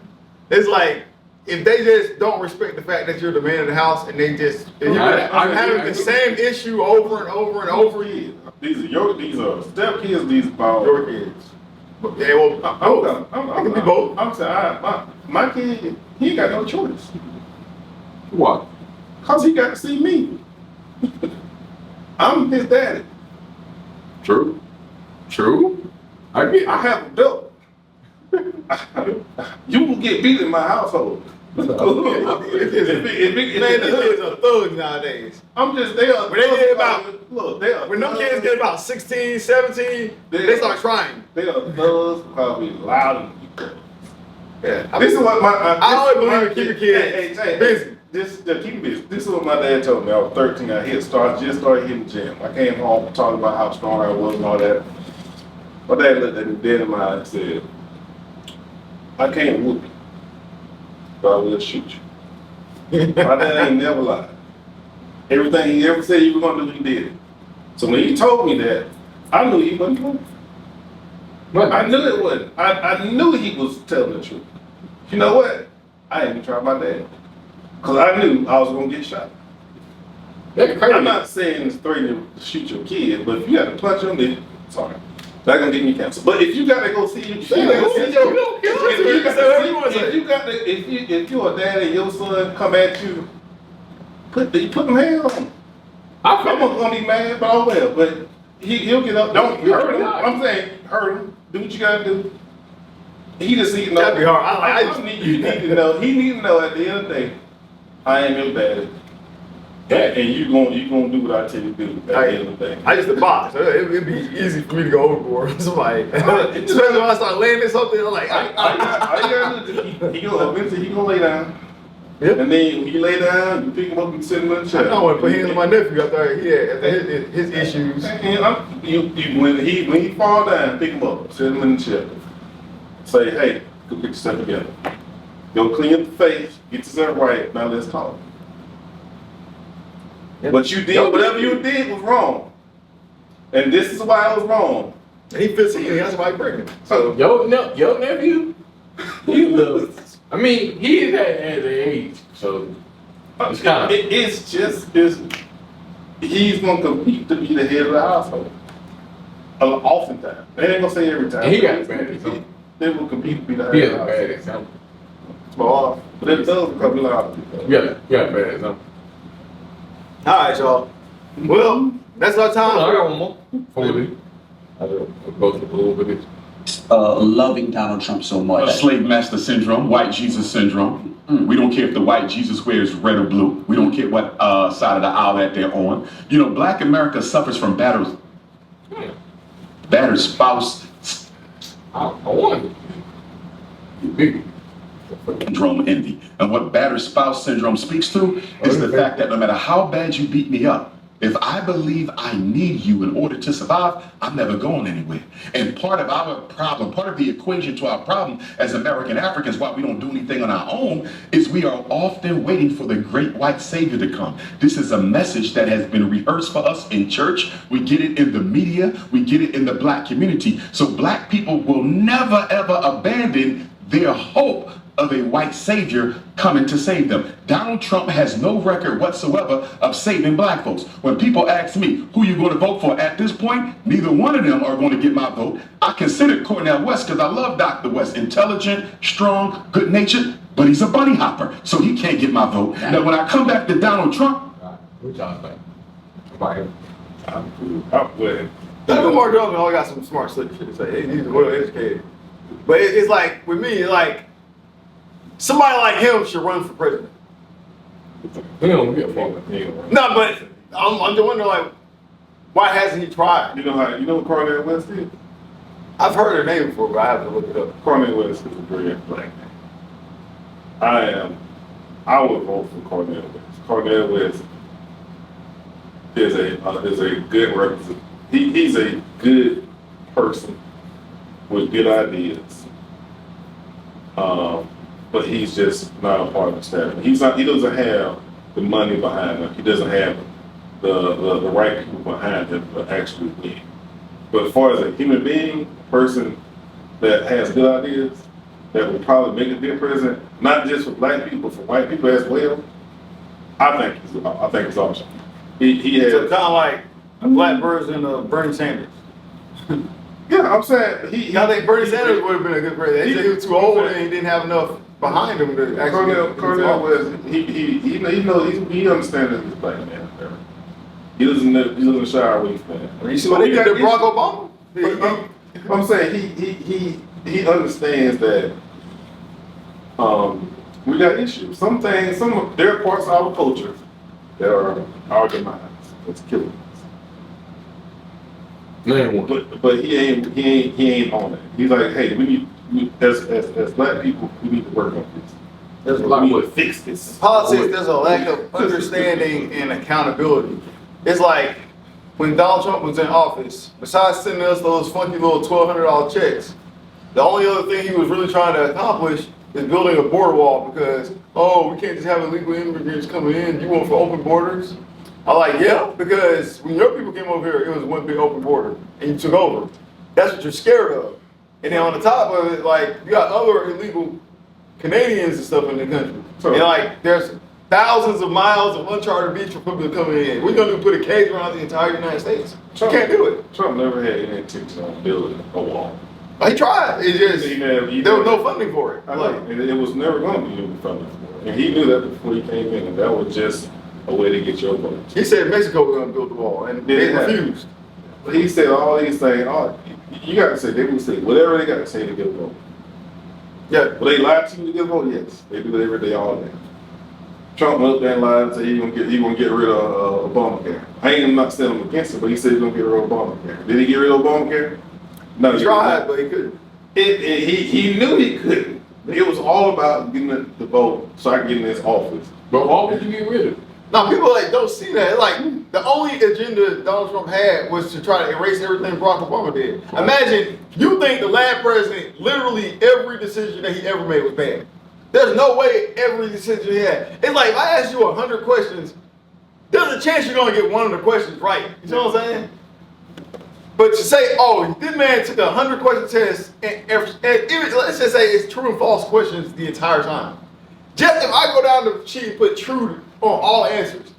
It's like, if they just don't respect the fact that you're the man of the house and they just, if you're having the same issue over and over and over again. These are step kids. These are Your kids. Yeah, well, it can be both. I'm saying, my kid, he ain't got no choice. What? Cause he got to see me. I'm his daddy. True. I I have a belt. You will get beat in my household. Man, the hood is a thug nowadays. I'm just, they are. When they get about, look, they are. when them kids get about 16, 17, they start trying. They are thugs, probably loud and Yeah. this is what my. I always believe in keep your kids busy. Keep busy. This is what my dad told me. I was 13. I just started hitting the gym. I came home talking about how strong I was and all that. My dad looked at me dead in my eye and said, "I can't whoop you, but I will shoot you." My dad ain't never lied. Everything he ever said he was gonna do, he did it. So when he told me that, I knew he wasn't lying. I knew it wasn't. I knew he was telling the truth. You know what? I didn't even try my dad. Because I knew I was going to get shot. That's crazy. I'm not saying it's threatening to shoot your kid, but if you got to punch him, then sorry. That's going to get me canceled. But if you got to go see if you're a dad and your son come at you, put them hands on him. I'm going to be mad, but oh well. But he'll get up. Don't hurt him. I'm saying hurt him. Do what you got to do. He just need to know. That'd be hard. You need to know. He need to know at the end of the day, I am your daddy. And you gonna do what I tell you to do at the end of the day. I used to box. It'd be easy for me to go overboard. So like, especially when I start landing something, I'm like, All you gotta do is eventually he gonna lay down. Yep. And then when you lay down, you pick him up and sit him in the chair. I want to put hands on my nephew after his issues. And when he fall down, pick him up, sit him in the chair. Say, hey, go get yourself together. Go clean up the face, get yourself right, now let's talk. Yep. But you did, whatever you did was wrong. And this is why it was wrong. And he 15, that's why he pregnant. So Your nephew, he loves. I mean, he is at the age, so it's kind of. It's he's gonna compete to be the head of the household. Oftentimes, they ain't gonna say every time. And he got a bad example. They will compete to be the He head has of a the bad household. example. But it does become loud. Yeah, a bad example. all right, y'all. Well, that's our Hold on, I time. got one more. For this. I'll go through a little bit of this. Loving Donald Trump so much. Slave master syndrome, white Jesus syndrome. We don't care if the white Jesus wears red or blue. We don't care what side of the aisle that they're on. You know, Black America suffers from battered spouse I wonder. Big. syndrome envy. And what battered spouse syndrome speaks to is the fact that no matter how bad you beat me up, if I believe I need you in order to survive, I'm never going anywhere. And part of our problem, part of the equation to our problem as American Africans, why we don't do anything on our own, is we are often waiting for the great white savior to come. This is a message that has been rehearsed for us in church. We get it in the media. We get it in the Black community. So Black people will never, ever abandon their hope of a white savior coming to save them. Donald Trump has no record whatsoever of saving Black folks. When people ask me, who you going to vote for at this point, neither one of them are going to get my vote. I consider Cornel West because I love Dr. West. Intelligent, strong, good-natured, but he's a bunny hopper, so he can't get my vote. Now, when I come back to Donald Trump, What y'all think about him? I'm with it. Even Mark Duggan always got some smart shit to say. He's well educated. But it's like, with me, like, somebody like him should run for president. He don't give a fuck. No, but I'm just wondering, like, why hasn't he tried? You know what Cornel West is? I've heard her name before, but I have to look it up. Cornel West is a brilliant Black man. I would vote for Cornel West. Cornel West is a good representative. He's a good person with good ideas. But he's just not a part of the staff. He doesn't have the money behind him. He doesn't have the right people behind him to actually win. But as far as a human being, person that has good ideas, that will probably make a good president, not just for Black people, for white people as well, I think it's awesome. He has So kind of like a Black version of Bernie Sanders. yeah. I'm saying I think Bernie Sanders would have been a good president. He said he was too old and he didn't have enough behind him to actually. Cornel West, he understands that he's a Black man. He doesn't shy away from that. You see what he did to Barack Obama? I'm saying he understands that we got issues. Some things, there are parts of our culture that are our demise. It's killing us. Name one. But he ain't on it. He's like, hey, we as black people, we need to work on this. There's a We lot need more to fix this. politics. There's a lack of understanding and accountability. It's like when Donald Trump was in office, besides sending us those funky little $1,200 checks, the only other thing he was really trying to accomplish is building a border wall because, oh, we can't just have illegal immigrants coming in. You want for open borders? I'm like, yeah, because when your people came over here, it was one big open border, and you took over. That's what you're scared of. And then on the top of it, like, you got other illegal Canadians and stuff in the country. Sure. And like, there's thousands of miles of uncharted beach for people coming in. We're gonna put a cage around the entire United States. You can't do it. Trump never had any intention on building a wall. He tried. It just He there was no funding for it. I know, and it was never going to be any funding for it. And he knew that before he came in, and that was just a way to get your vote. He said Mexico was gonna build the wall, and they refused. But he said all these things. You got to say, they would say whatever they got to say to get a vote. Yeah. Will they lie to you to get a vote? Yes. They do it every day, all day. Trump went up there and lied and said he gonna get rid of Obamacare. I'm not saying I'm against it, but he said he's gonna get rid of Obamacare. Did he get rid of Obamacare? No, He tried, but he couldn't. He knew he couldn't. It was all about getting the vote so I can get in this office. But why would you get rid of it? Now people like don't see that. Like the only agenda Donald Trump had was to try to erase everything Barack Obama did. Imagine you think the last president, literally every decision that he ever made was bad. There's no way every decision he had. It's like if I ask you 100 questions, there's a chance you're gonna get one of the questions right. You know what I'm saying? But to say, oh, this man took 100 question test and let's just say it's true and false questions the entire time. Just if I go down the sheet and put true on all answers,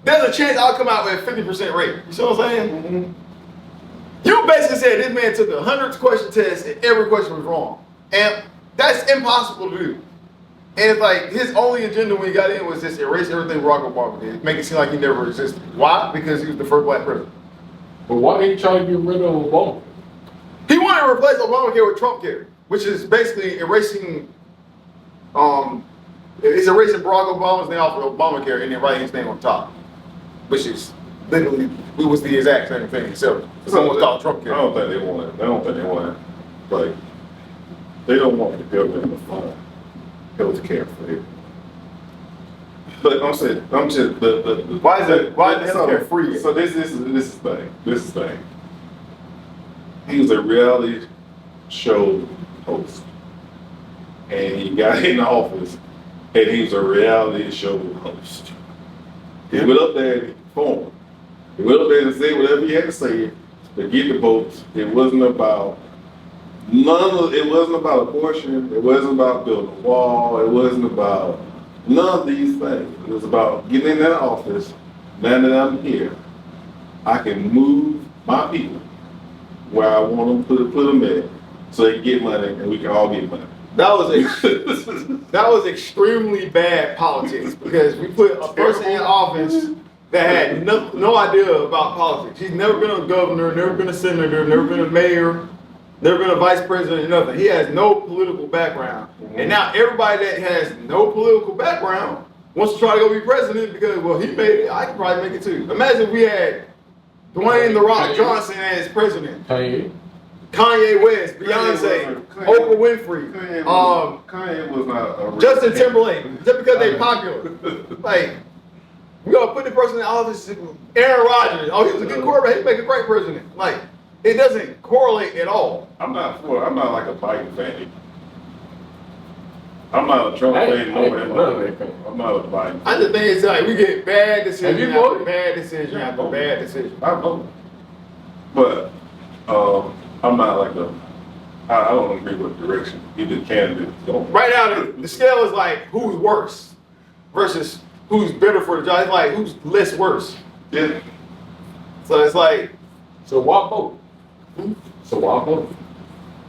there's a chance I'll come out with a 50% rate. You see what I'm saying? Mm-hmm. You basically said this man took 100 question test and every question was wrong. And that's impossible to do. And it's like his only agenda when he got in was just erase everything Barack Obama did, make it seem like he never existed. Why? Because he was the first black president. But why didn't you try to get rid of Obama? He wanted to replace Obamacare with Trumpcare, which is basically erasing it's erasing Barack Obama's name off of Obamacare and then writing his name on top, which is literally it was the exact same thing. So someone called Trumpcare. I don't think they want it. I don't think they want it. Like they don't want the government to fund health care for it. But I'm saying, why is the health care free? So this is the thing. He was a reality show host, and he got in the office, and he was a reality show host. He went up there and he performed. He went up there and said whatever he had to say to get the votes. It wasn't about abortion. It wasn't about building a wall. It wasn't about none of these things. It was about getting in that office. Now that I'm here, I can move my people where I want them to put them at, so they can get money and we can all get money. That was extremely bad politics because we put a person in office that had no idea about politics. He's never been a governor, never been a senator, never been a mayor, never been a vice president, nothing. He has no political background. Mm-hmm. And now everybody that has no political background wants to try to go be president because, well, he made it, I can probably make it too. Imagine if we had Dwayne "The Rock" Johnson as president. Kanye West, Beyonce, Oprah Winfrey, Kanye was not a Justin Timberlake, just because they popular. Like, we gonna put the person in office, Aaron Rodgers. Oh, he was a good quarterback, he'd make a great president. Like, it doesn't correlate at all. I'm not like a Biden fan. I'm not a Trump fan. I'm not a Biden fan. I just think it's like we get bad decision after bad decision after bad decision. I vote. But I'm not like I don't agree with the direction either candidate is going. Right now, the scale is like who's worse versus who's better for the job. It's like who's less worse. Yeah. So it's like. So why vote? So why vote?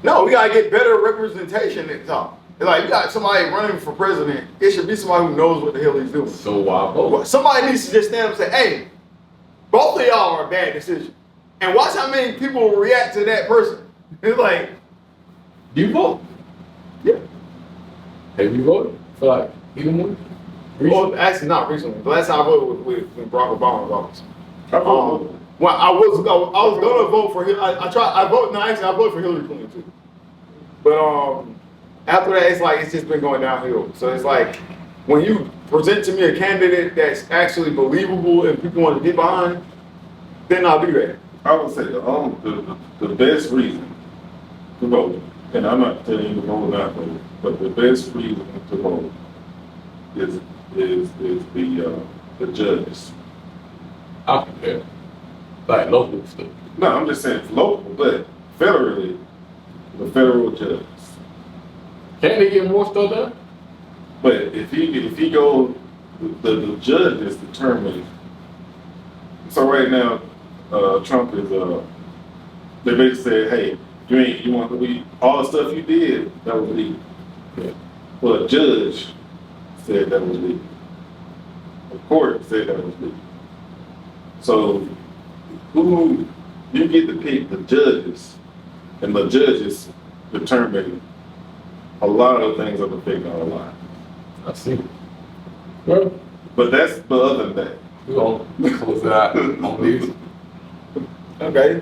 No, we gotta get better representation at the top. It's like you got somebody running for president. It should be somebody who knows what the hell he's doing. So why vote? Somebody needs to just stand up and say, "Hey, both of y'all are a bad decision." And watch how many people react to that person. It's like, Do you vote? Yeah. Have you voted for like either one? Well, actually, not recently. The last time I voted was when Barack Obama was office. voted. Well, I was gonna vote for him. I voted for Hillary Clinton too. But after that, it's just been going downhill. So it's like when you present to me a candidate that's actually believable and people want to get behind, then I'll do that. I would say the best reason to vote, and I'm not telling you to vote or not vote, but the best reason to vote is the judges. I compare. Like local stuff. No, I'm just saying it's local, but federally, the federal judges. Can they get more stuff done? But if he go, the judges determine. So right now, Trump is they basically said, hey, you want to leave all the stuff you did, that was legal. Yeah. Well, a judge said that was legal. The court said that was legal. So who you get to pick the judges, and the judges determine a lot of the things that affect our lives. I see. Well, But other than that, we're gonna close it out on this. Okay.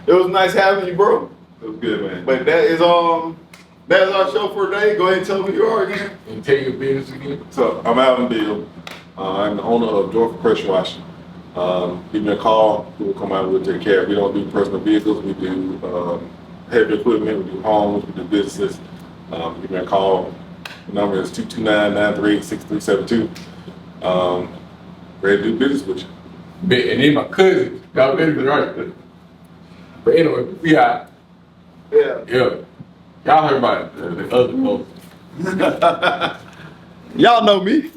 It was nice having you, bro. it was good, man. But that is our show for today. Go ahead and tell me who you are again. And tell your business again. So I'm Alvin Bill. I'm the owner of Joyful Pressure Washing. Give me a call. We'll come out and we'll take care of it. We don't do personal vehicles. We do heavy equipment. We do homes. We do businesses. Give me a call. The number is 229-938-6372. Ready to do business with you. And then my cousin got business right. But anyway, we out. Yeah. Yeah. Y'all heard about it, the other folks. Y'all know me.